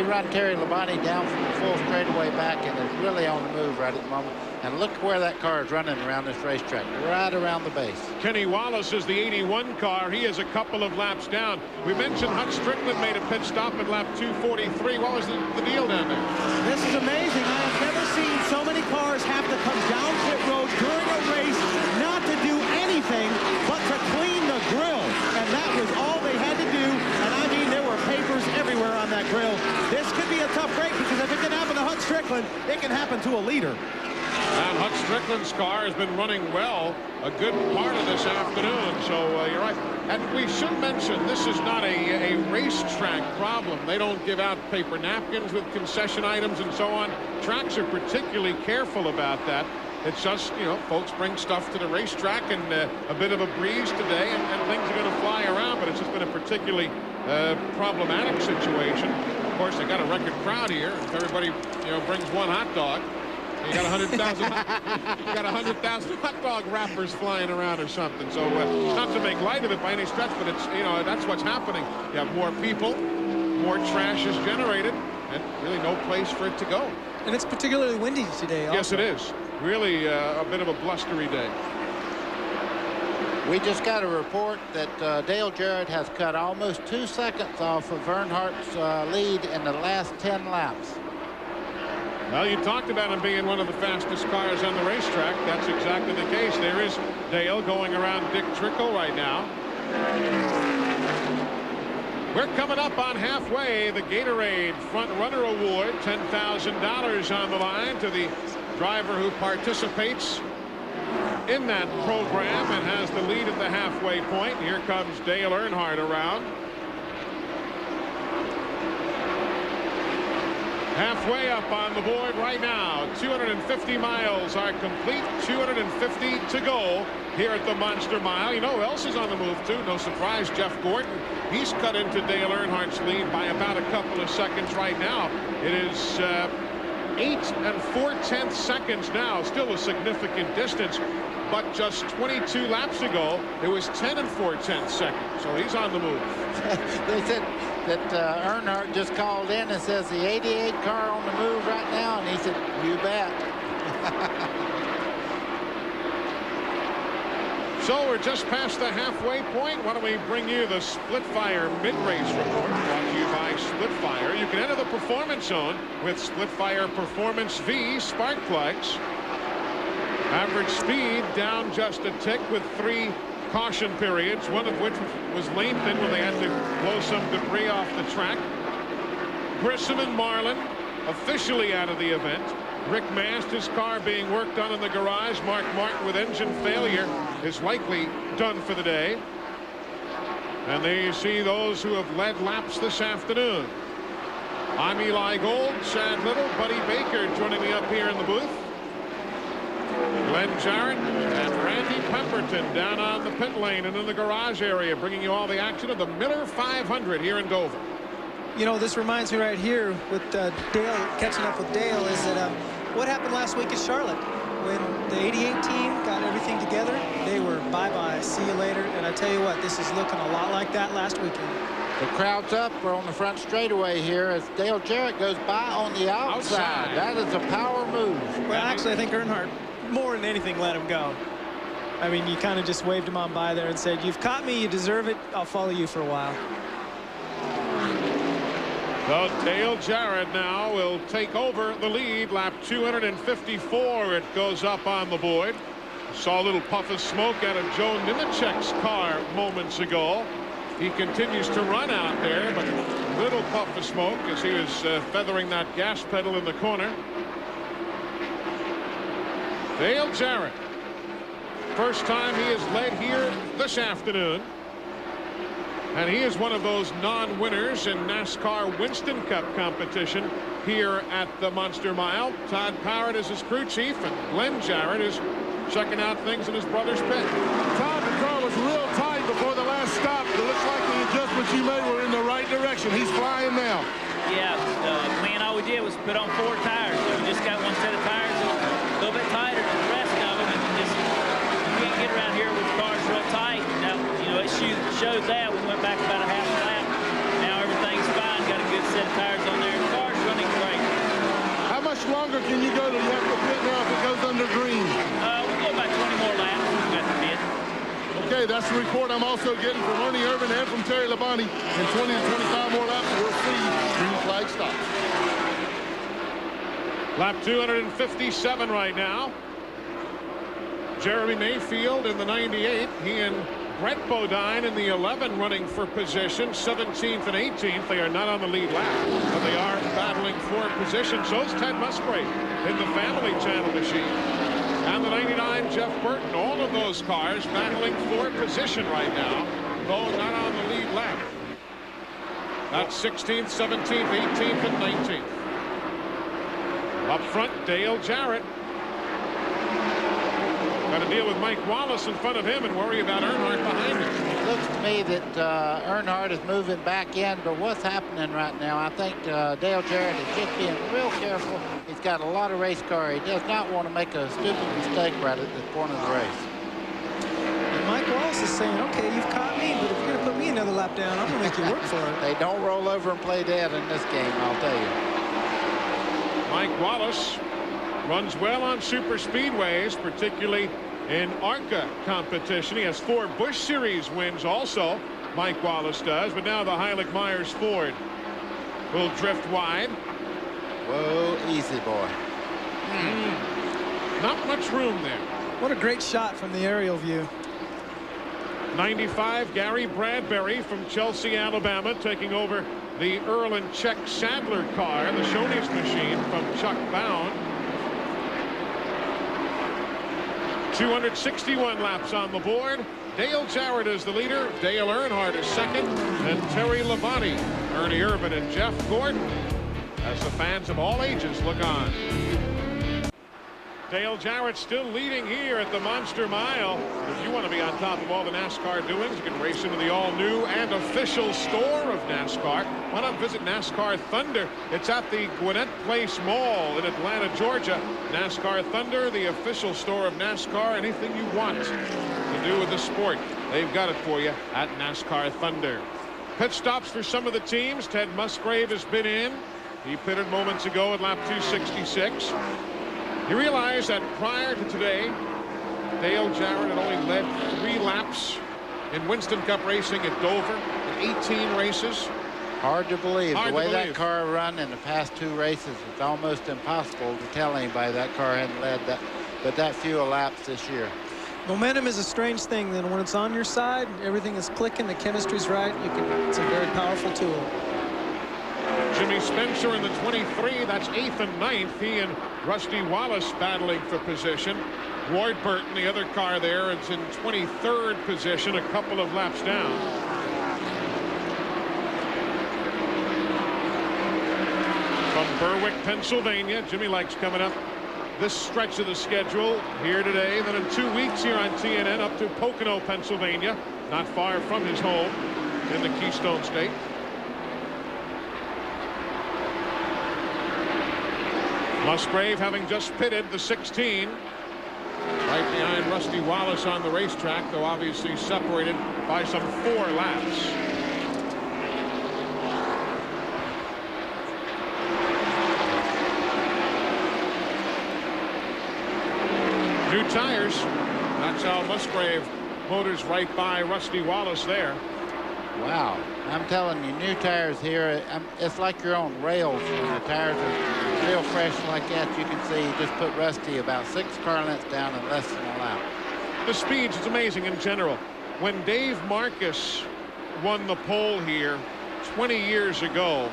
run Terry Labonte down from the full straightaway back and is really on the move right at the moment. And look where that car is running around this racetrack, right around the base. Kenny Wallace is the 81 car. He is a couple of laps down. We mentioned Hut Strickland made a pit stop at lap 243. What was the deal down there? This is amazing. I have never seen so many cars have to come down pit road during a race not to do anything but to clean the grill. And that was all they had to do. And I mean, there were papers everywhere on that grill. This could be a tough break because if it can happen to Hut Strickland, it can happen to a leader. And Hut Strickland's car has been running well a good part of this afternoon, so you're right. And we should mention this is not a racetrack problem. They don't give out paper napkins with concession items and so on. Tracks are particularly careful about that. It's just, you know, folks bring stuff to the racetrack and a bit of a breeze today and things are going to fly around, but it's just been a particularly problematic situation. Of course, they got a record crowd here. If everybody, you know, brings one hot dog, you got 100,000 hot dog wrappers flying around or something. So not to make light of it by any stretch, but it's, you know, that's what's happening. You have more people, more trash is generated, and really no place for it to go. And it's particularly windy today also. Yes, it is. Really a bit of a blustery day. We just got a report that Dale Jarrett has cut almost 2 seconds off of Earnhardt's lead in the last 10 laps. Well, you talked about him being one of the fastest cars on the racetrack. That's exactly the case. There is Dale going around Dick Trickle right now. We're coming up on halfway. The Gatorade Front Runner Award, $10,000 on the line to the driver who participates in that program and has the lead at the halfway point. Here comes Dale Earnhardt around. Halfway up on the board right now. 250 miles are complete. 250 to go here at the Monster Mile. You know who else is on the move too? No surprise, Jeff Gordon. He's cut into Dale Earnhardt's lead by about a couple of seconds right now. It is 8 4/10 seconds now. Still a significant distance. But just 22 laps ago, it was 10 4/10 seconds. So he's on the move. They said that Earnhardt just called in and says the 88 car on the move right now, and he said, you bet. So we're just past the halfway point. Why don't we bring you the Splitfire mid-race report brought to you by Splitfire. You can enter the performance zone with Splitfire Performance V spark plugs. Average speed down just a tick with 3 caution periods, one of which was lengthened when they had to blow some debris off the track. Grissom and Marlin officially out of the event. Rick Mast, his car being worked on in the garage. Mark Martin with engine failure is likely done for the day. And there you see those who have led laps this afternoon. I'm Eli Gold, Chad Little, Buddy Baker joining me up here in the booth. Glenn Jarrett and Randy Pemberton down on the pit lane and in the garage area, bringing you all the action of the Miller 500 here in Dover. You know, this reminds me right here with Dale, catching up with Dale, is that what happened last week at Charlotte when the 88 team got everything together. They were bye-bye, see you later. And I tell you what, this is looking a lot like that last weekend. The crowd's up. We're on the front straightaway here as Dale Jarrett goes by on the outside. That is a power move. Well, actually, I think Earnhardt more than anything let him go. I mean, you kind of just waved him on by there and said, you've caught me, you deserve it, I'll follow you for a while. So Dale Jarrett now will take over the lead. Lap 254 it goes up on the board. Saw a little puff of smoke out of Joe Nemechek's car moments ago. He continues to run out there, but a little puff of smoke as he was feathering that gas pedal in the corner. Dale Jarrett, first time he has led here this afternoon. And he is one of those non-winners in NASCAR Winston Cup competition here at the Monster Mile. Todd Parrott is his crew chief, and Glenn Jarrett is checking out things in his brother's pit. Todd, the car was real tight before the last stop. It looks like the adjustments you made were in the right direction. He's flying now. Yeah, Glenn, all we did was put on 4 tires. So we just got one set of tires that was a little bit tighter than the rest of them. And just, you can't get around here with the cars real tight. Now, you know, it showed that. We went back about a half lap. Now everything's fine. Got a good set of tires on there. The car's running great. How much longer can you go till you have to pit now if it goes under green? We'll go about 20 more laps. We got the pit. Okay, that's the report I'm also getting from Ernie Irvan and from Terry Labonte. In 20 to 25 more laps, we'll see green flag stop. Lap 257 right now. Jeremy Mayfield in the 98. He and Brett Bodine in the 11 running for position, 17th and 18th. They are not on the lead lap, but they are battling for position. So's Ted Musgrave in the Family Channel machine. And the 99 Jeff Burton. All of those cars battling for position right now, though not on the lead lap. That's 16th, 17th, 18th, and 19th. Up front, Dale Jarrett. Got to deal with Mike Wallace in front of him and worry about Earnhardt behind him. It looks to me that Earnhardt is moving back in, but what's happening right now, I think Dale Jarrett is just being real careful. He's got a lot of race car. He does not want to make a stupid mistake right at the point of the race. And Mike Wallace is saying, okay, you've caught me, but if you're going to put me another lap down, I'm going to make you work for it. They don't roll over and play dead in this game, I'll tell you. Mike Wallace runs well on super speedways, particularly in ARCA competition. He has 4 Busch Series wins also. Mike Wallace does, but now the Heilig Myers Ford will drift wide. Whoa, easy, boy. Not much room there. What a great shot from the aerial view. 95, Gary Bradbury from Chelsea, Alabama, taking over the Earl and Czech Sadler car, the Shoney's machine from Chuck Bound. 261 laps on the board. Dale Jarrett is the leader. Dale Earnhardt is second. And Terry Labonte, Ernie Irvan, and Jeff Gordon as the fans of all ages look on. Dale Jarrett still leading here at the Monster Mile. If you want to be on top of all the NASCAR doings, you can race into the all-new and official store of NASCAR. Why not visit NASCAR Thunder? It's at the Gwinnett Place Mall in Atlanta, Georgia. NASCAR Thunder, the official store of NASCAR. Anything you want to do with the sport, they've got it for you at NASCAR Thunder. Pit stops for some of the teams. Ted Musgrave has been in. He pitted moments ago at lap 266. You realize that prior to today, Dale Jarrett had only led 3 laps in Winston Cup racing at Dover in 18 races. Hard to believe. Hard the way to believe. that car run in the past 2 races, it's almost impossible to tell anybody that car hadn't led that few laps this year. Momentum is a strange thing. Then when it's on your side, everything is clicking, the chemistry's right. It's a very powerful tool. Jimmy Spencer in the 23, that's 8th and 9th. He and Rusty Wallace battling for position. Ward Burton, the other car there, is in 23rd position, a couple of laps down. From Berwick, Pennsylvania, Jimmy likes coming up this stretch of the schedule here today. Then in 2 weeks here on TNN up to Pocono, Pennsylvania, not far from his home in the Keystone State. Musgrave having just pitted the 16, right behind Rusty Wallace on the racetrack, though obviously separated by some 4 laps. New tires. That's how Musgrave motors right by Rusty Wallace there. Wow. I'm telling you, new tires here, it's like you're on rails when the tires are real fresh like that. You can see you just put Rusty about 6 car lengths down in less than a lap. The speeds, it's amazing in general. When Dave Marcus won the pole here 20 years ago,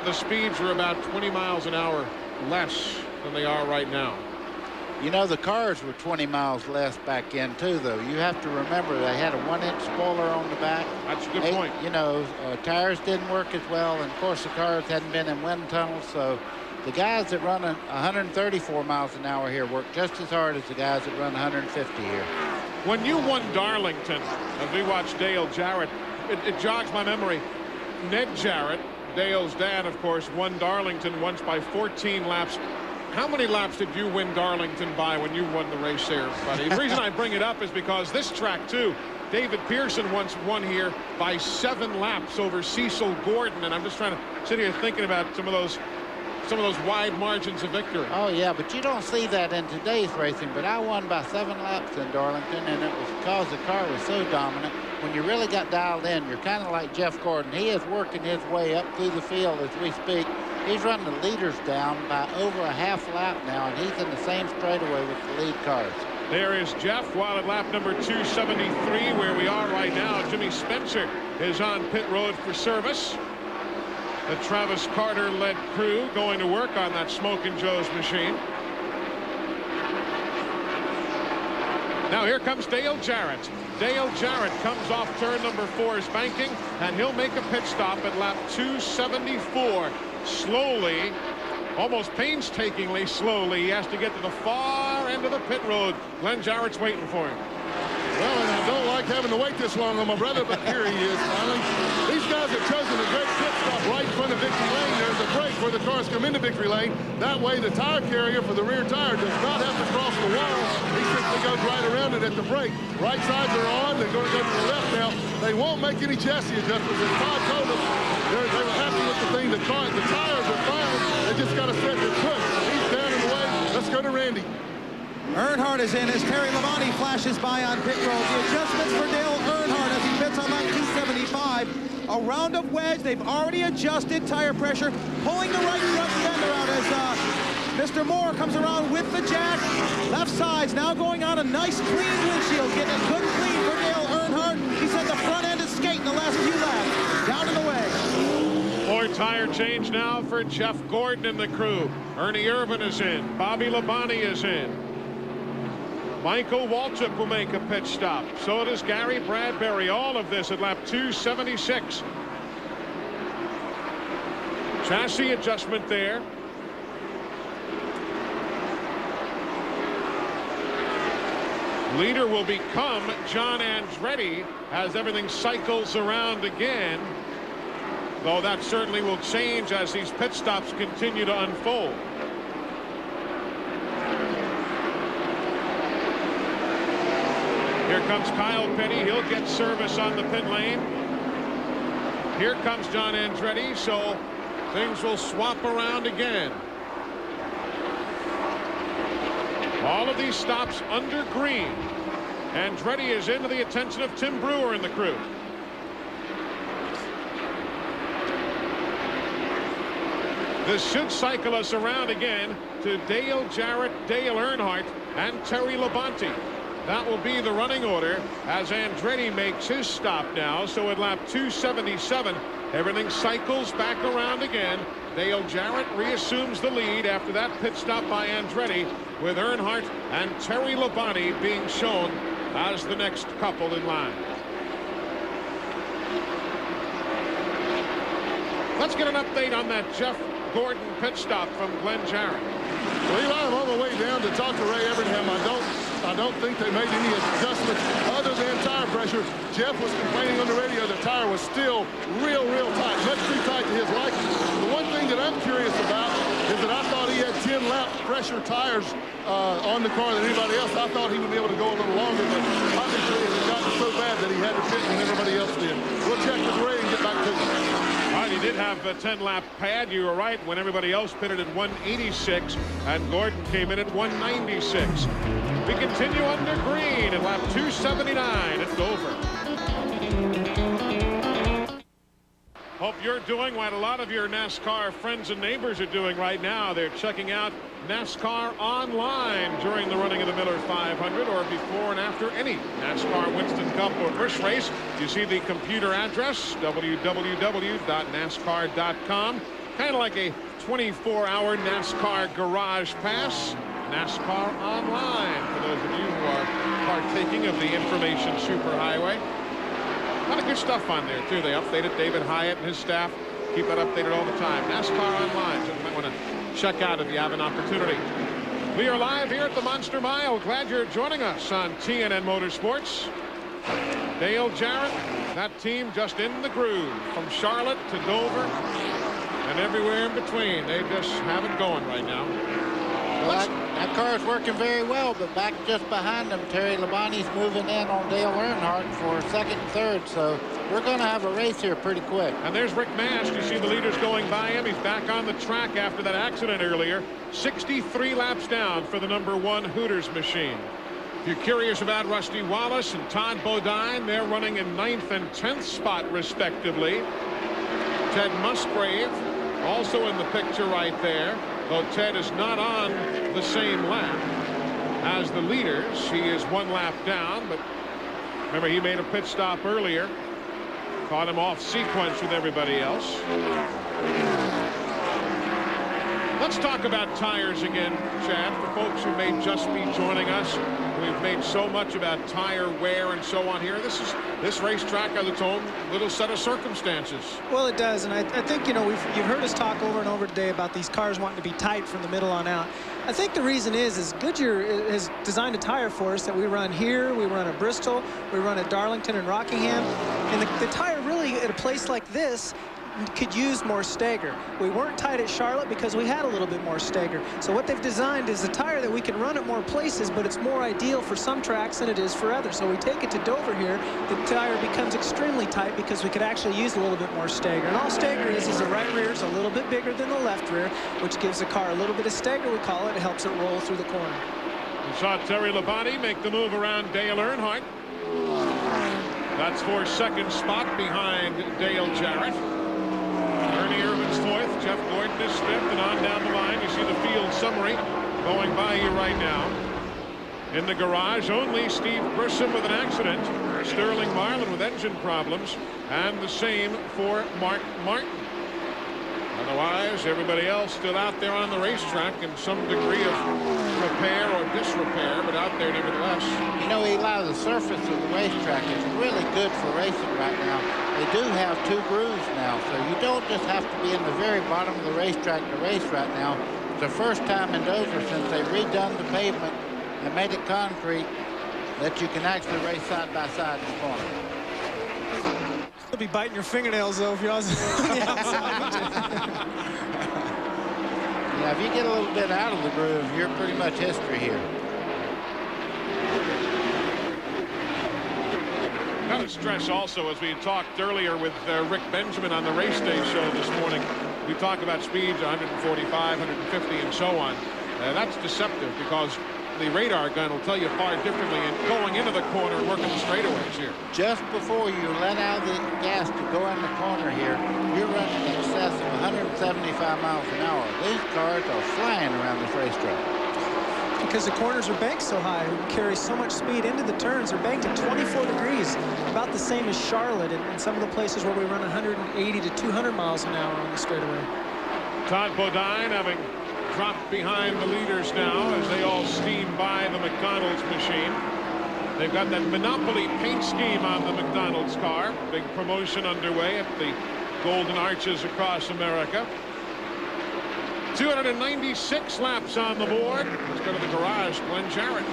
the speeds were about 20 miles an hour less than they are right now. You know, the cars were 20 miles less back in, too, though. You have to remember they had a 1-inch spoiler on the back. That's a good point. You know, tires didn't work as well, and, of course, the cars hadn't been in wind tunnels, so the guys that run 134 miles an hour here work just as hard as the guys that run 150 here. When you won Darlington, as we watched Dale Jarrett, it jogs my memory. Ned Jarrett, Dale's dad, of course, won Darlington once by 14 laps. How many laps did you win Darlington by when you won the race there, buddy? The reason I bring it up is because this track, too, David Pearson once won here by 7 laps over Cecil Gordon, and I'm just trying to sit here thinking about some of those wide margins of victory. Oh, yeah, but you don't see that in today's racing, but I won by 7 laps in Darlington, and it was because the car was so dominant. When you really got dialed in, you're kind of like Jeff Gordon. He is working his way up through the field as we speak. He's running the leaders down by over a half lap now, and he's in the same straightaway with the lead cars. There is Jeff, while at lap number 273, where we are right now, Jimmy Spencer is on pit road for service. The Travis Carter-led crew going to work on that Smokin' Joe's machine. Now here comes Dale Jarrett. Dale Jarrett comes off turn number 4's banking, and he'll make a pit stop at lap 274. Slowly, almost painstakingly slowly, he has to get to the far end of the pit road. Glenn Jarrett's waiting for him. Well, and I don't like having to wait this long on my brother, but here he is finally. These guys have chosen a great pit stop right in front of victory lane. There's a break where the cars come into victory lane. That way the tire carrier for the rear tire does not have to cross the wall. He simply goes right around it at the break. Right sides are on. They're going to go to the left now. They won't make any chassis adjustments. As Todd told them, they were happy with the thing. The tires are fine. They just got to set their push. He's down and away. Let's go to Randy. Earnhardt is in as Terry Labonte flashes by on pit road. The adjustments for Dale Earnhardt as he pits on lap 275. A round of wedge. They've already adjusted tire pressure, pulling the right front fender out as Mr. Moore comes around with the jack. Left side's now going on a nice clean windshield, getting a good clean for Dale Earnhardt. He said the front end is skating the last few laps. Down in the way. More tire change now for Jeff Gordon and the crew. Ernie Irvan is in. Bobby Labonte is in. Michael Waltrip will make a pit stop. So does Gary Bradbury. All of this at lap 276. Chassis adjustment there. Leader will become John Andretti as everything cycles around again, though that certainly will change as these pit stops continue to unfold. Here comes Kyle Petty. He'll get service on the pit lane. Here comes John Andretti, so things will swap around again. All of these stops under green. Andretti is into the attention of Tim Brewer and the crew. This should cycle us around again to Dale Jarrett, Dale Earnhardt, and Terry Labonte. That will be the running order as Andretti makes his stop now. So at lap 277, everything cycles back around again. Dale Jarrett reassumes the lead after that pit stop by Andretti, with Earnhardt and Terry Labonte being shown as the next couple in line. Let's get an update on that Jeff Gordon pit stop from Glenn Jarrett. Well, Eli, I'm on the way down to talk to Ray Evernham. I don't think they made any adjustments other than tire pressure. Jeff was complaining on the radio the tire was still real tight, much too tight to his liking. The one thing that I'm curious about is that I thought he had 10 lap pressure tires on the car than anybody else. I thought he would be able to go a little longer, but obviously it had gotten so bad that he had to pit when everybody else did. We'll check with Ray and get back to him. All right, he did have a 10-lap pad. You were right when everybody else pitted at 186 and Gordon came in at 196. We continue under green at lap 279 at Dover. Hope you're doing what a lot of your NASCAR friends and neighbors are doing right now. They're checking out NASCAR online during the running of the Miller 500 or before and after any NASCAR Winston Cup or Busch race. You see the computer address, www.nascar.com. Kind of like a 24-hour NASCAR garage pass. NASCAR online for those of you who are partaking of the information superhighway. A lot of good stuff on there too. They updated. David Hyatt and his staff keep that updated all the time. NASCAR online, so you might want to check out if you have an opportunity. We are live here at the Monster Mile. Glad you're joining us on TNN Motorsports. Dale Jarrett, that team just in the groove from Charlotte to Dover and everywhere in between. They just have it going right now. Well, that car is working very well, but back just behind them, Terry Labonte's moving in on Dale Earnhardt for second and third, so we're going to have a race here pretty quick. And there's Rick Mast. You see the leaders going by him. He's back on the track after that accident earlier. 63 laps down for the #1 Hooters machine. If you're curious about Rusty Wallace and Todd Bodine, they're running in 9th and 10th spot respectively. Ted Musgrave also in the picture right there, though Ted is not on the same lap as the leaders. He is 1 lap down, but remember he made a pit stop earlier, caught him off sequence with everybody else. Let's talk about tires again, Chad, for folks who may just be joining us. We've made so much about tire wear and so on here. This racetrack has its own little set of circumstances. Well, it does, and I think, you know, you've heard us talk over and over today about these cars wanting to be tight from the middle on out. I think the reason is Goodyear has designed a tire for us that we run here, we run at Bristol, we run at Darlington and Rockingham, and the tire really at a place like this could use more stagger. We weren't tight at Charlotte because we had a little bit more stagger. So what they've designed is a tire that we can run at more places, but it's more ideal for some tracks than it is for others. So we take it to Dover here, the tire becomes extremely tight because we could actually use a little bit more stagger. And all stagger is the right rear is a little bit bigger than the left rear, which gives the car a little bit of stagger, we call it. It helps it roll through the corner. We saw Terry Labonte make the move around Dale Earnhardt. That's for second spot behind Dale Jarrett. Ernie Irvin's fourth. Jeff Gordon is fifth, and on down the line. You see the field summary going by you right now. In the garage, only Steve Grissom with an accident. Sterling Marlin with engine problems. And the same for Mark Martin. Otherwise, everybody else still out there on the racetrack in some degree of repair or disrepair, but out there nevertheless. You know, Eli, the surface of the racetrack is really good for racing right now. They do have 2 grooves now, so you don't just have to be in the very bottom of the racetrack to race right now. It's the first time in Dover since they redone the pavement and made it concrete that you can actually race side by side in the corner. You'll be biting your fingernails, though, if you're on the outside. Yeah, if you get a little bit out of the groove, you're pretty much history here. Got to stress also, as we talked earlier with Rick Benjamin on the race day show this morning, we talk about speeds 145, 150, and so on. That's deceptive because the radar gun will tell you far differently in going into the corner and working the straightaways here. Just before you let out the gas to go in the corner here, you're running in excess of 175 miles an hour. These cars are flying around this racetrack. Because the corners are banked so high, we carry so much speed into the turns. They're banked at 24 degrees, about the same as Charlotte and some of the places where we run 180 to 200 miles an hour on the straightaway. Todd Bodine having dropped behind the leaders now as they all steam by the McDonald's machine. They've got that Monopoly paint scheme on the McDonald's car. Big promotion underway at the Golden Arches across America. 296 laps on the board. Let's go to the garage. Glenn Jarrett.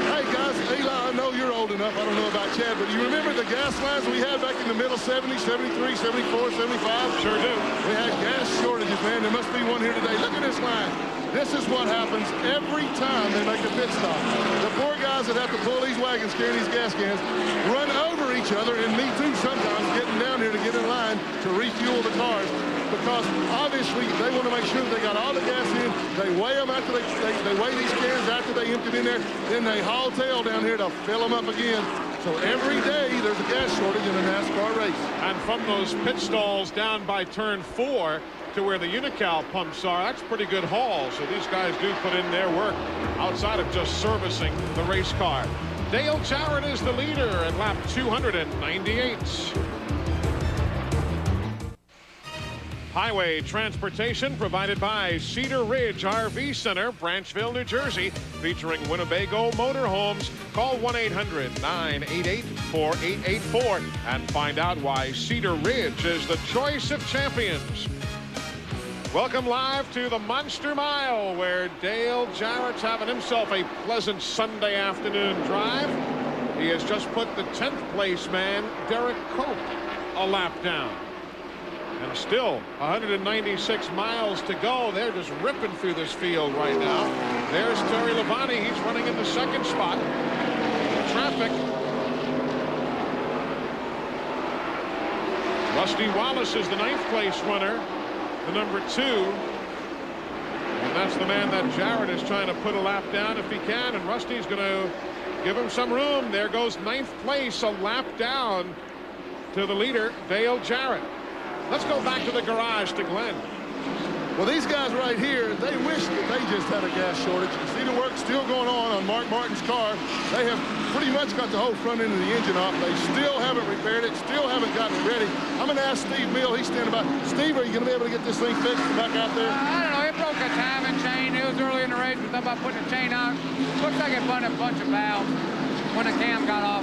Hey guys, Eli, I know you're old enough. I don't know about Chad, but you remember the gas lines we had back in the middle 70s, 73, 74, 75? Sure do. We had gas shortages, man. There must be one here today. Look at this line. This is what happens every time they make a pit stop. The poor guys that have to pull these wagons carrying these gas cans run over each other, and me too sometimes, getting down here to get in line to refuel the cars. Because obviously they want to make sure that they got all the gas in. They weigh them after they weigh these cans after they empty in there. Then they haul tail down here to fill them up again. So every day there's a gas shortage in a NASCAR race. And from those pit stalls down by turn 4 to where the Unocal pumps are, that's pretty good haul. So these guys do put in their work outside of just servicing the race car. Dale Jarrett is the leader at lap 298. Highway transportation provided by Cedar Ridge RV Center, Branchville, New Jersey, featuring Winnebago Motorhomes. Call 1-800-988-4884 and find out why Cedar Ridge is the choice of champions. Welcome live to the Monster Mile, where Dale Jarrett's having himself a pleasant Sunday afternoon drive. He has just put the 10th place man, Derek Cope, a lap down. And still 196 miles to go. They're just ripping through this field right now. There's Terry Labonte. He's running in the second spot. Traffic. Rusty Wallace is the 9th place runner, the number 2. And that's the man that Jarrett is trying to put a lap down if he can. And Rusty's going to give him some room. There goes 9th place, a lap down to the leader, Dale Jarrett. Let's go back to the garage to Glenn. Well, these guys right here, they wish that they just had a gas shortage. You see the work still going on Mark Martin's car. They have pretty much got the whole front end of the engine off. They still haven't repaired it, still haven't gotten it ready. I'm going to ask Steve Mill. He's standing by. Steve, are you going to be able to get this thing fixed back out there? I don't know. It broke a timing chain. It was early in the race. We thought about putting a chain on. Looks like it burned a bunch of valves when the cam got off.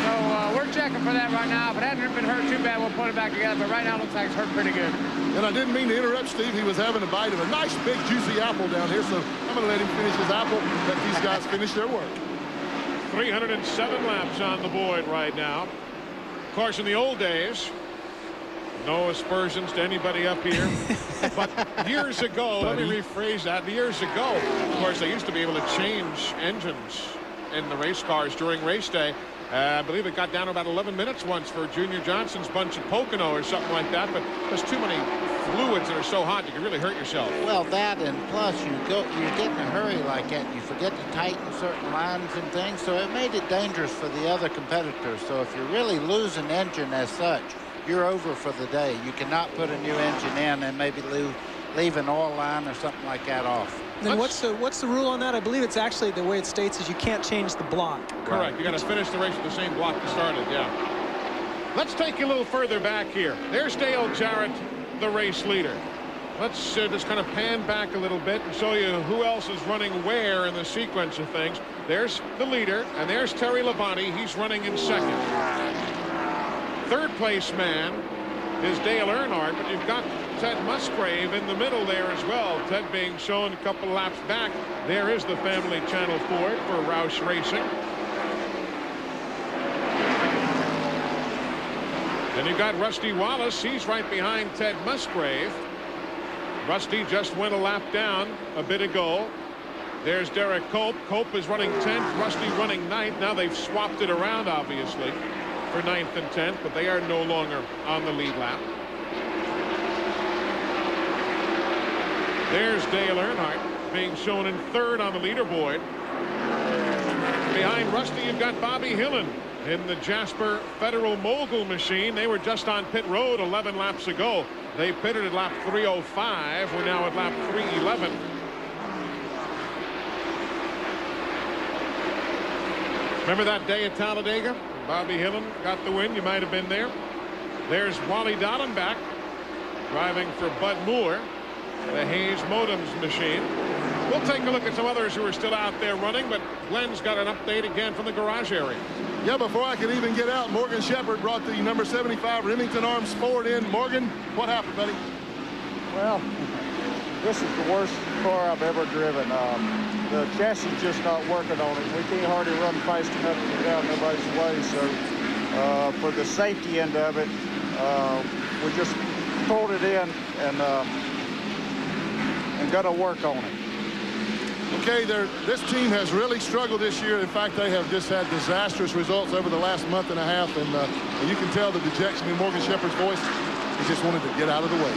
So we're checking for that right now. If it hasn't been hurt too bad, we'll put it back together. But right now, it looks like it's hurt pretty good. And I didn't mean to interrupt Steve. He was having a bite of a nice, big, juicy apple down here. So I'm going to let him finish his apple, let these guys finish their work. 307 laps on the board right now. Of course, in the old days, no aspersions to anybody up here. But years ago, let me rephrase that. Years ago, of course, they used to be able to change engines in the race cars during race day. I believe it got down to about 11 minutes once for Junior Johnson's bunch at Pocono or something like that, but there's too many fluids that are so hot you can really hurt yourself. Well, that, and plus you get in a hurry like that, you forget to tighten certain lines and things, so it made it dangerous for the other competitors. So if you're really losing engine as such, you're over for the day. You cannot put a new engine in and maybe leave an oil line or something like that off. Then what's the rule on that? I believe it's actually the way it states is you can't change the block. Correct. You got to finish the race with the same block you started. Yeah. Let's take you a little further back here. There's Dale Jarrett, the race leader. Let's just kind of pan back a little bit and show you who else is running where in the sequence of things. There's the leader, and there's Terry Labonte. He's running in second. Third place man is Dale Earnhardt, but you've got Ted Musgrave in the middle there as well. Ted being shown a couple laps back. There is the Family Channel Ford for Roush Racing. Then you've got Rusty Wallace. He's right behind Ted Musgrave. Rusty just went a lap down a bit ago. There's Derek Cope. Cope is running 10th. Rusty running 9th. Now they've swapped it around, obviously, for 9th and 10th, but they are no longer on the lead lap. There's Dale Earnhardt being shown in 3rd on the leaderboard. Behind Rusty, you've got Bobby Hillin in the Jasper Federal Mogul machine. They were just on pit road 11 laps ago. They pitted at lap 305. We're now at lap 311. Remember that day at Talladega? Bobby Hillin got the win. You might have been there. There's Wally Dallenbach driving for Bud Moore, the Hayes Modems machine. We'll take a look at some others who are still out there running, but Glenn's got an update again from the garage area. Yeah, before I could even get out, Morgan Shepherd brought the number 75 Remington Arms Ford in. Morgan, what happened, buddy? Well, this is the worst car I've ever driven. The chassis just not working on it. We can't hardly run fast enough to get down nobody's way. So for the safety end of it, we just pulled it in and got to work on it. Okay, this team has really struggled this year. In fact, they have just had disastrous results over the last month and a half, and you can tell the dejection in Morgan Shepherd's voice. He just wanted to get out of the way.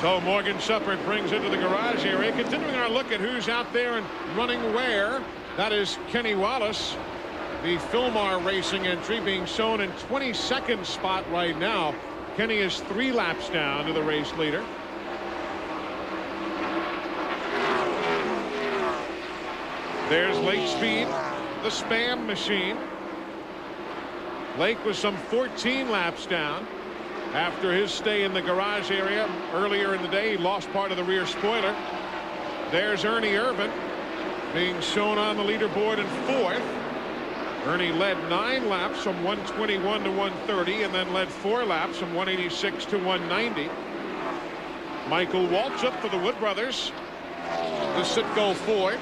So Morgan Shepherd brings into the garage area. Continuing our look at who's out there and running where. That is Kenny Wallace, the Philmar Racing entry, being shown in 22nd spot right now. Kenny is 3 laps down to the race leader. There's Lake Speed, the Spam machine. Lake was some 14 laps down after his stay in the garage area earlier in the day. He lost part of the rear spoiler. There's Ernie Irvan being shown on the leaderboard in 4th. Ernie led 9 laps from 121 to 130 and then led 4 laps from 186 to 190. Michael Waltrip for the Wood Brothers, the Citgo Ford.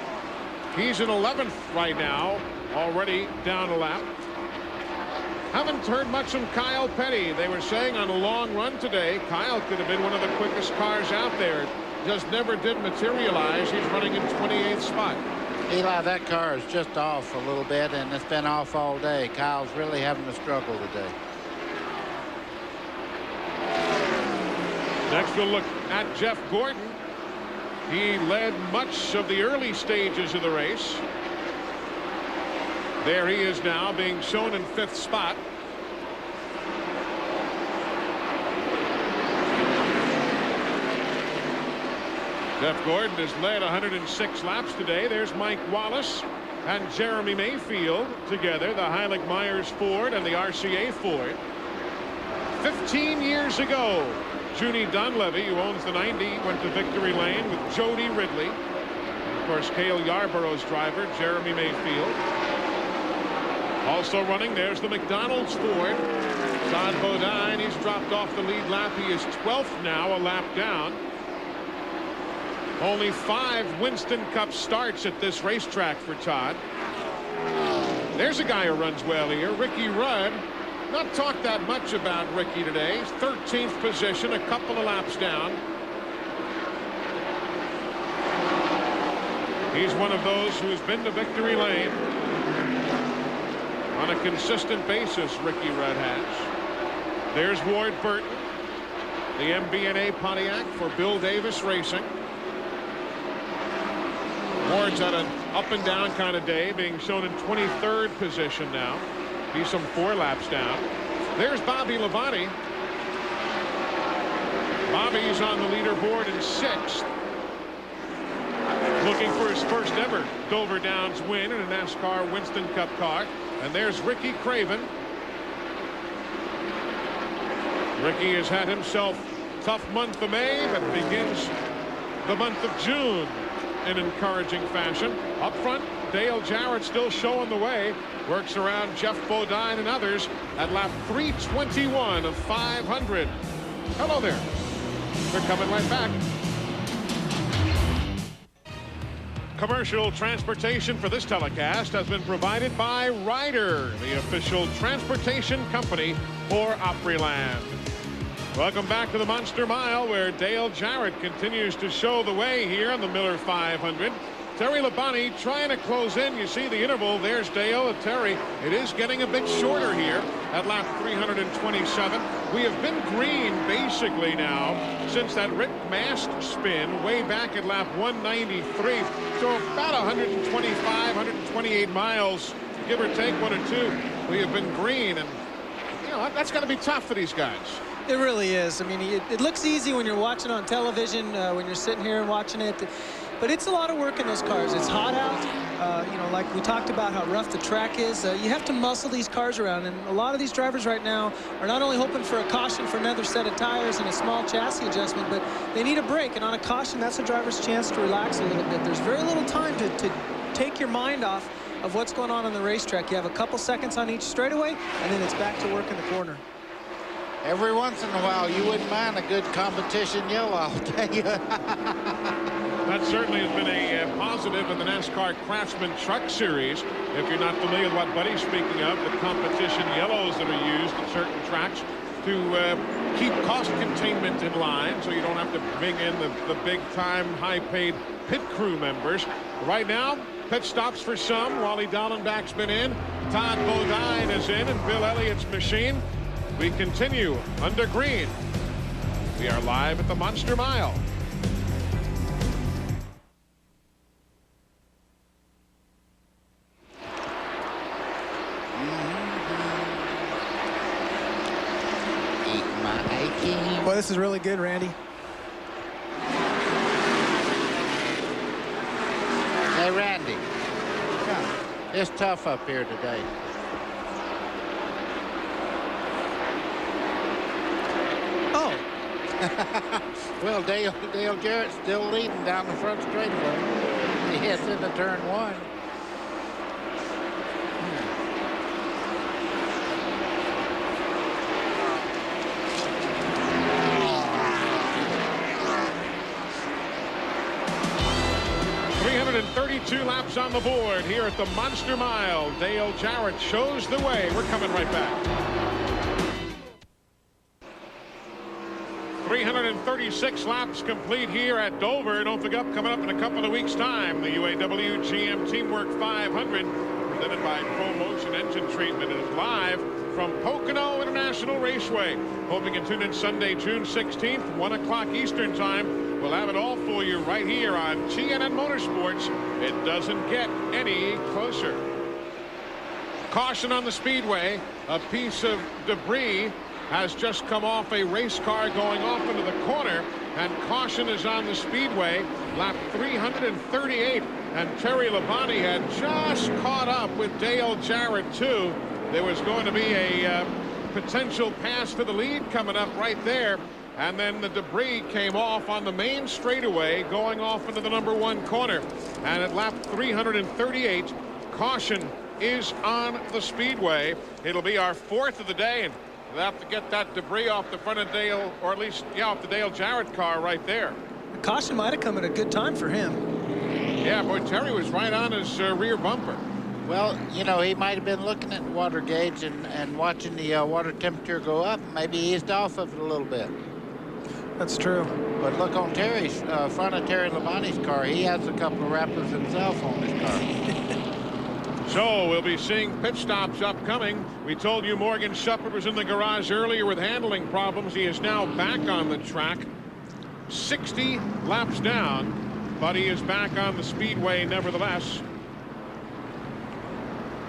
He's in 11th right now, already down a lap. Haven't heard much from Kyle Petty. They were saying on a long run today, Kyle could have been one of the quickest cars out there. Just never did materialize. He's running in 28th spot. Eli, that car is just off a little bit, and it's been off all day. Kyle's really having a struggle today. Next, we'll look at Jeff Gordon. He led much of the early stages of the race. There he is now, being shown in 5th spot. Jeff Gordon has led 106 laps today. There's Mike Wallace and Jeremy Mayfield together, the Heilig Myers Ford and the RCA Ford. 15 years ago, Junie Donlevy, who owns the 90, went to victory lane with Jody Ridley. And of course, Cale Yarborough's driver, Jeremy Mayfield. Also running, there's the McDonald's Ford. Todd Bodine, he's dropped off the lead lap. He is 12th now, a lap down. Only 5 Winston Cup starts at this racetrack for Todd. There's a guy who runs well here, Ricky Rudd. Not talked that much about Ricky today. 13th position, a couple of laps down. He's one of those who's been to victory lane on a consistent basis. Ricky Rudd has. There's Ward Burton. the MBNA Pontiac for Bill Davis Racing. Ward's had an up and down kind of day, being shown in 23rd position now. He's some 4 laps down. There's Bobby Labonte. Bobby's on the leaderboard in 6th. Looking for his first ever Dover Downs win in a NASCAR Winston Cup car. And there's Ricky Craven. Ricky has had himself a tough month of May, but begins the month of June in encouraging fashion. Up front, Dale Jarrett still showing the way. Works around Jeff Bodine and others at lap 321 of 500. Hello there. They're coming right back. Commercial transportation for this telecast has been provided by Ryder, the official transportation company for Opryland. Welcome back to the Monster Mile, where Dale Jarrett continues to show the way here on the Miller 500. Terry Labonte trying to close in. You see the interval. There's Dale and Terry. It is getting a bit shorter here at lap 327. We have been green basically now since that Rick Mast spin way back at lap 193. So about 125, 128 miles, give or take 1 or 2. We have been green, and you know that's going to be tough for these guys. It really is. I mean, it looks easy when you're watching on television, when you're sitting here and watching it. But it's a lot of work in those cars. It's hot out. You know, like we talked about how rough the track is. You have to muscle these cars around. And a lot of these drivers right now are not only hoping for a caution for another set of tires and a small chassis adjustment, but they need a break. And on a caution, that's a driver's chance to relax a little bit. There's very little time to take your mind off of what's going on the racetrack. You have a couple seconds on each straightaway, and then it's back to work in the corner. Every once in a while, you wouldn't mind a good competition yellow, I'll tell you. That certainly has been a positive in the NASCAR Craftsman Truck Series. If you're not familiar with what Buddy's speaking of, the competition yellows that are used at certain tracks to keep cost containment in line, so you don't have to bring in the big-time, high-paid pit crew members. Right now, pit stops for some. Wally Dallenbach's been in. Todd Bodine is in, and Bill Elliott's machine. We continue under green. We are live at the Monster Mile. Boy, this is really good, Randy. Hey, Randy. Yeah. It's tough up here today. Oh. Well, Dale Jarrett's still leading down the front straightaway. He heads into turn 1. 32 laps on the board here at the Monster Mile. Dale Jarrett shows the way. We're coming right back. 336 laps complete here at Dover. Don't forget, coming up in a couple of weeks' time, the UAW GM Teamwork 500, presented by ProMotion Engine Treatment, is live from Pocono International Raceway. Hoping you tune in Sunday, June 16th, 1 o'clock Eastern Time. We'll have it all for you right here on TNN Motorsports. It doesn't get any closer. Caution on the speedway. A piece of debris has just come off a race car going off into the corner, and caution is on the speedway. Lap 338, and Terry Labonte had just caught up with Dale Jarrett too. There was going to be a potential pass to the lead coming up right there. And then the debris came off on the main straightaway going off into the number 1 corner. And at lap 338, caution is on the speedway. It'll be our 4th of the day, and we'll have to get that debris off the front of Dale, or at least, yeah, off the Dale Jarrett car right there. The caution might have come at a good time for him. Yeah, boy, Terry was right on his rear bumper. Well, you know, he might have been looking at the water gauge and watching the water temperature go up. Maybe he eased off of it a little bit. That's true. But look on Terry's front of Terry Labonte's car. He has a couple of wrappers himself on his car. So we'll be seeing pit stops upcoming. We told you Morgan Shepherd was in the garage earlier with handling problems. He is now back on the track. 60 laps down, but he is back on the speedway nevertheless.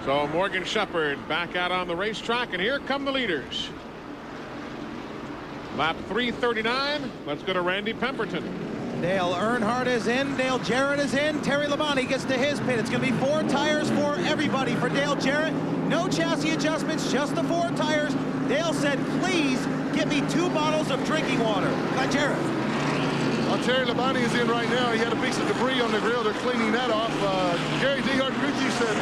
So Morgan Shepherd back out on the racetrack, and here come the leaders. Lap 339. Let's go to Randy Pemberton. Dale Earnhardt is in. Dale Jarrett is in. Terry Labonte gets to his pit. It's going to be 4 tires for everybody. For Dale Jarrett, no chassis adjustments, just the 4 tires. Dale said, please get me 2 bottles of drinking water. Glenn Jarrett. Well, Terry Labonte is in right now. He had a piece of debris on the grill. They're cleaning that off. Gary DeHart crew chief said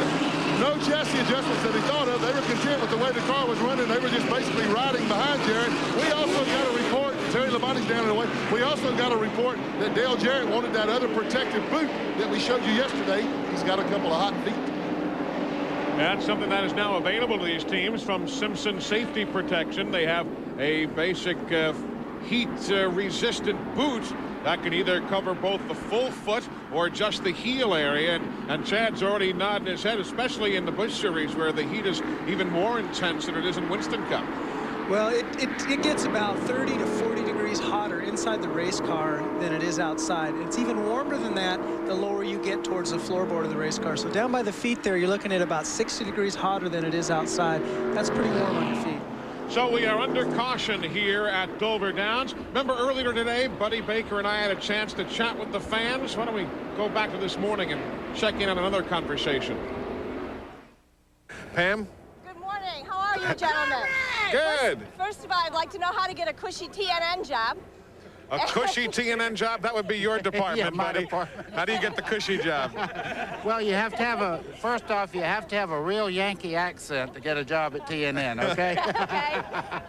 no chassis adjustments that he thought of. They were content with the way the car was running. They were just basically riding behind Jarrett. We also got a report. Terry Labonte's down in the way. We also got a report that Dale Jarrett wanted that other protective boot that we showed you yesterday. He's got a couple of hot feet. That's something that is now available to these teams from Simpson Safety Protection. They have a basic heat-resistant boot that can either cover both the full foot or just the heel area. And Chad's already nodding his head, especially in the Busch Series where the heat is even more intense than it is in Winston Cup. Well, it gets about 30 to 40 degrees hotter inside the race car than it is outside. It's even warmer than that the lower you get towards the floorboard of the race car. So down by the feet there, you're looking at about 60 degrees hotter than it is outside. That's pretty warm on your feet. So we are under caution here at Dover Downs. Remember earlier today, Buddy Baker and I had a chance to chat with the fans. Why don't we go back to this morning and check in on another conversation? Pam? Good morning. How are you, gentlemen? Good. First of all, I'd like to know how to get a cushy TNN job. A cushy TNN job? That would be your department, Yeah, my buddy. department. How do you get the cushy job? Well, you have to have first off, you have to have a real Yankee accent to get a job at TNN, okay? Okay.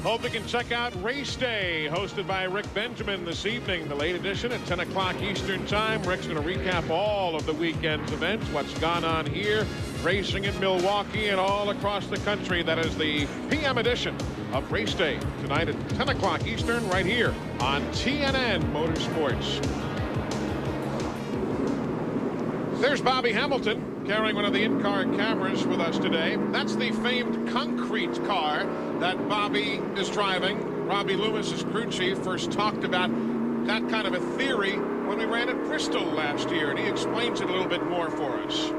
Hope you can check out Race Day, hosted by Rick Benjamin this evening, the late edition at 10 o'clock Eastern Time. Rick's going to recap all of the weekend's events, what's gone on here, racing in Milwaukee and all across the country. That is the PM edition of Race Day, tonight at 10 o'clock Eastern, right here on TNN Motorsports. There's Bobby Hamilton carrying one of the in-car cameras with us today. That's the famed concrete car that Bobby is driving. Robbie Loomis' crew chief first talked about that kind of a theory when we ran at Bristol last year, and he explains it a little bit more for us.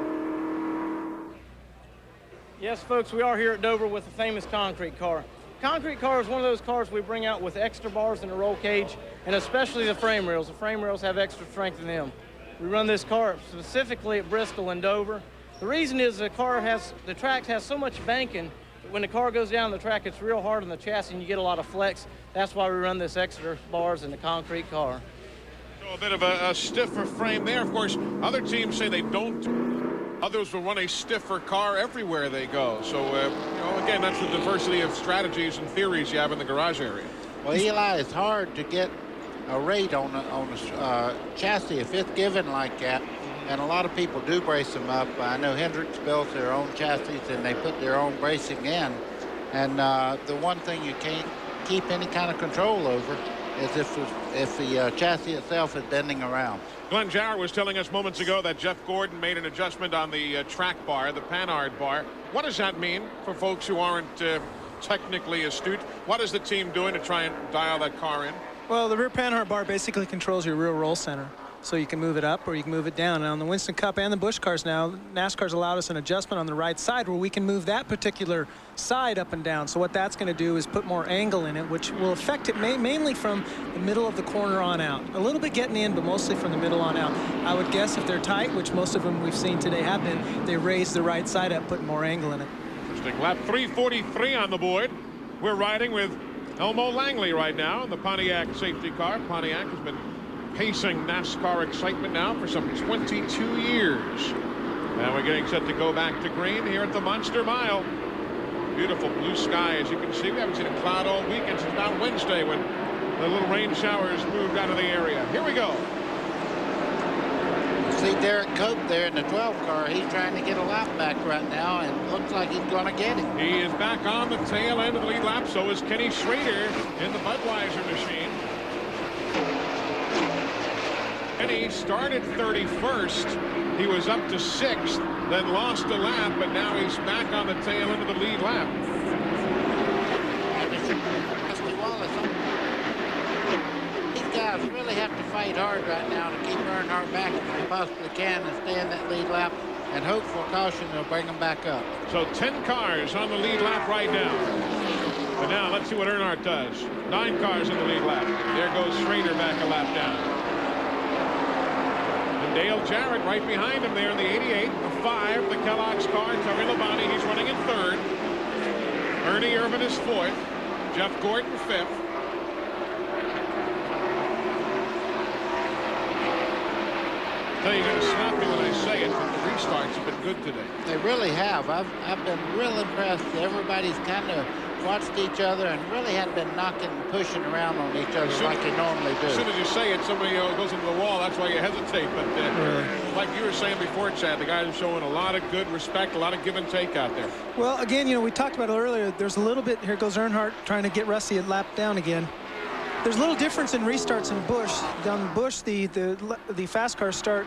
Yes, folks, we are here at Dover with the famous concrete car. Concrete car is one of those cars we bring out with extra bars in the roll cage, and especially the frame rails. The frame rails have extra strength in them. We run this car specifically at Bristol and Dover. The reason is the track has so much banking that when the car goes down the track, it's real hard on the chassis and you get a lot of flex. That's why we run this extra bars in the concrete car. So a bit of a stiffer frame there. Of course, other teams say they don't. Others will run a stiffer car everywhere they go. So, again, that's the diversity of strategies and theories you have in the garage area. Well, Eli, it's hard to get a rate on a chassis if it's given like that, and a lot of people do brace them up. I know Hendricks built their own chassis and they put their own bracing in, and the one thing you can't keep any kind of control over is if the chassis itself is bending around. Glenn Jarrett was telling us moments ago that Jeff Gordon made an adjustment on the track bar, the Panhard bar. What does that mean for folks who aren't technically astute? What is the team doing to try and dial that car in? Well, the rear Panhard bar basically controls your rear roll center. So you can move it up or you can move it down. And on the Winston Cup and the Busch cars now, NASCAR's allowed us an adjustment on the right side where we can move that particular side up and down. So what that's going to do is put more angle in it, which will affect it mainly from the middle of the corner on out. A little bit getting in, but mostly from the middle on out. I would guess if they're tight, which most of them we've seen today have been, they raise the right side up, putting more angle in it. Interesting. Lap 343 on the board. We're riding with Elmo Langley right now in the Pontiac safety car. Pontiac has been pacing NASCAR excitement now for some 22 years. And we're getting set to go back to green here at the Monster Mile. Beautiful blue sky, as you can see. We haven't seen a cloud all weekend since about Wednesday when the little rain showers moved out of the area. Here we go. See Derek Cope there in the 12 car. He's trying to get a lap back right now, and looks like he's going to get it. He is back on the tail end of the lead lap. So is Kenny Schrader in the Budweiser machine. Kenny started 31st He was up to 6th, then lost a lap, but now he's back on the tail end of the lead lap. Rusty Wallace. These guys really have to fight hard right now to keep Earnhardt back if they possibly can and stay in that lead lap, and hope for caution will bring them back up. So 10 cars on the lead lap right now. And now let's see what Earnhardt does. 9 cars in the lead lap. There goes Schrader back a lap down. And Dale Jarrett right behind him there in the 88. The 5, the Kellogg's car. Terry Labonte, he's running in 3rd. Ernie Irvan is 4th. Jeff Gordon 5th. You're going to slap me when I say it, but the restarts have been good today. They really have. I've been real impressed. Everybody's kind of watched each other and really hadn't been knocking and pushing around on each other like they normally do. As soon as you say it, somebody goes into the wall. That's why you hesitate. But like you were saying before, Chad, the guys are showing a lot of good respect, a lot of give and take out there. Well, again, we talked about it earlier. There's a little bit. Here goes Earnhardt trying to get Rusty a lap down again. There's a little difference in restarts in Busch. Down Busch, the fast cars start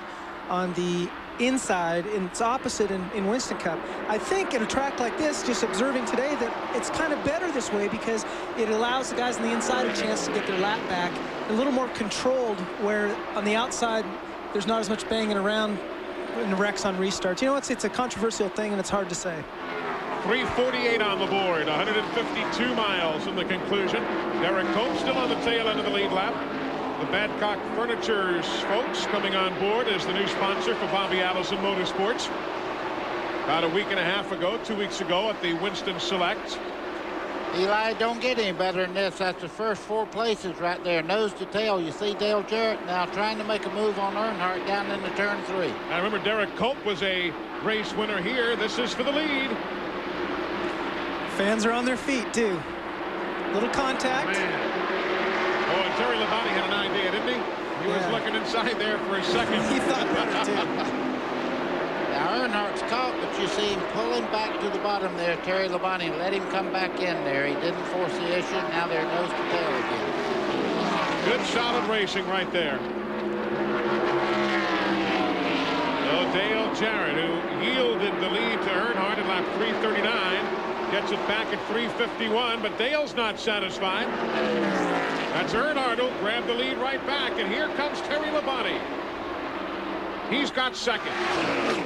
on the inside, and it's opposite in Winston Cup. I think at a track like this, just observing today, that it's kind of better this way because it allows the guys on the inside a chance to get their lap back, a little more controlled, where on the outside there's not as much banging around in the wrecks on restarts. It's a controversial thing, and it's hard to say. 3:48 on the board, 152 miles in the conclusion. Derek Cope still on the tail end of the lead lap. The Badcock Furniture's folks coming on board as the new sponsor for Bobby Allison Motorsports. About a week and a half ago, 2 weeks ago at the Winston Select. Eli, don't get any better than this. That's the first 4 places right there, nose to tail. You see Dale Jarrett now trying to make a move on Earnhardt down into turn 3. I remember Derek Cope was a race winner here. This is for the lead. Fans are on their feet, too. Little contact. Man. Oh, and Terry Labonte had an idea, didn't he? He was looking inside there for a second. He thought better, too. Now, Earnhardt's caught, but you see him pulling back to the bottom there. Terry Labonte let him come back in there. He didn't force the issue. Now they're nose to tail again. Good solid racing right there. So Dale Jarrett, who yielded the lead to Earnhardt at lap 339, gets it back at 351, but Dale's not satisfied. That's Earnhardt who grabbed the lead right back, and here comes Terry Labonte. He's got 2nd.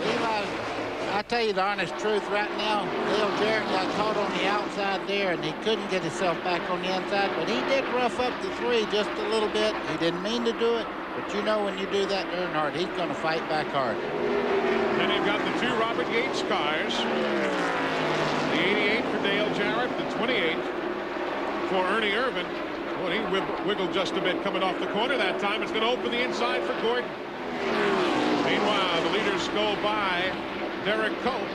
Eli, I tell you the honest truth right now, Dale Jarrett got caught on the outside there, and he couldn't get himself back on the inside, but he did rough up the 3 just a little bit. He didn't mean to do it, but when you do that to Earnhardt, he's going to fight back hard. Then you've got the 2 Robert Yates cars. The 88 for Dale Jarrett, the 28 for Ernie Irvan. Well, he wiggled just a bit coming off the corner that time. It's going to open the inside for Gordon. Meanwhile, the leaders go by Derek Cope.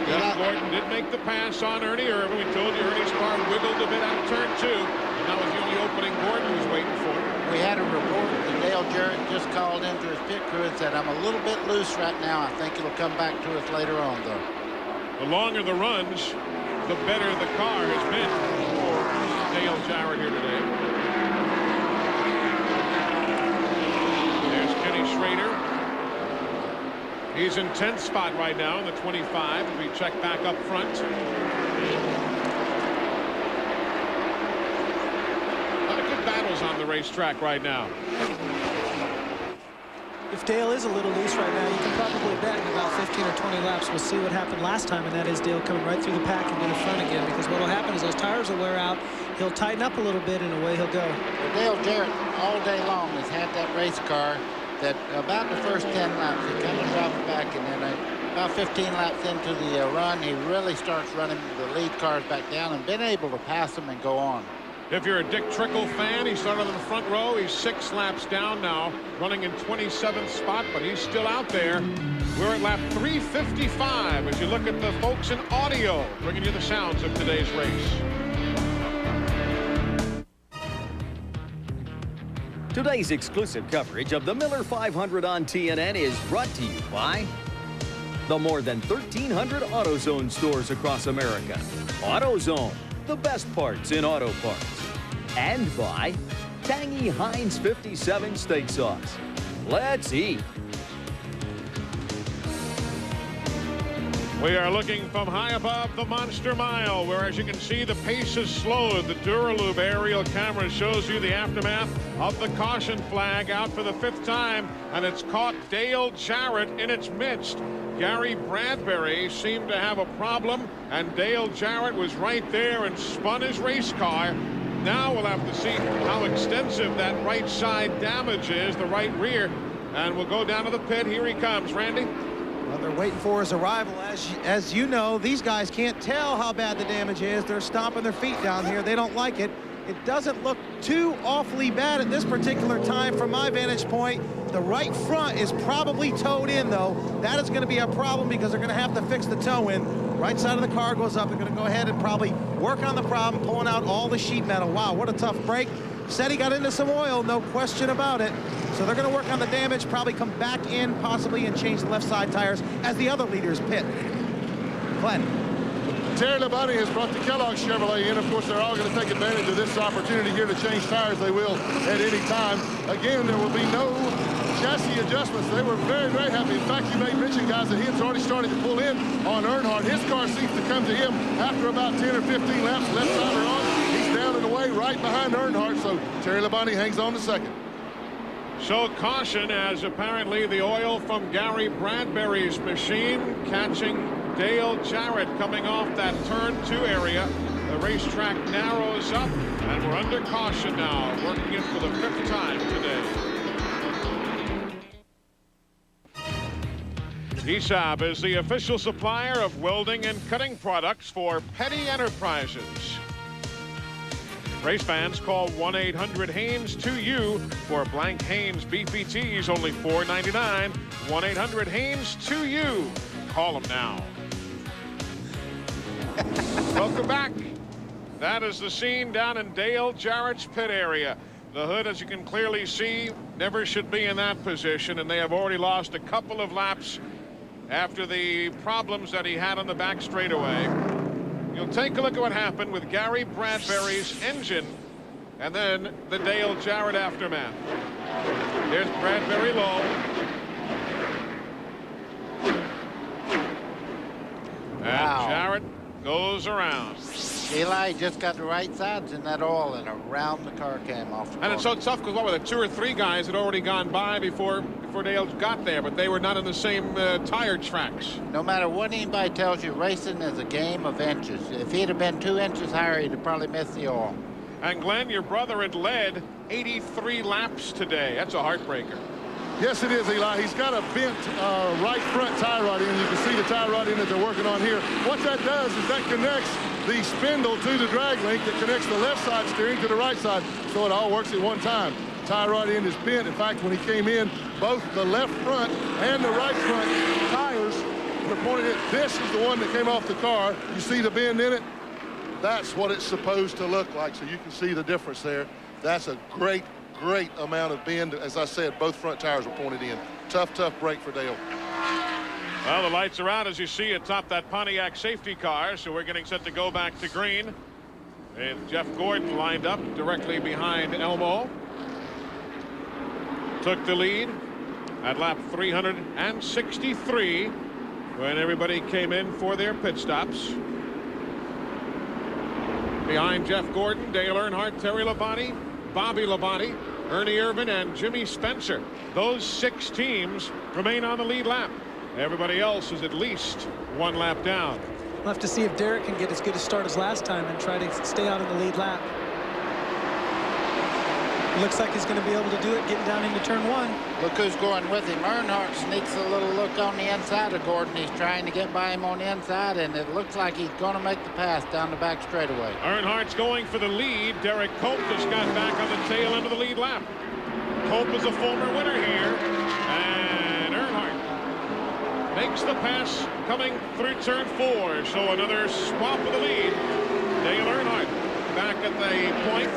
Jeff Gordon did make the pass on Ernie Irvan. We told you Ernie's car wiggled a bit out of turn 2. And that was the only opening Gordon was waiting for. We had a report that Dale Jarrett just called into his pit crew and said, I'm a little bit loose right now. I think it'll come back to us later on, though. The longer the runs, the better the car has been for Dale Jarrett here today. There's Kenny Schrader. He's in 10th spot right now in the 25. We check back up front. A lot of good battles on the racetrack right now. If Dale is a little loose right now, you can probably bet in about 15 or 20 laps we'll see what happened last time, and that is Dale coming right through the pack and to the front again, because what will happen is those tires will wear out, he'll tighten up a little bit, and away he'll go. Well, Dale Jarrett all day long has had that race car that about the first 10 laps he kind of drops back, and then about 15 laps into the run he really starts running the lead cars back down and been able to pass them and go on. If you're a Dick Trickle fan, he started in the front row. He's 6 laps down now, running in 27th spot, but he's still out there. We're at lap 355 as you look at the folks in audio, bringing you the sounds of today's race. Today's exclusive coverage of the Miller 500 on TNN is brought to you by the more than 1,300 AutoZone stores across America. AutoZone, the best parts in auto parts. And by tangy Heinz 57 steak sauce. Let's eat. We are looking from high above the Monster Mile, where, as you can see, the pace is slowed. The Duralube aerial camera shows you the aftermath of the caution flag out for the 5th time, and it's caught Dale Jarrett in its midst. Gary Bradbury seemed to have a problem, and Dale Jarrett was right there and spun his race car. Now we'll have to see how extensive that right side damage is, the right rear, and we'll go down to the pit. Here he comes, Randy. Well, they're waiting for his arrival. As you know, these guys can't tell how bad the damage is. They're stomping their feet down here. They don't like it. It doesn't look too awfully bad at this particular time from my vantage point. The right front is probably towed in, though. That is going to be a problem because they're going to have to fix the toe in. Right side of the car goes up. They're going to go ahead and probably work on the problem, pulling out all the sheet metal. Wow, what a tough break. Said he got into some oil, no question about it. So they're going to work on the damage, probably come back in possibly and change the left side tires as the other leaders pit. Glenn. Terry Labonte has brought the Kellogg Chevrolet in. Of course, they're all going to take advantage of this opportunity here to change tires. They will at any time. Again, there will be no chassis adjustments. They were very, very happy. In fact, you may mention, guys, that he has already started to pull in on Earnhardt. His car seems to come to him after about 10 or 15 laps. Left side are on. He's down and away right behind Earnhardt. So Terry Labonte hangs on to second. So caution, as apparently the oil from Gary Bradbury's machine catching Dale Jarrett coming off that turn 2 area. The racetrack narrows up, and we're under caution now, working in for the 5th time today. ESAB is the official supplier of welding and cutting products for Petty Enterprises. Race fans, call 1-800-HAYNES-2U for blank Haynes BPTs, only $4.99. 1-800-HAYNES-2U. Call them now. Welcome back. That is the scene down in Dale Jarrett's pit area. The hood, as you can clearly see, never should be in that position, and they have already lost a couple of laps after the problems that he had on the back straightaway. You'll take a look at what happened with Gary Bradbury's engine and then the Dale Jarrett aftermath. There's Bradbury low. And Jarrett goes around. Eli just got the right sides in that oil, and around the car came off the corner. And it's so tough because what were there, 2 or 3 guys had already gone by before Dale got there, but they were not in the same tire tracks. No matter what anybody tells you, racing is a game of inches. If he'd have been 2 inches higher, he'd have probably missed the oil. And Glenn, your brother had led 83 laps today. That's a heartbreaker. Yes, it is, Eli. He's got a bent right front tie rod in. You can see the tie rod in that they're working on here. What that does is that connects the spindle to the drag link that connects the left side steering to the right side, so it all works at one time. Tie rod end is bent. In fact, when he came in, both the left front and the right front tires were pointed at. This is the one that came off the car. You see the bend in it? That's what it's supposed to look like, so you can see the difference there. That's a great amount of bend. As I said, both front tires were pointed in. Tough break for Dale. Well, the lights are out, as you see, atop that Pontiac safety car, so we're getting set to go back to green. And Jeff Gordon lined up directly behind Elmo. Took the lead at lap 363 when everybody came in for their pit stops. Behind Jeff Gordon, Dale Earnhardt, Terry Labonte, Bobby Labonte, Ernie Irvan, and Jimmy Spencer. Those 6 teams remain on the lead lap. Everybody else is at least 1 lap down. We'll have to see if Derek can get as good a start as last time and try to stay out in the lead lap. Looks like he's going to be able to do it getting down into turn 1. Look who's going with him. Earnhardt sneaks a little look on the inside of Gordon. He's trying to get by him on the inside, and it looks like he's going to make the pass down the back straightaway. Earnhardt's going for the lead. Derek Cope just got back on the tail end of the lead lap. Cope is a former winner here, and Earnhardt makes the pass coming through turn 4. So another swap of the lead. Dale Earnhardt back at the point.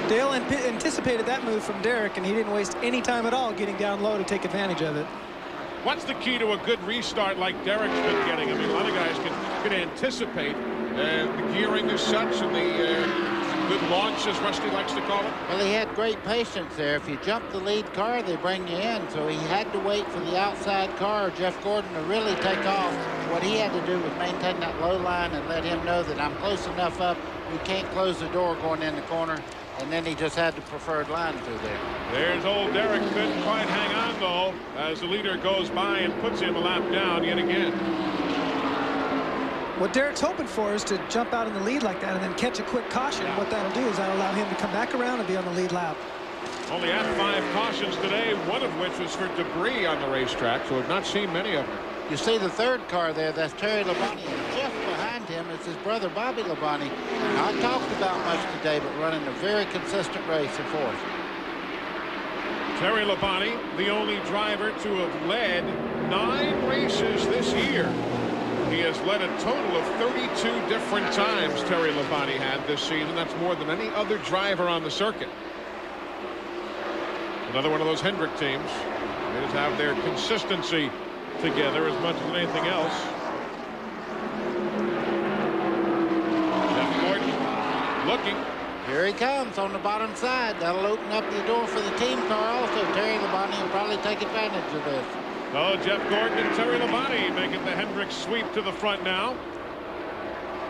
Dale anticipated that move from Derek, and he didn't waste any time at all getting down low to take advantage of it. What's the key to a good restart like Derek's been getting? I mean, a lot of guys can anticipate the gearing is such and the good launch, as Rusty likes to call it? Well, he had great patience there. If you jump the lead car, they bring you in. So he had to wait for the outside car, Jeff Gordon, to really take off. What he had to do was maintain that low line and let him know that I'm close enough up. You can't close the door going in the corner. And then he just had the preferred line through there. There's old Derek. Couldn't quite hang on, though, as the leader goes by and puts him a lap down yet again. What Derek's hoping for is to jump out in the lead like that and then catch a quick caution. What that'll do is that'll allow him to come back around and be on the lead lap. Only had 5 cautions today, one of which was for debris on the racetrack, so we've not seen many of them. You see the third car there, that's Terry Labonte, and just behind him is his brother Bobby Labonte. Not talked about much today, but running a very consistent race in fourth. Terry Labonte, the only driver to have led 9 races this year. He has led a total of 32 different times Terry Labonte had this season. That's more than any other driver on the circuit. Another one of those Hendrick teams. They just have their consistency together as much as anything else. Jeff Gordon looking. Here he comes on the bottom side. That'll open up the door for the team car also. Terry Labonte will probably take advantage of this. Oh, Jeff Gordon and Terry Labonte making the Hendrick sweep to the front now.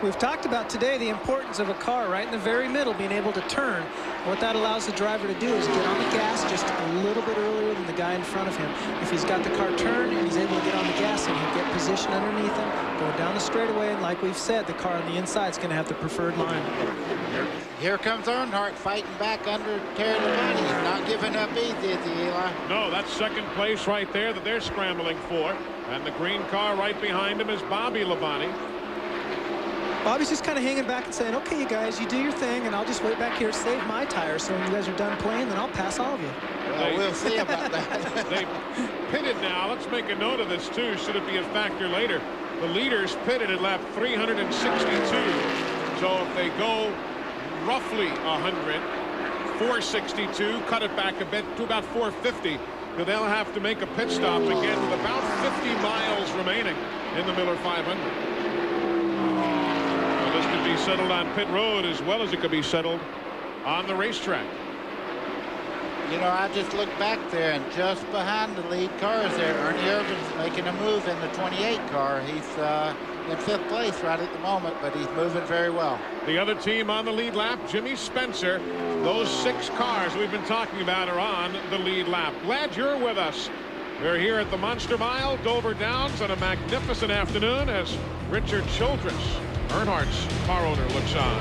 We've talked about today the importance of a car right in the very middle being able to turn. What that allows the driver to do is get on the gas just a little bit earlier than the guy in front of him. If he's got the car turned and he's able to get on the gas, and he'll get position underneath him, go down the straightaway, and like we've said, the car on the inside is going to have the preferred line. Here comes Earnhardt fighting back under Terry Labonte. He's not giving up easy, is he, Eli? No, that's second place right there that they're scrambling for. And the green car right behind him is Bobby Labonte. Bobby's just kind of hanging back and saying, okay, you guys, you do your thing, and I'll just wait back here, save my tires. So when you guys are done playing, then I'll pass all of you. Well, we'll see about that. They pitted now. Let's make a note of this, too, should it be a factor later. The leaders pitted at lap 362. So if they go roughly 100, 462, cut it back a bit to about 450, then they'll have to make a pit stop again with about 50 miles remaining in the Miller 500. This could be settled on pit road as well as it could be settled on the racetrack. You know, I just looked back there, and just behind the lead cars there, Ernie Irvin's making a move in the 28 car. He's in 5th place right at the moment, but he's moving very well. The other team on the lead lap, Jimmy Spencer. Those 6 cars we've been talking about are on the lead lap. Glad you're with us. We're here at the Monster Mile, Dover Downs, on a magnificent afternoon as Richard Childress, Earnhardt's car owner, looks on.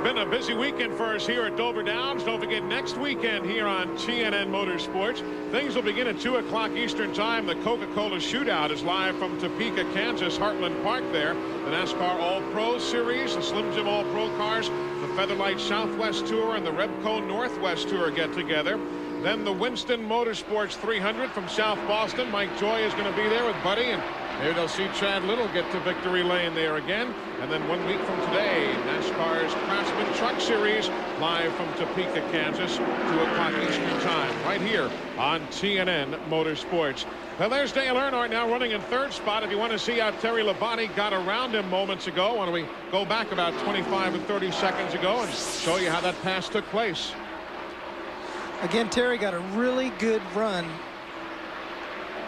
Been a busy weekend for us here at Dover Downs. Don't forget, next weekend here on TNN Motorsports, things will begin at 2 o'clock Eastern Time. The Coca-Cola Shootout is live from Topeka, Kansas, Heartland Park there. The NASCAR All-Pro Series, the Slim Jim All-Pro cars, the Featherlight Southwest Tour, and the Repco Northwest Tour get together. Then the Winston Motorsports 300 from South Boston. Mike Joy is going to be there with Buddy, and maybe they'll see Chad Little get to victory lane there again. And then 1 week from today, NASCAR's Craftsman Truck Series live from Topeka, Kansas, 2 o'clock Eastern Time, right here on TNN Motorsports. Well, there's Dale Earnhardt now running in 3rd spot. If you want to see how Terry Labonte got around him moments ago, why don't we go back about 25 and 30 seconds ago and show you how that pass took place. Again, Terry got a really good run.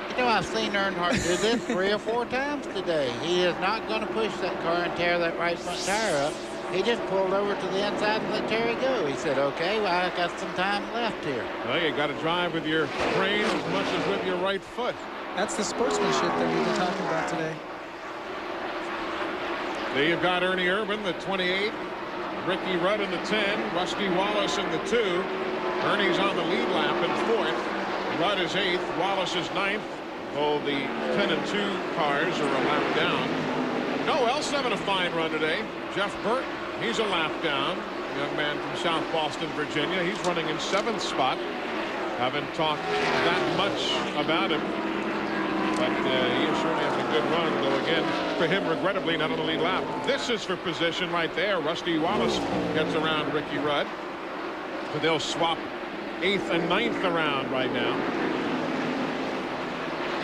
You know, I've seen Earnhardt do this 3 or 4 times today. He is not going to push that car and tear that right front tire up. He just pulled over to the inside and let Terry go. He said, okay, well, I got some time left here. Well, you got to drive with your brain as much as with your right foot. That's the sportsmanship that we've been talking about today. There you've got Ernie Irvin, the 28, Ricky Rudd in the 10, Rusty Wallace in the 2. Ernie's on the lead lap in 4th. Rudd is 8th. Wallace is 9th. Oh, the 10 and 2 cars are a lap down. No, else having a fine run today. Jeff Burton, he's a lap down. Young man from South Boston, Virginia. He's running in 7th spot. Haven't talked that much about him, but he is certainly having a good run, though again, for him, regrettably, not on the lead lap. This is for position right there. Rusty Wallace gets around Ricky Rudd. But they'll swap 8th and 9th around right now.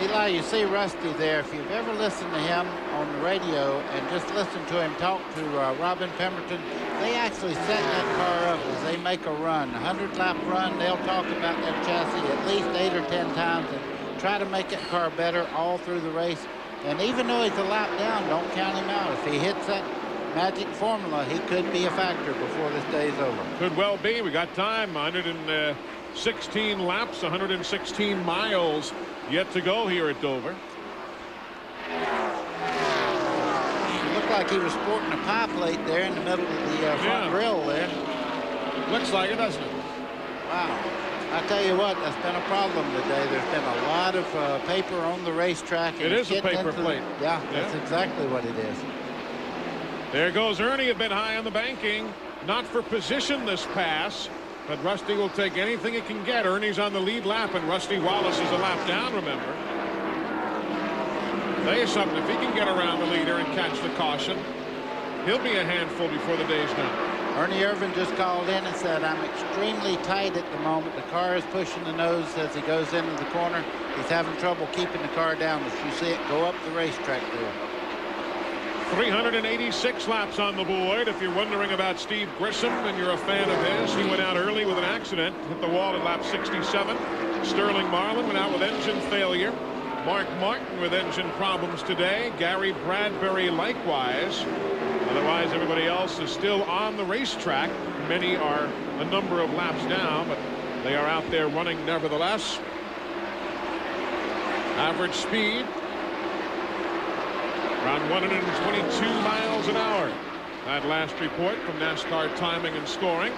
Eli, you see Rusty there. If you've ever listened to him on the radio and just listened to him talk to Robin Pemberton, they actually set that car up as they make a run, a 100-lap run. They'll talk about that chassis at least 8 or 10 times and try to make that car better all through the race. And even though he's a lap down, don't count him out. If he hits that magic formula, he could be a factor before this day's over. Could well be. We got time. 116 laps, 116 miles yet to go here at Dover. It looked like he was sporting a pie plate there in the middle of the front grill there. Looks like it, doesn't it? Wow. I tell you what, that's been a problem today. There's been a lot of paper on the racetrack. And it is a paper plate. Yeah, that's exactly what it is. There goes Ernie, a bit high on the banking. Not for position this pass, but Rusty will take anything it can get. Ernie's on the lead lap, and Rusty Wallace is a lap down, remember. Tell you something, if he can get around the leader and catch the caution, he'll be a handful before the day's done. Ernie Irvan just called in and said, I'm extremely tight at the moment. The car is pushing the nose as he goes into the corner. He's having trouble keeping the car down. As you see it go up the racetrack there. 386 laps on the board. If you're wondering about Steve Grissom and you're a fan of his, he went out early with an accident, hit the wall at lap 67. Sterling Marlin went out with engine failure. Mark Martin with engine problems today. Gary Bradbury likewise. Otherwise, everybody else is still on the racetrack. Many are a number of laps down, but they are out there running nevertheless. Average speed around 122 miles an hour. That last report from NASCAR Timing and Scoring.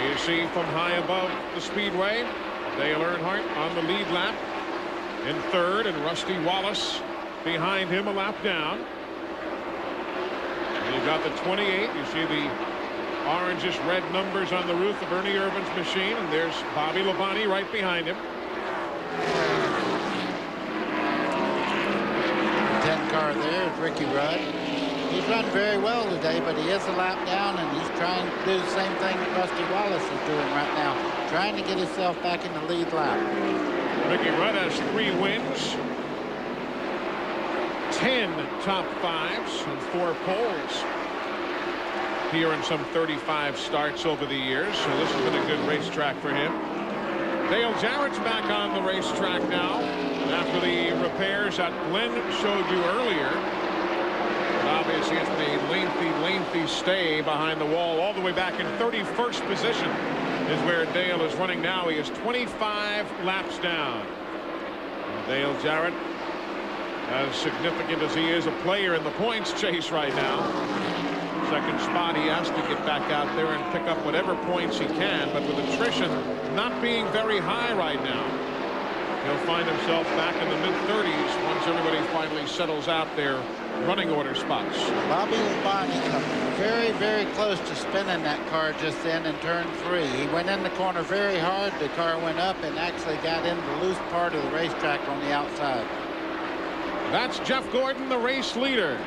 You see from high above the speedway, Dale Earnhardt on the lead lap in third, and Rusty Wallace behind him a lap down. And you've got the 28. You see the orangish red numbers on the roof of Ernie Irvan's machine, and there's Bobby Labonte right behind him. 10 car there is Ricky Rudd. He's run very well today, but he is a lap down, and he's trying to do the same thing that Rusty Wallace is doing right now, trying to get himself back in the lead lap. Ricky Rudd has 3 wins, 10 top 5s, and 4 poles here in some 35 starts over the years. So this has been a good racetrack for him. Dale Jarrett's back on the racetrack now after the repairs that Glenn showed you earlier. But obviously it's been a lengthy stay behind the wall. All the way back in 31st position is where Dale is running now. He is 25 laps down. And Dale Jarrett, as significant as he is a player in the points chase right now, second spot, he has to get back out there and pick up whatever points he can. But with attrition not being very high right now, he'll find himself back in the mid-30s once everybody finally settles out their running order spots. Bobby Labonte very, very close to spinning that car just then in turn 3. He went in the corner very hard. The car went up and actually got into the loose part of the racetrack on the outside. That's Jeff Gordon, the race leader.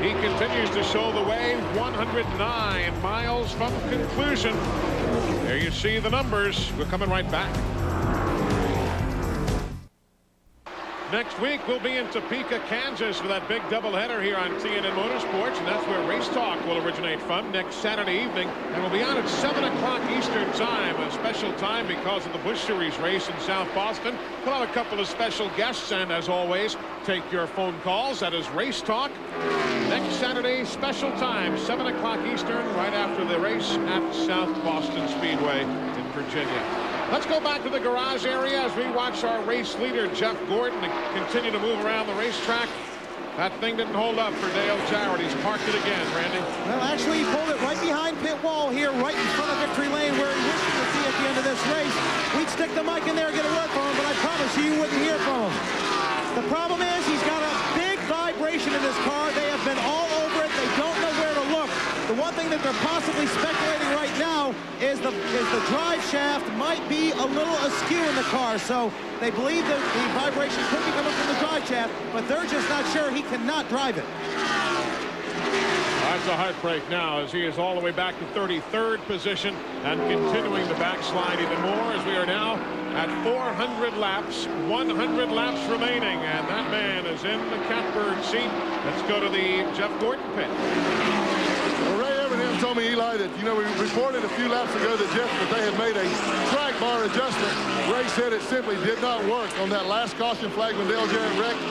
He continues to show the way. 109 miles from conclusion. There you see the numbers. We're coming right back. Next week, we'll be in Topeka, Kansas for that big doubleheader here on TNN Motorsports, and that's where Race Talk will originate from next Saturday evening. And we'll be on at 7 o'clock Eastern Time, a special time because of the Busch Series race in South Boston. We'll have a couple of special guests, and as always, take your phone calls. That is Race Talk. Next Saturday, special time, 7 o'clock Eastern, right after the race at South Boston Speedway in Virginia. Let's go back to the garage area as we watch our race leader, Jeff Gordon, continue to move around the racetrack. That thing didn't hold up for Dale Jarrett. He's parked it again, Randy. Well, actually, he pulled it right behind pit wall here, right in front of victory lane, where he wished to see at the end of this race. We'd stick the mic in there and get a word from him, but I promise you wouldn't hear from him. The problem is he's got a big vibration in this car. They have been all over it. They don't know where to look. The one thing that they're possibly speculating right now is the drive shaft might be a little askew in the car. So they believe that the vibration could be coming from the drive shaft, but they're just not sure. He cannot drive it. That's There's a heartbreak now as he is all the way back to 33rd position and continuing the backslide even more as we are now at 400 laps, 100 laps remaining, and that man is in the catbird seat. Let's go to the Jeff Gordon pit. Well, Ray Evernham told me, Eli, that, we reported a few laps ago that they had made a track bar adjustment. Ray said it simply did not work on that last caution flag when Dale Jarrett wrecked.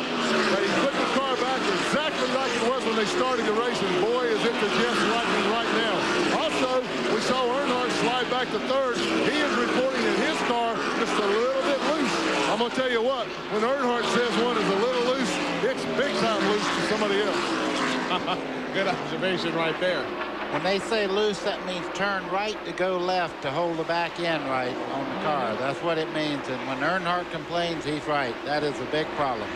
But he put the car back exactly like it was when they started the race, and boy, is it the Jeff's lightning right now. Also, we saw Earnhardt slide back to third. He is reporting that his car just a little bit loose. I'm going to tell you what, when Earnhardt says one is a little loose, it's big time loose to somebody else. Good observation right there. When they say loose, that means turn right to go left to hold the back end right on the car. That's what it means. And when Earnhardt complains, he's right. That is a big problem.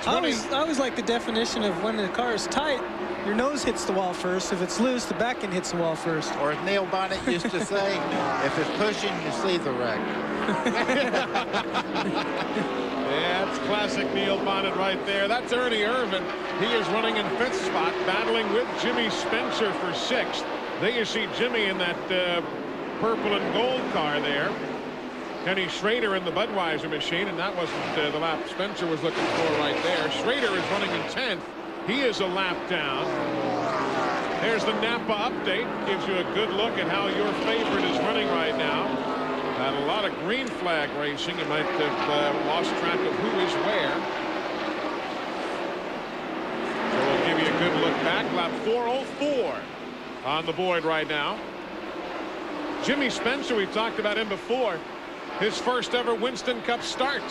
I always like the definition of when the car is tight, your nose hits the wall first. If it's loose, the back end hits the wall first. Or as Neil Bonnet used to say, if it's pushing, you see the wreck. Yeah, it's classic Neil Bonnet right there. That's Ernie Irvan. He is running in 5th spot, battling with Jimmy Spencer for 6th. There you see Jimmy in that purple and gold car there. Kenny Schrader in the Budweiser machine, and that wasn't the lap Spencer was looking for right there. Schrader is running in 10th. He is a lap down. There's the Napa update. Gives you a good look at how your favorite is running right now. Had a lot of green flag racing. You might have lost track of who is where. So we'll give you a good look back. Lap 404 on the board right now. Jimmy Spencer, we've talked about him before. His first ever Winston Cup start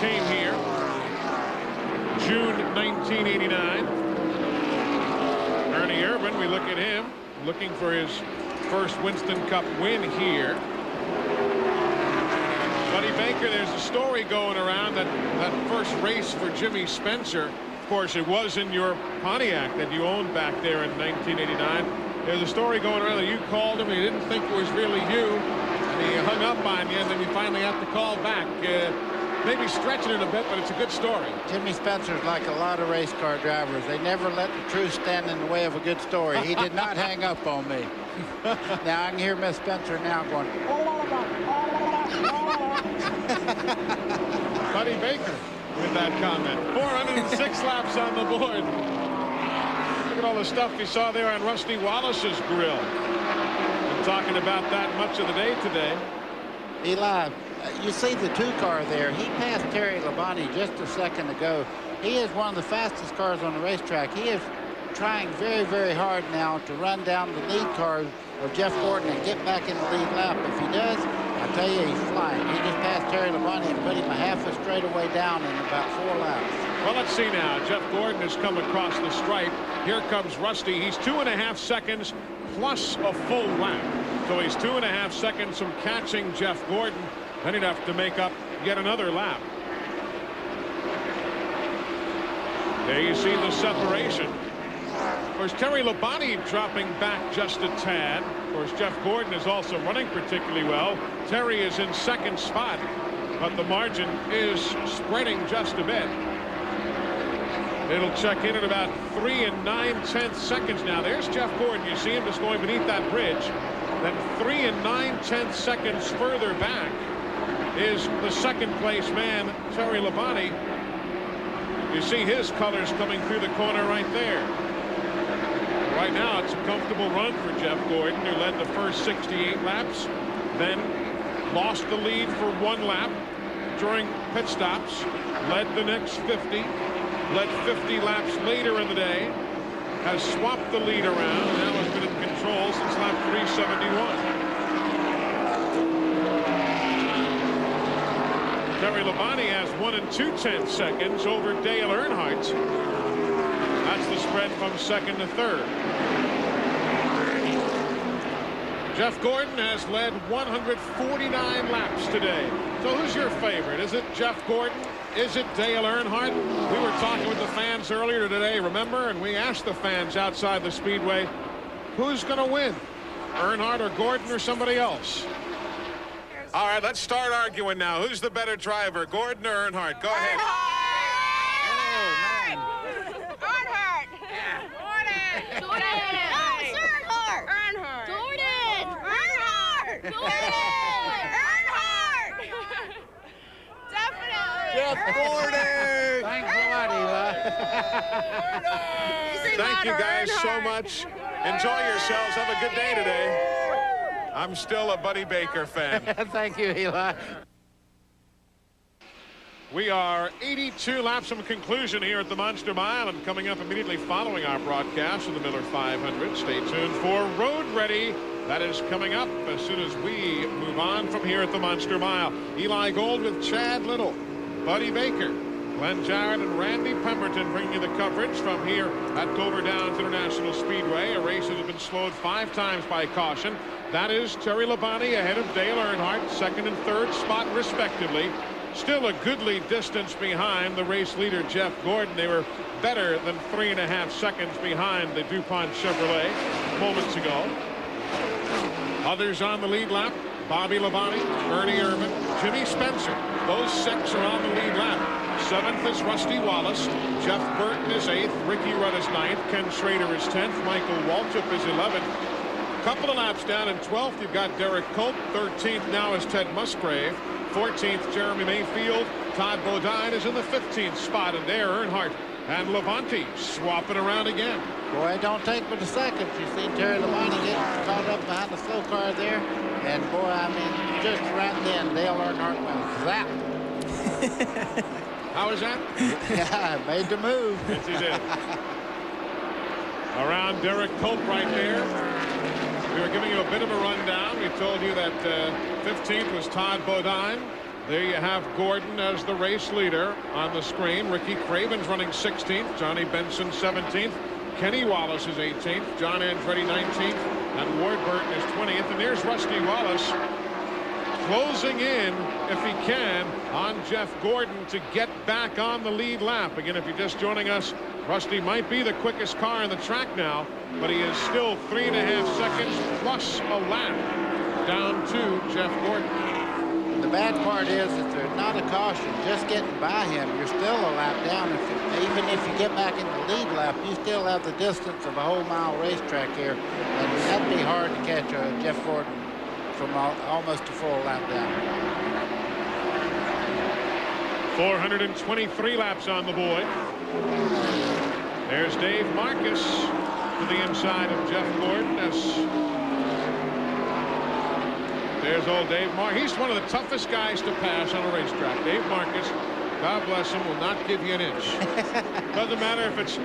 came here June 1989. Ernie Irvan, we look at him looking for his first Winston Cup win here. Buddy Baker, there's a story going around that first race for Jimmy Spencer, of course, it was in your Pontiac that you owned back there in 1989. There's a story going around that you called him, he didn't think it was really you. He hung up on you, and then you finally have to call back. Maybe stretching it a bit, but it's a good story. Jimmy Spencer's like a lot of race car drivers. They never let the truth stand in the way of a good story. He did not hang up on me. Now I can hear Miss Spencer now going. Buddy Baker with that comment. 406 laps on the board. Look at all the stuff you saw there on Rusty Wallace's grill. Talking about that much of the day today. Eli, you see the 2-car there. He passed Terry Labonte just a second ago. He is one of the fastest cars on the racetrack. He is trying very, very hard now to run down the lead car of Jeff Gordon and get back in the lead lap. If he does, I tell you, he's flying. He just passed Terry Labonte and put him a half a straightaway down in about 4 laps. Well, let's see now. Jeff Gordon has come across the stripe. Here comes Rusty. He's 2.5 seconds plus a full lap. So he's 2.5 seconds from catching Jeff Gordon. Then he'd have to make up yet another lap. There you see the separation. Of course, Terry Labonte dropping back just a tad. Of course, Jeff Gordon is also running particularly well. Terry is in 2nd spot, but the margin is spreading just a bit. It'll check in at about 3 9/10 seconds now. There's Jeff Gordon. You see him just going beneath that bridge. Then 3 9/10 seconds further back is the 2nd place man, Terry Labonte. You see his colors coming through the corner right there. Right now, it's a comfortable run for Jeff Gordon, who led the first 68 laps, then lost the lead for 1 lap during pit stops, led the next 50. Led 50 laps later in the day, has swapped the lead around, now has been in control since lap 371. Terry Labonte has 1 2/10 seconds over Dale Earnhardt. That's the spread from 2nd to 3rd. Jeff Gordon has led 149 laps today. So who's your favorite? Is it Jeff Gordon? Is it Dale Earnhardt? We were talking with the fans earlier today, remember? And we asked the fans outside the Speedway, who's going to win? Earnhardt or Gordon or somebody else? All right, let's start arguing now. Who's the better driver, Gordon or Earnhardt? Go ahead. Earnhardt! Yeah. Gordon! Gordy! Thanks a lot, Eli. Thank you guys so much. Enjoy yourselves. Have a good day today. I'm still a Buddy Baker fan. Thank you, Eli. We are 82 laps from conclusion here at the Monster Mile, and coming up immediately following our broadcast of the Miller 500. Stay tuned for Road Ready. That is coming up as soon as we move on from here at the Monster Mile. Eli Gold with Chad Little, Buddy Baker, Glenn Jarrett, and Randy Pemberton bringing you the coverage from here at Dover Downs International Speedway, a race that has been slowed 5 times by caution. That is Terry Labonte ahead of Dale Earnhardt, second and third spot respectively. Still a goodly distance behind the race leader, Jeff Gordon. They were better than 3.5 seconds behind the DuPont Chevrolet moments ago. Others on the lead lap, Bobby Labonte, Ernie Irvan, Jimmy Spencer. Those 6 are on the lead lap. 7th is Rusty Wallace. Jeff Burton is 8th. Ricky Rudd is 9th. Ken Schrader is 10th. Michael Waltrip is 11th. Couple of laps down in 12th, you've got Derek Cope. 13th now is Ted Musgrave. 14th, Jeremy Mayfield. Todd Bodine is in the 15th spot, and there Earnhardt and Labonte swapping around again. Boy, it don't take but a second. You see Terry Labonte get caught up behind the slow car there. And boy, I mean, just right then, Dale Earnhardt went zap. How was that? Yeah, made the move. Yes, he did. Around Derek Cope right there. We were giving you a bit of a rundown. We told you that 15th was Todd Bodine. There you have Gordon as the race leader on the screen. Ricky Craven's running 16th. Johnny Benson 17th. Kenny Wallace is 18th. John Andretti 19th. And Ward Burton is 20th. And there's Rusty Wallace closing in, if he can, on Jeff Gordon to get back on the lead lap. Again, if you're just joining us, Rusty might be the quickest car on the track now, but he is still 3.5 seconds plus a lap down to Jeff Gordon. The bad part is that there's not a caution. Just getting by him, you're still a lap down. Even if you get back in the lead lap, you still have the distance of a whole mile racetrack here. And that'd be hard to catch Jeff Gordon from almost a full lap down. 423 laps on the board. There's Dave Marcus to the inside of Jeff Gordon. There's old Dave Marcus. He's one of the toughest guys to pass on a racetrack. Dave Marcus, God bless him, will not give you an inch. Doesn't matter if it's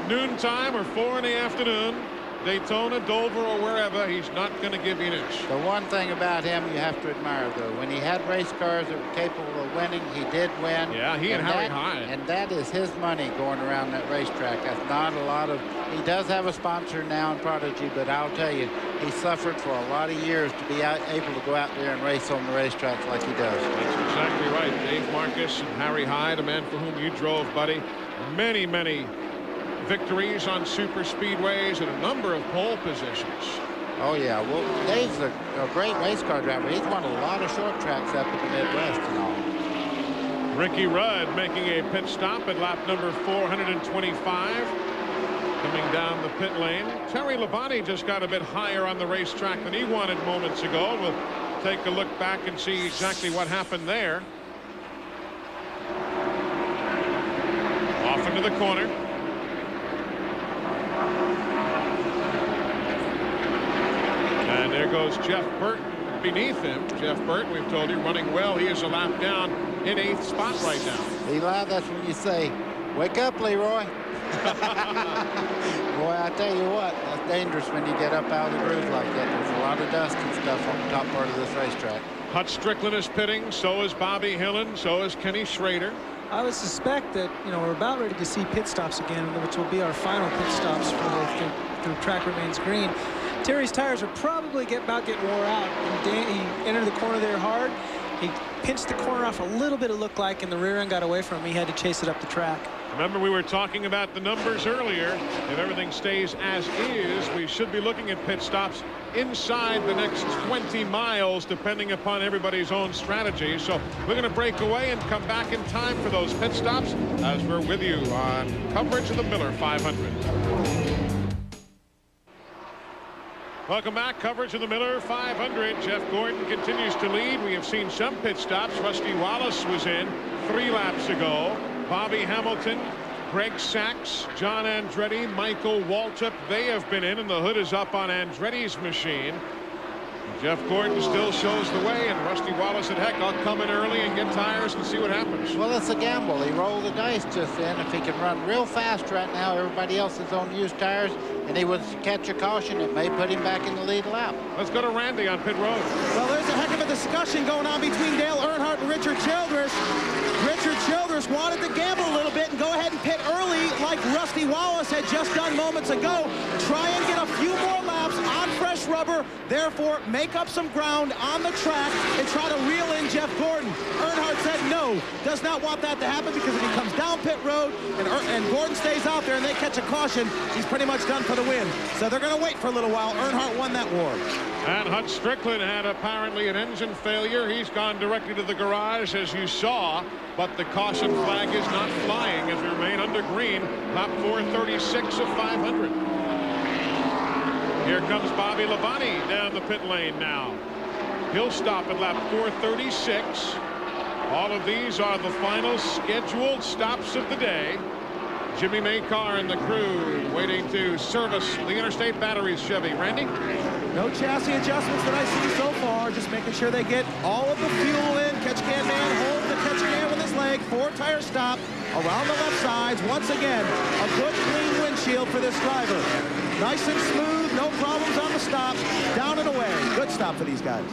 noontime or 4 in the afternoon, Daytona, Dover, or wherever, he's not going to give you an inch. The one thing about him you have to admire, though, when he had race cars that were capable of winning, he did win. Yeah, he and Harry Hyde. And that is his money going around that racetrack. That's not a lot of... He does have a sponsor now in Prodigy, but I'll tell you, he suffered for a lot of years to be able to go out there and race on the racetracks like he does. That's exactly right. Dave Marcus and Harry Hyde, a man for whom you drove, buddy. Many, many victories on super speedways and a number of pole positions. Oh yeah, well, Dave's a great race car driver. He's won a lot of short tracks up in the Midwest and all. Ricky Rudd making a pit stop at lap number 425, coming down the pit lane. Terry Labonte just got a bit higher on the racetrack than he wanted moments ago. We'll take a look back and see exactly what happened there. Off into the corner. And there goes Jeff Burton beneath him. Jeff Burton, we've told you, running well. He is a lap down in 8th spot right now. Eli, that's when you say, wake up, Leroy. Boy, I tell you what, that's dangerous when you get up out of the groove like that. There's a lot of dust and stuff on the top part of this racetrack. Hut Strickland is pitting. So is Bobby Hillin. So is Kenny Schrader. I would suspect that, we're about ready to see pit stops again, which will be our final pit stops for the track remains green. Terry's tires are probably about getting wore out. He entered the corner there hard. He pinched the corner off a little bit, it looked like, and the rear end got away from him. He had to chase it up the track. Remember, we were talking about the numbers earlier. If everything stays as is, we should be looking at pit stops inside the next 20 miles, depending upon everybody's own strategy. So we're going to break away and come back in time for those pit stops as we're with you on coverage of the Miller 500. Welcome back. Coverage of the Miller 500. Jeff Gordon continues to lead. We have seen some pit stops. Rusty Wallace was in. 3 laps ago. Bobby Hamilton, Greg Sachs, John Andretti, Michael Waltrip, they have been in, and the hood is up on Andretti's machine. Jeff Gordon still shows the way, and Rusty Wallace said, heck, I'll come in early and get tires and see what happens. Well, it's a gamble. He rolled the dice just then. If he can run real fast right now, everybody else is on used tires, and he would catch a caution, it may put him back in the lead lap. Let's go to Randy on pit road. Well, there's a heck of a discussion going on between Dale Earnhardt and Richard Childress. Richard Childress wanted to gamble a little bit and go ahead and pit early like Rusty Wallace had just done moments ago. Try and get a few more laps on fresh rubber, therefore make up some ground on the track and try to reel in Jeff Gordon. Earnhardt said no, does not want that to happen, because if he comes down pit road and Gordon stays out there and they catch a caution, he's pretty much done for the win. So they're going to wait for a little while. Earnhardt won that war. And Hut Strickland had apparently an engine failure. He's gone directly to the garage, as you saw, but the caution flag is not flying as we remain under green. Lap 436 of 500. Here comes Bobby Labonte down the pit lane now. He'll stop at lap 436. All of these are the final scheduled stops of the day. Jimmy Makar and the crew waiting to service the Interstate Batteries Chevy. Randy? No chassis adjustments that I see so far. Just making sure they get all of the fuel in. Catch can man holds the catch can with his leg. 4-tire stop around the left sides. Once again, a good clean windshield for this driver. Nice and smooth, no problems on the stop. Down and away. Good stop for these guys.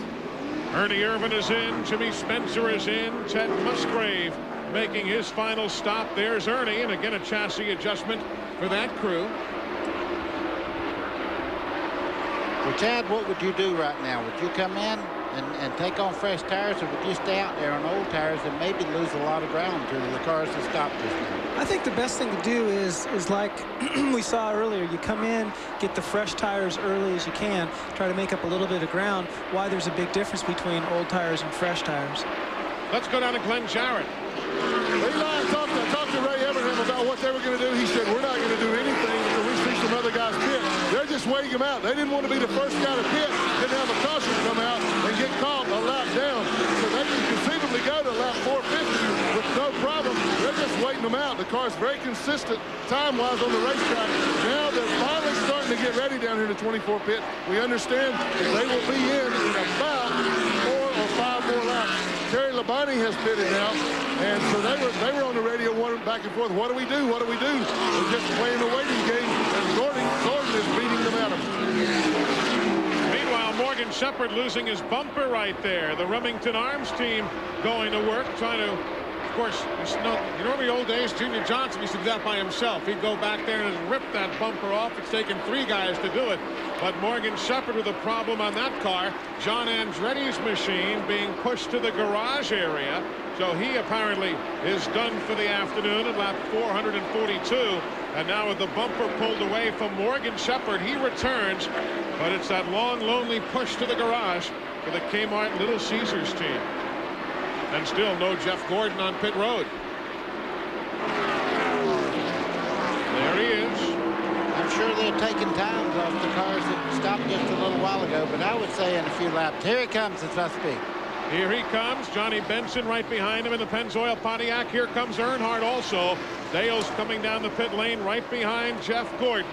Ernie Irvan is in. Jimmy Spencer is in. Ted Musgrave making his final stop. There's Ernie, and again a chassis adjustment for that crew. Well, Chad, what would you do right now? Would you come in and take on fresh tires, or would you stay out there on old tires and maybe lose a lot of ground to the cars that stopped just now? I think the best thing to do is like we saw earlier. You come in, get the fresh tires early as you can, try to make up a little bit of ground. Why there's a big difference between old tires and fresh tires. Let's go down to Glenn Jarrett. Eli talked to Ray Evernham about what they were going to do. He said, we're not going to do anything until we see some other guys pit. They're just waiting them out. They didn't want to be the first guy to pit, then have a caution come out and get caught a lap down. So they can conceivably go to lap 450 with no problem. They're just waiting them out. The car's very consistent time-wise on the racetrack. Now they're finally starting to get ready down here in the 24 pit. We understand that they will be in about 4 or 5 more laps. Terry Labonte has pitted now, and so they were on the radio back and forth. What do we do? What do we do? We're just playing the waiting game, and Gordon is beating them at him. Meanwhile, Morgan Shepherd losing his bumper right there. The Remington Arms team going to work, trying to, of course, you know, in the old days, Junior Johnson used to do that by himself. He'd go back there and rip that bumper off. It's taken 3 guys to do it. But Morgan Shepherd with a problem on that car. John Andretti's machine being pushed to the garage area. So he apparently is done for the afternoon at lap 442. And now with the bumper pulled away from Morgan Shepherd, he returns. But it's that long, lonely push to the garage for the Kmart Little Caesars team. And still no Jeff Gordon on pit road. There he is. I'm sure they're taking times off the cars that stopped just a little while ago, but I would say in a few laps. Here he comes, it must be. Here he comes. Johnny Benson right behind him in the Pennzoil Pontiac. Here comes Earnhardt also. Dale's coming down the pit lane right behind Jeff Gordon.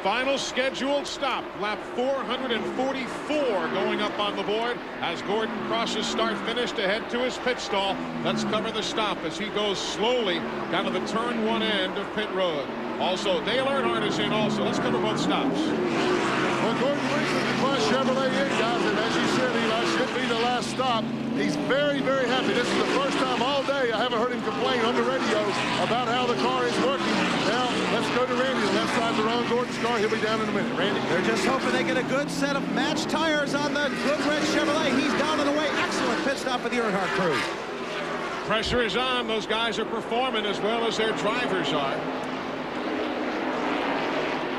Final scheduled stop, lap 444 going up on the board as Gordon crosses start-finish to head to his pit stall. Let's cover the stop as he goes slowly down to the turn 1 end of pit road. Also, Dale Earnhardt is in also. Let's cover both stops. Well, Gordon Winston plus Chevrolet in, guys, and as you said, Eli, should be the last stop. He's very, very happy. This is the first time all day I haven't heard him complain on the radio about how the car is working. Now, let's go to Randy. The left side of Ron Gordon's car. He'll be down in a minute. Randy. They're just hoping they get a good set of matched tires on the good red Chevrolet. He's down and away. Excellent pit stop for the Earnhardt crew. Pressure is on. Those guys are performing as well as their drivers are.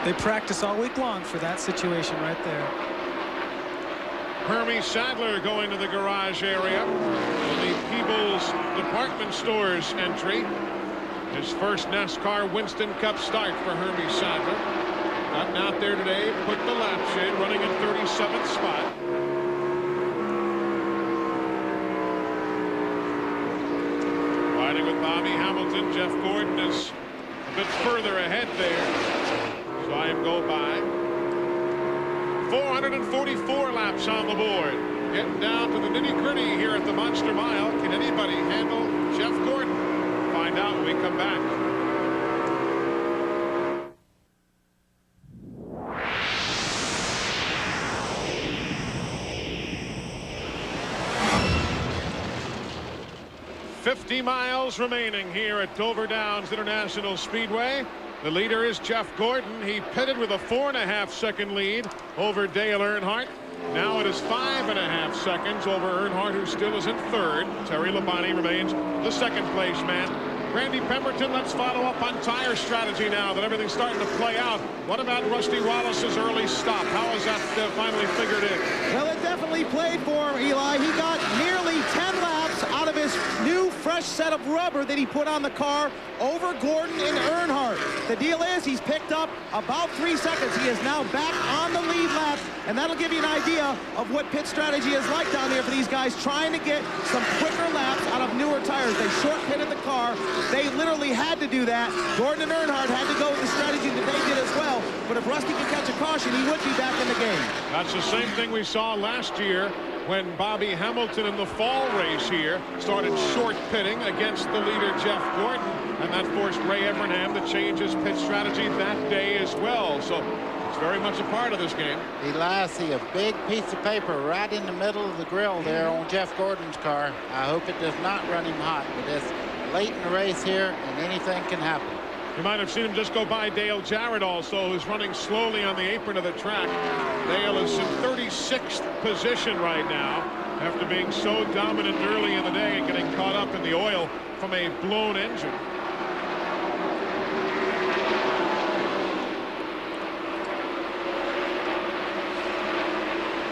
They practice all week long for that situation right there. Hermie Sadler going to the garage area with the Peebles Department Stores entry. His first NASCAR Winston Cup start for Hermie Sadler. Gotten out there today, put the laps in, running in 37th spot. Bobby Hamilton. Jeff Gordon is a bit further ahead there. So I go by. 444 laps on the board. Getting down to the nitty-gritty here at the Monster Mile. Can anybody handle Jeff Gordon? Find out when we come back. $50 miles remaining here at Dover Downs International Speedway. The leader is Jeff Gordon. He pitted with a 4.5-second lead over Dale Earnhardt. Now it is 5.5 seconds over Earnhardt, who still is in third. Terry Labonte remains the second place man. Randy Pemberton, let's follow up on tire strategy now that everything's starting to play out. What about Rusty Wallace's early stop? How has that finally figured in? Well, it definitely played for him, Eli. He got nearly 10 laps out of his new fresh set of rubber that he put on the car over Gordon and Earnhardt. The deal is he's picked up about 3 seconds. He is now back on the lead lap, and that'll give you an idea of what pit strategy is like down there for these guys trying to get some quicker laps out of newer tires. They short pitted the car. They literally had to do that. Gordon and Earnhardt had to go with the strategy that they did as well. But if Rusty could catch a caution, he would be back in the game. That's the same thing we saw last year when Bobby Hamilton in the fall race here started short pitting against the leader Jeff Gordon, and that forced Ray Evernham to change his pit strategy that day as well. So it's very much a part of this game. Eli, I see a big piece of paper right in the middle of the grill there on Jeff Gordon's car. I hope it does not run him hot, but it's late in the race here, and anything can happen. You might have seen him just go by Dale Jarrett also, who's running slowly on the apron of the track. Dale is in 36th position right now after being so dominant early in the day and getting caught up in the oil from a blown engine.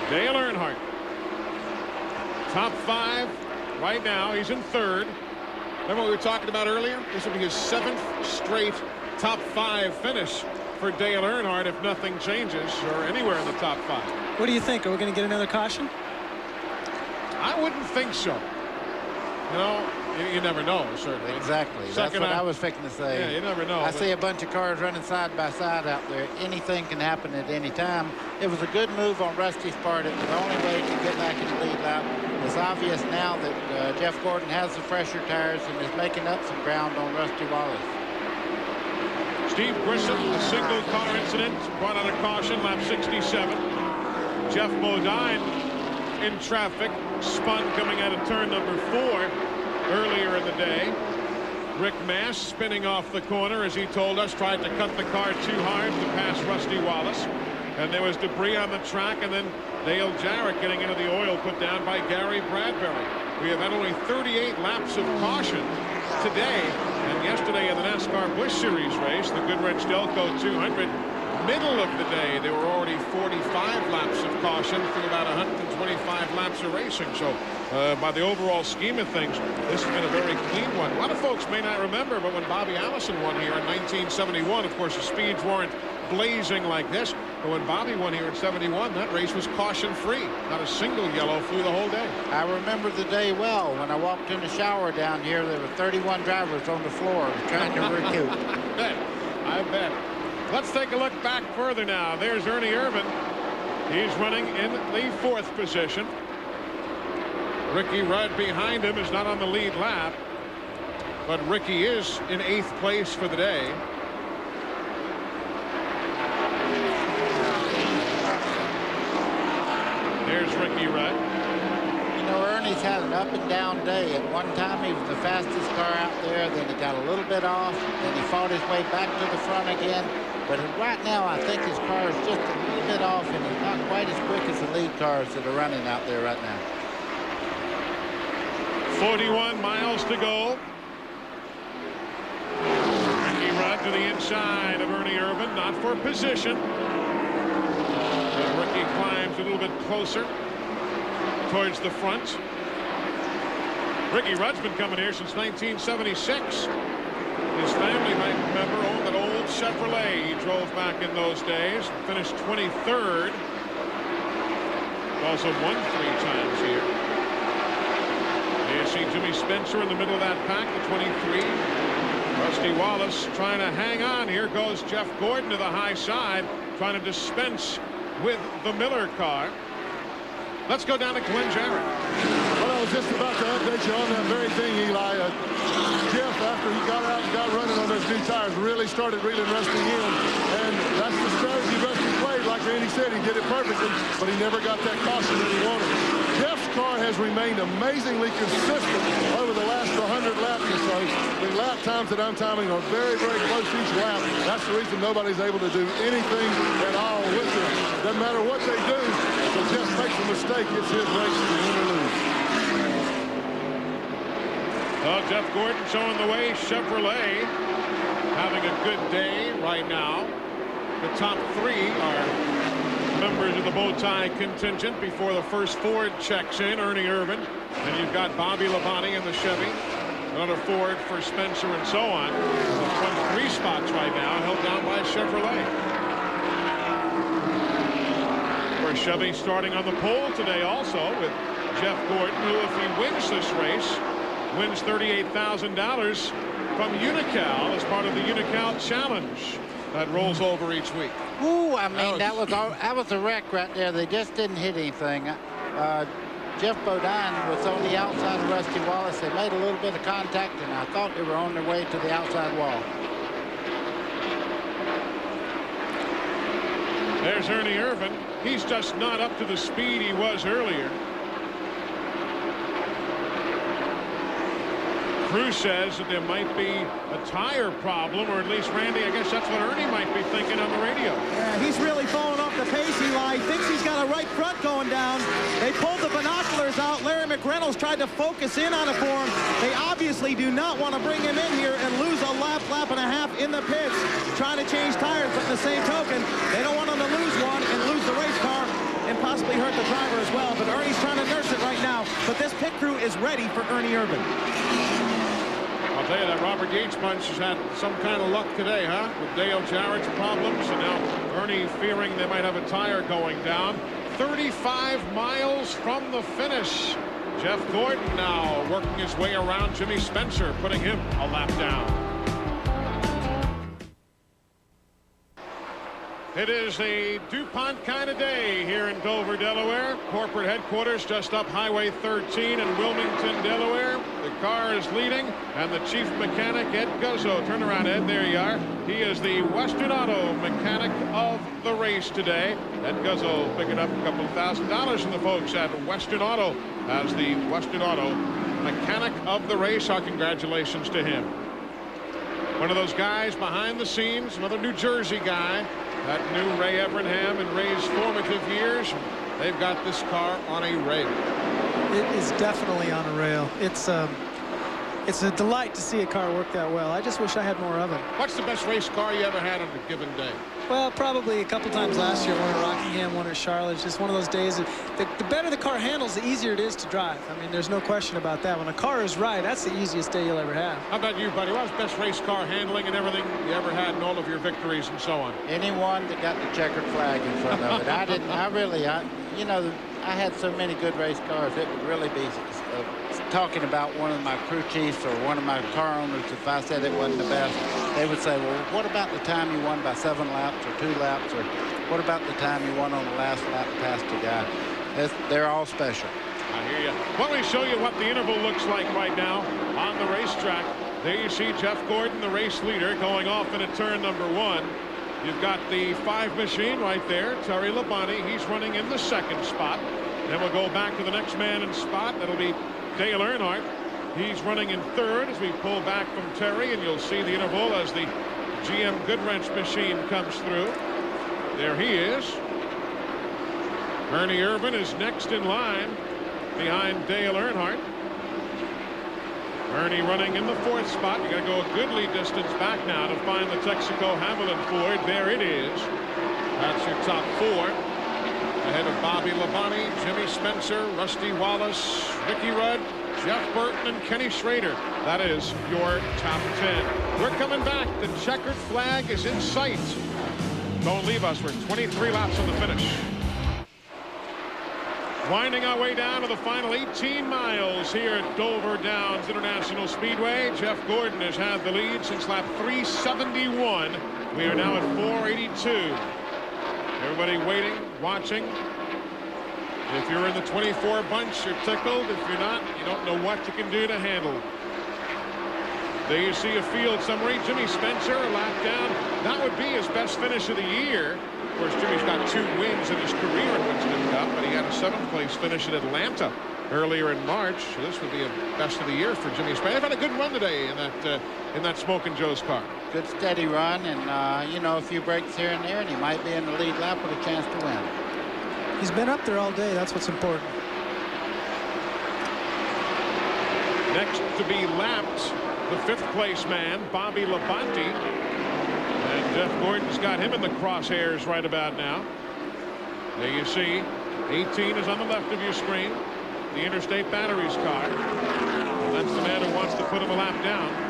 Dale Earnhardt, top 5 right now. He's in third. Remember what we were talking about earlier? This will be his 7th straight top 5 finish for Dale Earnhardt if nothing changes or anywhere in the top 5. What do you think? Are we going to get another caution? I wouldn't think so. You know, you never know, certainly. Exactly. That's what I was fixing to say. Yeah, you never know. I see a bunch of cars running side by side out there. Anything can happen at any time. It was a good move on Rusty's part. It was the only way to get back in the lead lap. It's obvious now that Jeff Gordon has the fresher tires and is making up some ground on Rusty Wallace. Steve Grissom, a single car incident, brought on a caution, lap 67. Jeff Bodine in traffic, spun coming out of turn number 4 earlier in the day. Rick Mass spinning off the corner, as he told us, tried to cut the car too hard to pass Rusty Wallace. And there was debris on the track, and then Dale Jarrett getting into the oil put down by Gary Bradbury. We have had only 38 laps of caution today, and yesterday in the NASCAR Busch Series race, the Goodwrench Delco 200, middle of the day, there were already 45 laps of caution through about 125 laps of racing. So by the overall scheme of things, this has been a very clean one. A lot of folks may not remember, but when Bobby Allison won here in 1971, of course, the speeds weren't blazing like this. But when Bobby won here in 71, that race was caution-free. Not a single yellow flew the whole day. I remember the day well. When I walked in the shower down here, there were 31 drivers on the floor trying to recoup. I bet. Let's take a look back further now. There's Ernie Irvan. He's running in the 4th position. Ricky Rudd behind him is not on the lead lap, but Ricky is in 8th place for the day. There's Ricky Rudd. You know, Ernie's had an up and down day. At one time he was the fastest car out there, then he got a little bit off, then he fought his way back to the front again. But right now I think his car is just a little bit off, and he's not quite as quick as the lead cars that are running out there right now. 41 miles to go. Ricky Rudd to the inside of Ernie Irvan, not for position. But Ricky climbs a little bit closer towards the front. Ricky Rudd's been coming here since 1976. His family might remember that old Chevrolet he drove back in those days. Finished 23rd. Also won 3 times here. There you see Jimmy Spencer in the middle of that pack, the 23. Rusty Wallace trying to hang on. Here goes Jeff Gordon to the high side, trying to dispense with the Miller car. Let's go down to Glenn Jarrett. Well, I was just about to update you on that very thing, Eli. Jeff, after he got out and got running on those new tires, really started reeling Rusty in. And that's the strategy Rusty played. Like Randy said, he did it perfectly, but he never got that caution that he wanted. Jeff's car has remained amazingly consistent over the last 100 laps or so. The lap times that I'm timing are very, very close each lap. That's the reason nobody's able to do anything at all with them. Doesn't matter what they do. If Jeff makes a mistake, it's his race to win or lose. Well, Jeff Gordon showing the way. Chevrolet having a good day right now. The top three are members of the bow tie contingent before the first Ford checks in. Ernie Irvan. And you've got Bobby Labonte in the Chevy. Another Ford for Spencer and so on. The front three spots right now held down by Chevrolet. Chevy starting on the pole today also with Jeff Gordon, who, if he wins this race, wins $38,000 from Unocal as part of the Unocal Challenge that rolls over each week. Ooh, I mean, that was a wreck right there. They just didn't hit anything. Jeff Bodine was on the outside of Rusty Wallace. They made a little bit of contact, and I thought they were on their way to the outside wall. There's Ernie Irvan. He's just not up to the speed he was earlier. Crew says that there might be a tire problem, or at least Randy, I guess that's what Ernie might be thinking on the radio. Yeah, he's really falling off the pace, Eli. He thinks he's got a right front going down. They pulled the binoculars out. Larry McReynolds tried to focus in on it for him. They obviously do not want to bring him in here and lose a lap and a half in the pits trying to change tires, but in the same token, they don't want him to lose one and lose the race car and possibly hurt the driver as well. But Ernie's trying to nurse it right now. But this pit crew is ready for Ernie Irvan. I'll tell you that Robert Yates bunch has had some kind of luck today, huh? With Dale Jarrett's problems, and now Ernie fearing they might have a tire going down. 35 miles from the finish. Jeff Gordon now working his way around Jimmy Spencer, putting him a lap down. It is a DuPont kind of day here in Dover, Delaware. Corporate headquarters just up Highway 13 in Wilmington, Delaware. The car is leading, and the chief mechanic, Ed Guzzo. Turn around, Ed. There you are. He is the Western Auto mechanic of the race today. Ed Guzzo picking up a couple of $1,000 from the folks at Western Auto as the Western Auto mechanic of the race. Our congratulations to him. One of those guys behind the scenes, another New Jersey guy. That knew Ray Evernham in Ray's formative years. They've got this car on a rail. It is definitely on a rail. It's a delight to see a car work that well. I just wish I had more of it. What's the best race car you ever had on a given day? Well, probably a couple times last year, one at Rockingham, one at Charlotte. It's just one of those days that the better the car handles, the easier it is to drive. I mean, there's no question about that. When a car is right, that's the easiest day you'll ever have. How about you, buddy? What's the best race car handling and everything you ever had and all of your victories and so on? Anyone that got the checkered flag in front of it. You know, I had so many good race cars, it would really be talking about one of my crew chiefs or one of my car owners. If I said it wasn't the best, they would say, well, what about the time you won by 7 laps or 2 laps, or what about the time you won on the last lap past a guy? They're all special. I hear you. Why don't we show you what the interval looks like right now on the racetrack. There you see Jeff Gordon, the race leader, going off into turn number 1. You've got the 5 machine right there, Terry Labonte. He's running in the 2nd spot. Then we'll go back to the next man in spot. That'll be Dale Earnhardt. He's running in 3rd as we pull back from Terry, and you'll see the interval as the GM Goodwrench machine comes through. There he is. Ernie Irvan is next in line behind Dale Earnhardt. Ernie running in the 4th spot. You got to go a goodly distance back now to find the Texaco Havoline Ford. There it is. That's your top 4. Ahead of Bobby Labonte, Jimmy Spencer, Rusty Wallace, Ricky Rudd, Jeff Burton, and Kenny Schrader. That is your top 10. We're coming back. The checkered flag is in sight. Don't leave us. We're 23 laps on the finish. Winding our way down to the final 18 miles here at Dover Downs International Speedway. Jeff Gordon has had the lead since lap 371. We are now at 482. Everybody waiting, watching. If you're in the 24 bunch, you're tickled. If you're not, you don't know what you can do to handle. There you see a field summary. Jimmy Spencer, a lap down. That would be his best finish of the year. Of course, Jimmy's got 2 wins in his career in Winston Cup, but he had a 7th place finish in Atlanta earlier in March. So this would be a best of the year for Jimmy Spencer. They've had a good run today in that Smokin' Joe's car. Good steady run, and you know, a few breaks here and there, and he might be in the lead lap with a chance to win. He's been up there all day. That's what's important. Next to be lapped, the 5th place man, Bobby Labonte. And Jeff Gordon's got him in the crosshairs right about now. There you see, 18 is on the left of your screen. The Interstate Batteries car. And that's the man who wants to put him a lap down.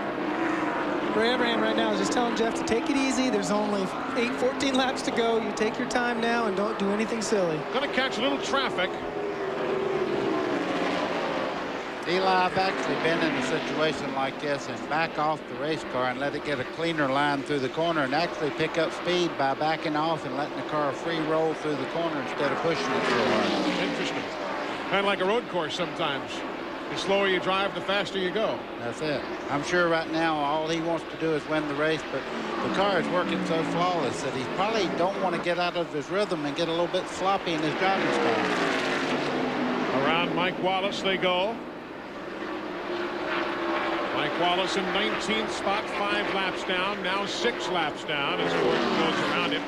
Ray Abraham right now is just telling Jeff to take it easy. There's only 14 laps to go. You take your time now and don't do anything silly. Going to catch a little traffic. Eli, I've actually been in a situation like this and back off the race car and let it get a cleaner line through the corner and actually pick up speed by backing off and letting the car free roll through the corner instead of pushing it so hard. Interesting. Kind of like a road course sometimes. The slower you drive, the faster you go. That's it. I'm sure right now all he wants to do is win the race, but the car is working so flawless that he probably don't want to get out of his rhythm and get a little bit sloppy in his driving style. Around Mike Wallace they go. Mike Wallace in 19th spot, 5 laps down, now 6 laps down as Gordon goes around him.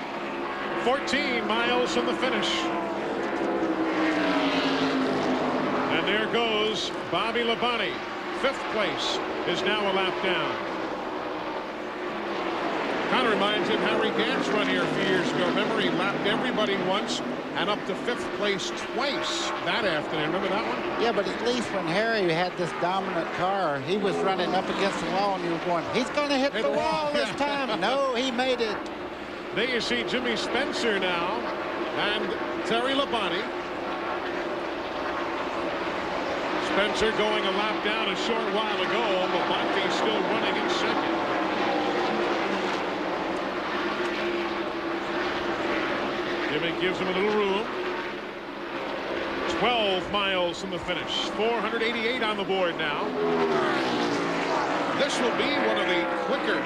14 miles from the finish. And there goes Bobby Labonte. 5th place is now a lap down. Kind of reminds him Harry Gant's run here a few years ago. Remember, he lapped everybody once and up to 5th place twice that afternoon. Remember that one? Yeah, but at least when Harry had this dominant car, he was running up against the wall and you were going, he's going to hit the wall this time. No, he made it. There you see Jimmy Spencer now and Terry Labonte. Spencer going a lap down a short while ago. Labonte still running in second. Jimmy gives him a little room. 12 miles from the finish. 488 on the board now. This will be one of the quicker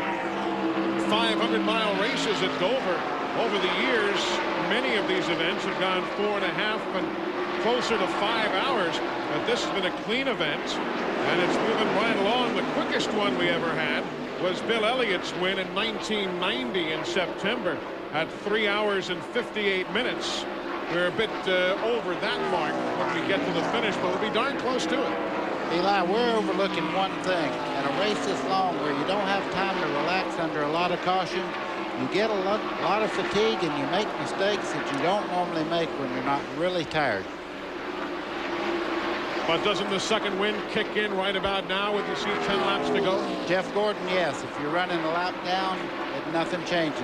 500-mile races at Dover. Over the years, many of these events have gone 4.5 and closer to 5 hours. But this has been a clean event, and it's moving right along. The quickest one we ever had was Bill Elliott's win in 1990 in September at 3 hours and 58 minutes. We're a bit over that mark when we get to the finish, but we'll be darn close to it. Eli, we're overlooking one thing. In a race this long where you don't have time to relax under a lot of caution, you get a lot of fatigue and you make mistakes that you don't normally make when you're not really tired. But doesn't the second wind kick in right about now with you see 10 laps to go? Jeff Gordon, yes. If you're running a lap down, nothing changes.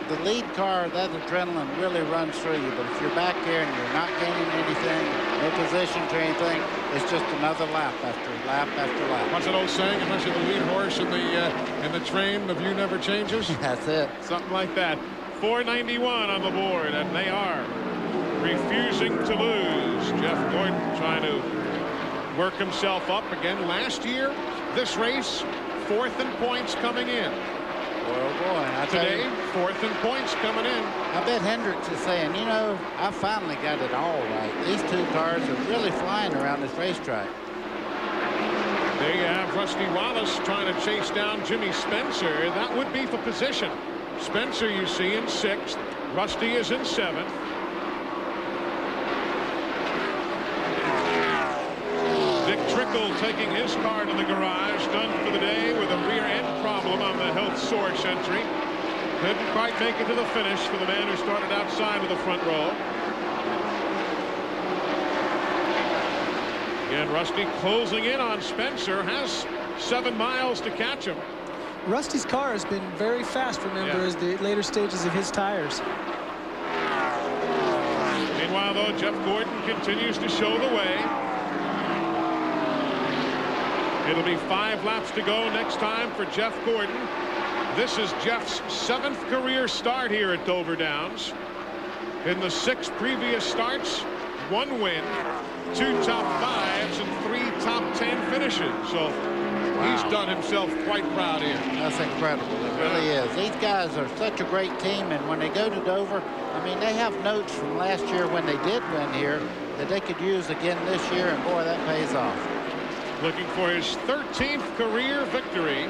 The lead car, that adrenaline really runs through you. But if you're back there and you're not gaining anything, no positions or anything, it's just another lap after lap after lap. What's that old saying? Unless you're the lead horse in the train, the view never changes. That's it. Something like that. 491 on the board, and they are refusing to lose. Jeff Gordon trying to work himself up again. Last year, this race, 4th in points coming in. Oh boy, today, 4th in points coming in. I bet Hendricks is saying, you know, I finally got it all right. These 2 cars are really flying around this racetrack. There you have Rusty Wallace trying to chase down Jimmy Spencer. That would be for position. Spencer, you see, in 6th. Rusty is in 7th. Dick Trickle taking his car to the garage, done for the day with a rear end problem on the Health Source entry. Couldn't quite make it to the finish for the man who started outside of the front row. Again, Rusty closing in on Spencer, has 7 miles to catch him. Rusty's car has been very fast, remember, as the later stages of his tires. Meanwhile, though, Jeff Gordon continues to show the way. It'll be 5 laps to go next time for Jeff Gordon. This is Jeff's 7th career start here at Dover Downs. In the 6 previous starts, 1 win, 2 top 5s, and 3 top 10 finishes. So he's done himself quite proud here. That's incredible. It really is. These guys are such a great team, and when they go to Dover, I mean, they have notes from last year when they did win here that they could use again this year, and boy, that pays off. Looking for his 13th career victory.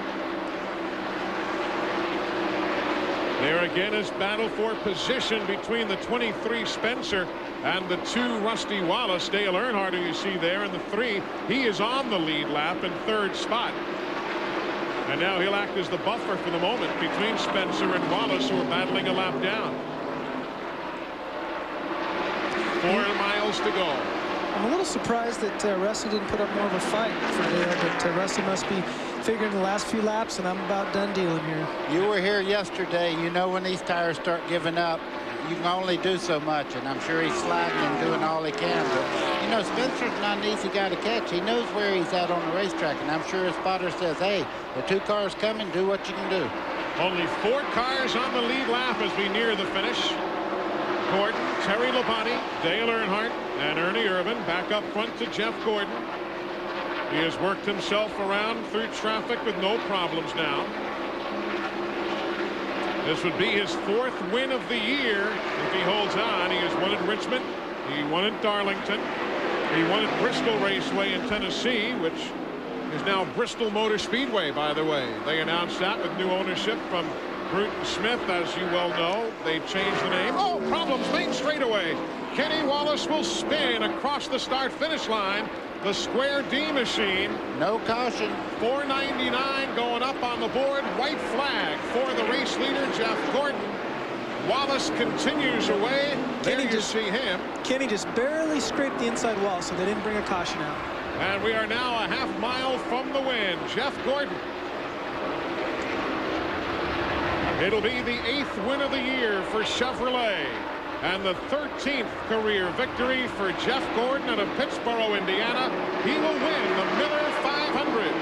There again is battle for position between the 23 Spencer and the 2 Rusty Wallace. Dale Earnhardt, who you see there in the 3, he is on the lead lap in 3rd spot. And now he'll act as the buffer for the moment between Spencer and Wallace, who are battling a lap down. 4 miles to go. I'm a little surprised that Rusty didn't put up more of a fight for Dale, but Rusty must be figuring the last few laps, and I'm about done dealing here. You were here yesterday. You know when these tires start giving up, you can only do so much, and I'm sure he's sliding and doing all he can. But, you know, Spencer's not an easy guy to catch. He knows where he's at on the racetrack, and I'm sure his spotter says, hey, the 2 cars coming, do what you can do. Only 4 cars on the lead lap as we near the finish. Gordon, Terry Labonte, Dale Earnhardt, and Ernie Irvan back up front to Jeff Gordon. He has worked himself around through traffic with no problems now. This would be his 4th win of the year if he holds on. He has won at Richmond. He won at Darlington. He won at Bristol Raceway in Tennessee, which is now Bristol Motor Speedway, by the way. They announced that with new ownership from Bruton Smith, as you well know. They changed the name. Oh, problems, main straightaway. Kenny Wallace will spin across the start-finish line. The Square D machine. No caution. 499 going up on the board. White flag for the race leader, Jeff Gordon. Wallace continues away. There you see him. Kenny just barely scraped the inside wall, so they didn't bring a caution out. And we are now a half mile from the win. Jeff Gordon. It'll be the 8th win of the year for Chevrolet, and the 13th career victory for Jeff Gordon out of Pittsboro, Indiana. He will win the Miller 500.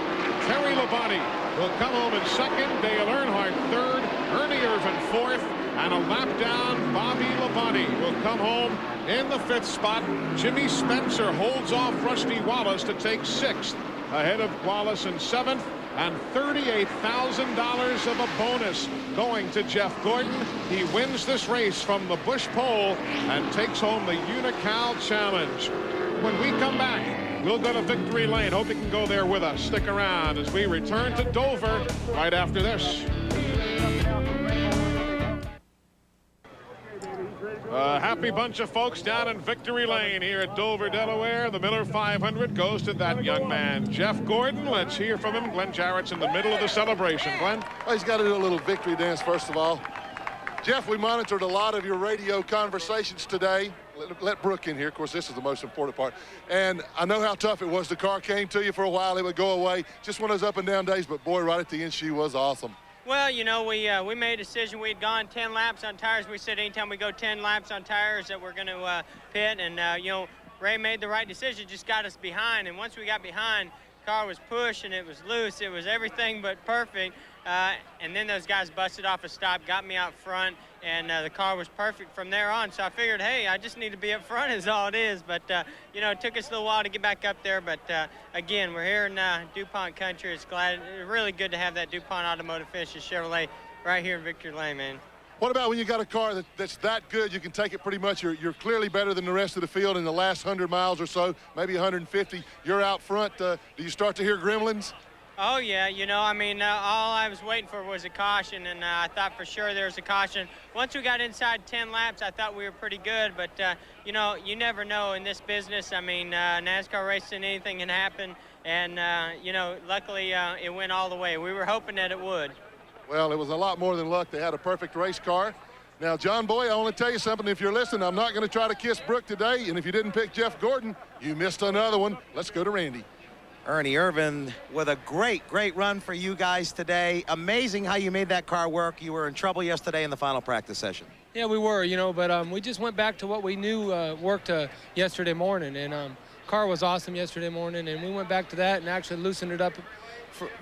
Terry Labonte will come home in 2nd, Dale Earnhardt 3rd, Ernie Irvan 4th, and a lap down, Bobby Labonte will come home in the 5th spot. Jimmy Spencer holds off Rusty Wallace to take 6th, ahead of Wallace in 7th. And $38,000 of a bonus going to Jeff Gordon. He wins this race from the Busch pole and takes home the Unocal Challenge. When we come back, we'll go to Victory Lane. Hope you can go there with us. Stick around as we return to Dover right after this. A happy bunch of folks down in Victory Lane here at Dover, Delaware. The Miller 500 goes to that young man, Jeff Gordon. Let's hear from him. Glenn Jarrett's in the middle of the celebration. Glenn? Well, he's got to do a little victory dance, first of all. Jeff, we monitored a lot of your radio conversations today. Let Brooke in here. Of course, this is the most important part. And I know how tough it was. The car came to you for a while. It would go away. Just one of those up and down days. But, boy, right at the end, she was awesome. Well, you know, we made a decision. We had gone 10 laps on tires. We said anytime we go 10 laps on tires that we're going to pit. And, you know, Ray made the right decision, just got us behind. And once we got behind, the car was pushed and it was loose. It was everything but perfect. And then those guys busted off a stop, got me out front, and the car was perfect from there on. So I figured, hey, I just need to be up front is all it is. But, you know, it took us a little while to get back up there. But, again, we're here in DuPont country. It's really good to have that DuPont Automotive finish at Chevrolet right here in Victory Lane, man. What about when you got a car that's that good, you can take it pretty much, you're clearly better than the rest of the field in the last 100 miles or so, maybe 150, you're out front. Do you start to hear gremlins? Oh, yeah, you know, I mean, all I was waiting for was a caution, and I thought for sure there was a caution. Once we got inside 10 laps, I thought we were pretty good, but, you know, you never know in this business. I mean, NASCAR racing, anything can happen, and, you know, luckily it went all the way. We were hoping that it would. Well, it was a lot more than luck. They had a perfect race car. Now, John Boy, I want to tell you something. If you're listening, I'm not going to try to kiss Brooke today, and if you didn't pick Jeff Gordon, you missed another one. Let's go to Randy. Ernie Irvan with a great run for you guys today. Amazing how you made that car work. You were in trouble yesterday in the final practice session. Yeah, we were, you know, but we just went back to what we knew worked yesterday morning. And car was awesome yesterday morning, and we went back to that and actually loosened it up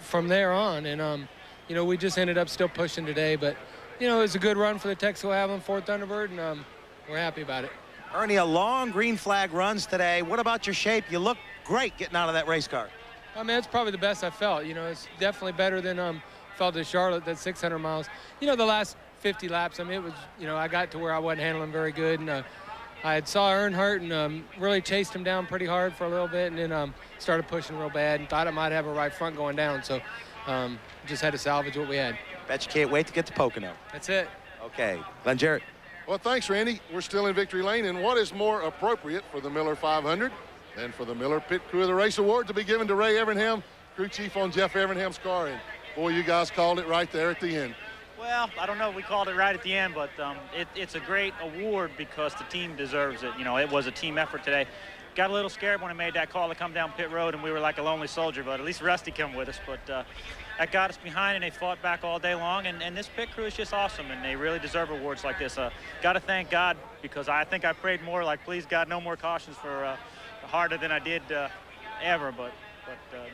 from there on. And, you know, we just ended up still pushing today. But, you know, it was a good run for the Texaco Avalon Ford Thunderbird, and we're happy about it. Ernie, a long green flag runs today. What about your shape? You look great getting out of that race car. I mean, it's probably the best I felt. You know, it's definitely better than felt at Charlotte, that 600 miles. You know, the last 50 laps, I mean, it was, you know, I got to where I wasn't handling very good, and I had saw Earnhardt and really chased him down pretty hard for a little bit, and then started pushing real bad and thought I might have a right front going down, so just had to salvage what we had. Bet you can't wait to get to Pocono. That's it. Okay, Glenn Jarrett. Well, thanks, Randy. We're still in victory lane, and what is more appropriate for the Miller 500 than for the Miller Pit Crew of the Race Award to be given to Ray Evernham, crew chief on Jeff Evernham's car, and boy, you guys called it right there at the end. Well, I don't know if we called it right at the end, but it's a great award because the team deserves it. You know, it was a team effort today. Got a little scared when I made that call to come down pit road, and we were like a lonely soldier, but at least Rusty came with us. But that got us behind, and they fought back all day long, and this pit crew is just awesome, and they really deserve awards like this. Got to thank God, because I think I prayed more like, please, God, no more cautions for harder than I did ever, but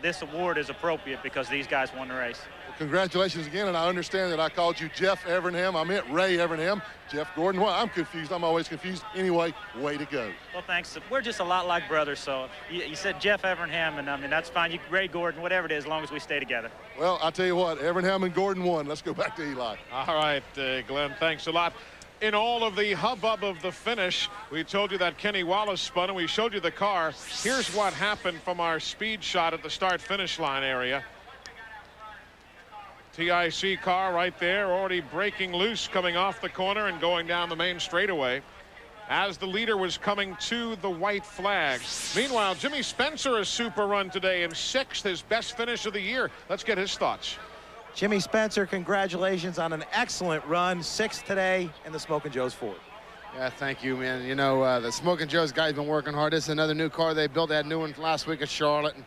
this award is appropriate because these guys won the race. Well, congratulations again, and I understand that I called you Jeff Evernham. I meant Ray Evernham. Jeff Gordon. Well, I'm confused. I'm always confused. Anyway, way to go. Well, thanks. We're just a lot like brothers, so you said Jeff Evernham, and I mean, that's fine. You Ray Gordon, whatever it is, as long as we stay together. Well, I'll tell you what, Evernham and Gordon won. Let's go back to Eli. All right, Glenn, thanks a lot. In all of the hubbub of the finish, we told you that Kenny Wallace spun, and we showed you the car. Here's what happened from our speed shot at the start-finish line area. TIC car right there, already breaking loose, coming off the corner and going down the main straightaway as the leader was coming to the white flag. Meanwhile, Jimmy Spencer, a super run today in 6th, his best finish of the year. Let's get his thoughts. Jimmy Spencer, congratulations on an excellent run. 6th today in the Smokin' Joe's Ford. Yeah, thank you, man. You know, the Smokin' Joe's guys been working hard. This is another new car they built. They had a new one last week at Charlotte. And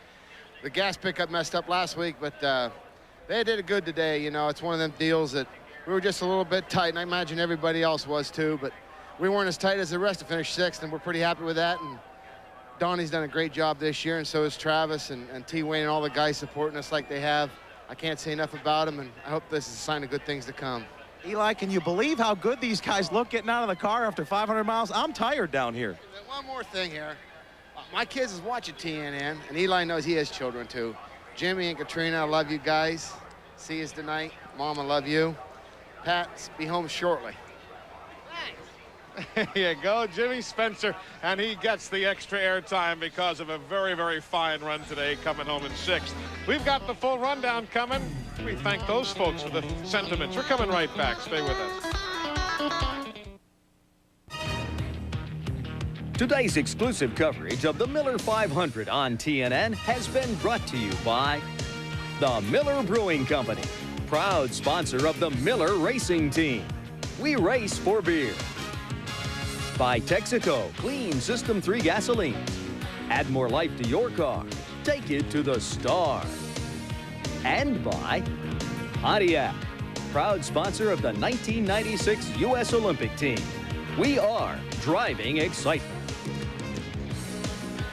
the gas pickup messed up last week, but they did it good today. You know, it's one of them deals that we were just a little bit tight, and I imagine everybody else was too, but we weren't as tight as the rest to finish 6th, and we're pretty happy with that. And Donnie's done a great job this year, and so has Travis and T-Wayne and all the guys supporting us like they have. I can't say enough about them, and I hope this is a sign of good things to come. Eli, can you believe how good these guys look getting out of the car after 500 miles? I'm tired down here. One more thing here. My kids is watching TNN, and Eli knows he has children too. Jimmy and Katrina, I love you guys. See you tonight. Mom, I love you. Pat, be home shortly. There you go, Jimmy Spencer, and he gets the extra airtime because of a very, very fine run today, coming home in 6th. We've got the full rundown coming. We thank those folks for the sentiments. We're coming right back. Stay with us. Today's exclusive coverage of the Miller 500 on TNN has been brought to you by the Miller Brewing Company, proud sponsor of the Miller Racing Team. We race for beer. By Texaco Clean System 3 gasoline. Add more life to your car. Take it to the stars. And by Pontiac, proud sponsor of the 1996 U.S. Olympic team. We are driving excitement.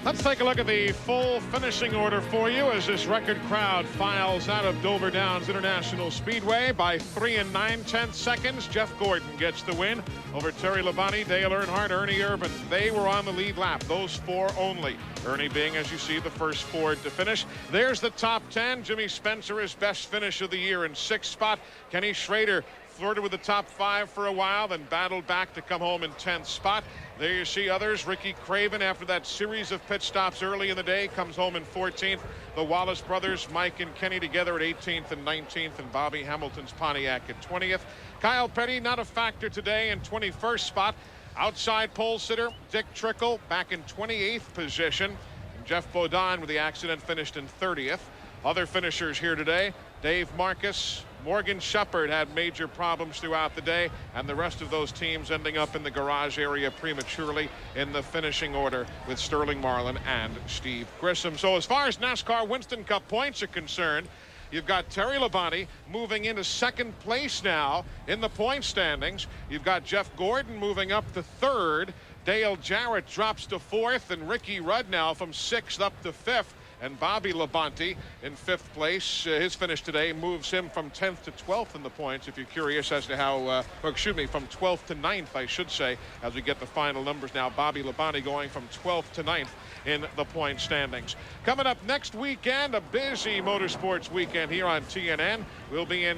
Let's take a look at the full finishing order for you as this record crowd files out of Dover Downs International Speedway by 3 9/10 seconds. Jeff Gordon gets the win over Terry Labonte, Dale Earnhardt, Ernie Irvan. They were on the lead lap, those 4 only. Ernie being, as you see, the first Ford to finish. There's the top 10. Jimmy Spencer, his best finish of the year in 6th spot. Kenny Schrader flirted with the top 5 for a while, then battled back to come home in 10th spot. There you see others. Ricky Craven, after that series of pit stops early in the day, comes home in 14th. The Wallace brothers, Mike and Kenny, together at 18th and 19th, and Bobby Hamilton's Pontiac at 20th. Kyle Petty, not a factor today, in 21st spot. Outside pole sitter, Dick Trickle, back in 28th position. And Jeff Bodine, with the accident, finished in 30th. Other finishers here today, Dave Marcus, Morgan Shepherd had major problems throughout the day, and the rest of those teams ending up in the garage area prematurely in the finishing order with Sterling Marlin and Steve Grissom. So as far as NASCAR Winston Cup points are concerned, You've got Terry Labonte moving into second place now in the point standings. You've got Jeff Gordon moving up to third. Dale Jarrett drops to fourth, and Ricky Rudd now from sixth up to fifth. And Bobby Labonte in fifth place. His finish today moves him from 10th to 12th in the points, if you're curious as to how, or excuse me, from 12th to 9th, I should say, as we get the final numbers now. Bobby Labonte going from 12th to 9th in the point standings. Coming up next weekend, a busy motorsports weekend here on TNN. We'll be in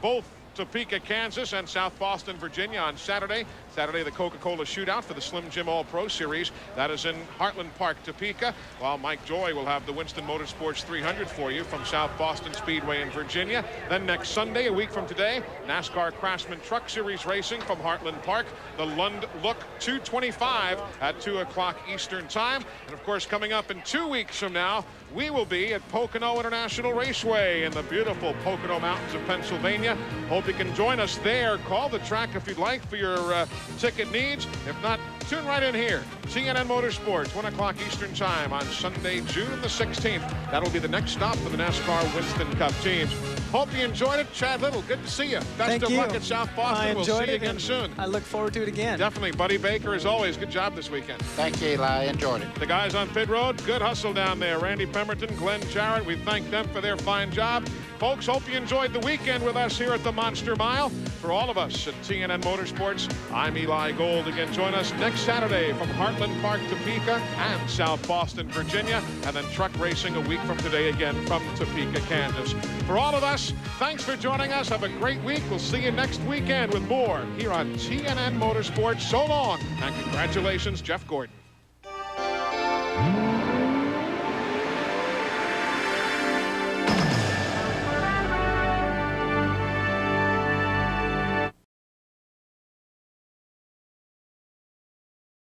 both Topeka, Kansas, and South Boston, Virginia on Saturday. Saturday, the Coca-Cola Shootout for the Slim Jim All-Pro Series. That is in Heartland Park, Topeka, while Mike Joy will have the Winston Motorsports 300 for you from South Boston Speedway in Virginia. Then next Sunday, a week from today, NASCAR Craftsman Truck Series racing from Heartland Park. The Lund Look 225 at 2 o'clock Eastern Time. And, of course, coming up in 2 weeks from now, we will be at Pocono International Raceway in the beautiful Pocono Mountains of Pennsylvania. Hope you can join us there. Call the track if you'd like for your ticket needs. If not, tune right in here. TNN Motorsports, 1 o'clock Eastern Time on Sunday, June the 16th. That'll be the next stop for the NASCAR Winston Cup teams. Hope you enjoyed it. Chad Little, good to see you. Best of luck at South Boston. We'll see you again soon. I look forward to it again. Definitely. Buddy Baker, as always, good job this weekend. Thank you, Eli. Enjoyed it. The guys on pit road, good hustle down there. Randy Pemberton, Glenn Jarrett, we thank them for their fine job. Folks, hope you enjoyed the weekend with us here at the Monster Mile. For all of us at TNN Motorsports, I'm Eli Gold. Again, join us next Saturday from Heartland Park, Topeka, and South Boston, Virginia, and then truck racing a week from today again from Topeka, Kansas. For all of us, thanks for joining us. Have a great week. We'll see you next weekend with more here on TNN Motorsports. So long, and congratulations, Jeff Gordon.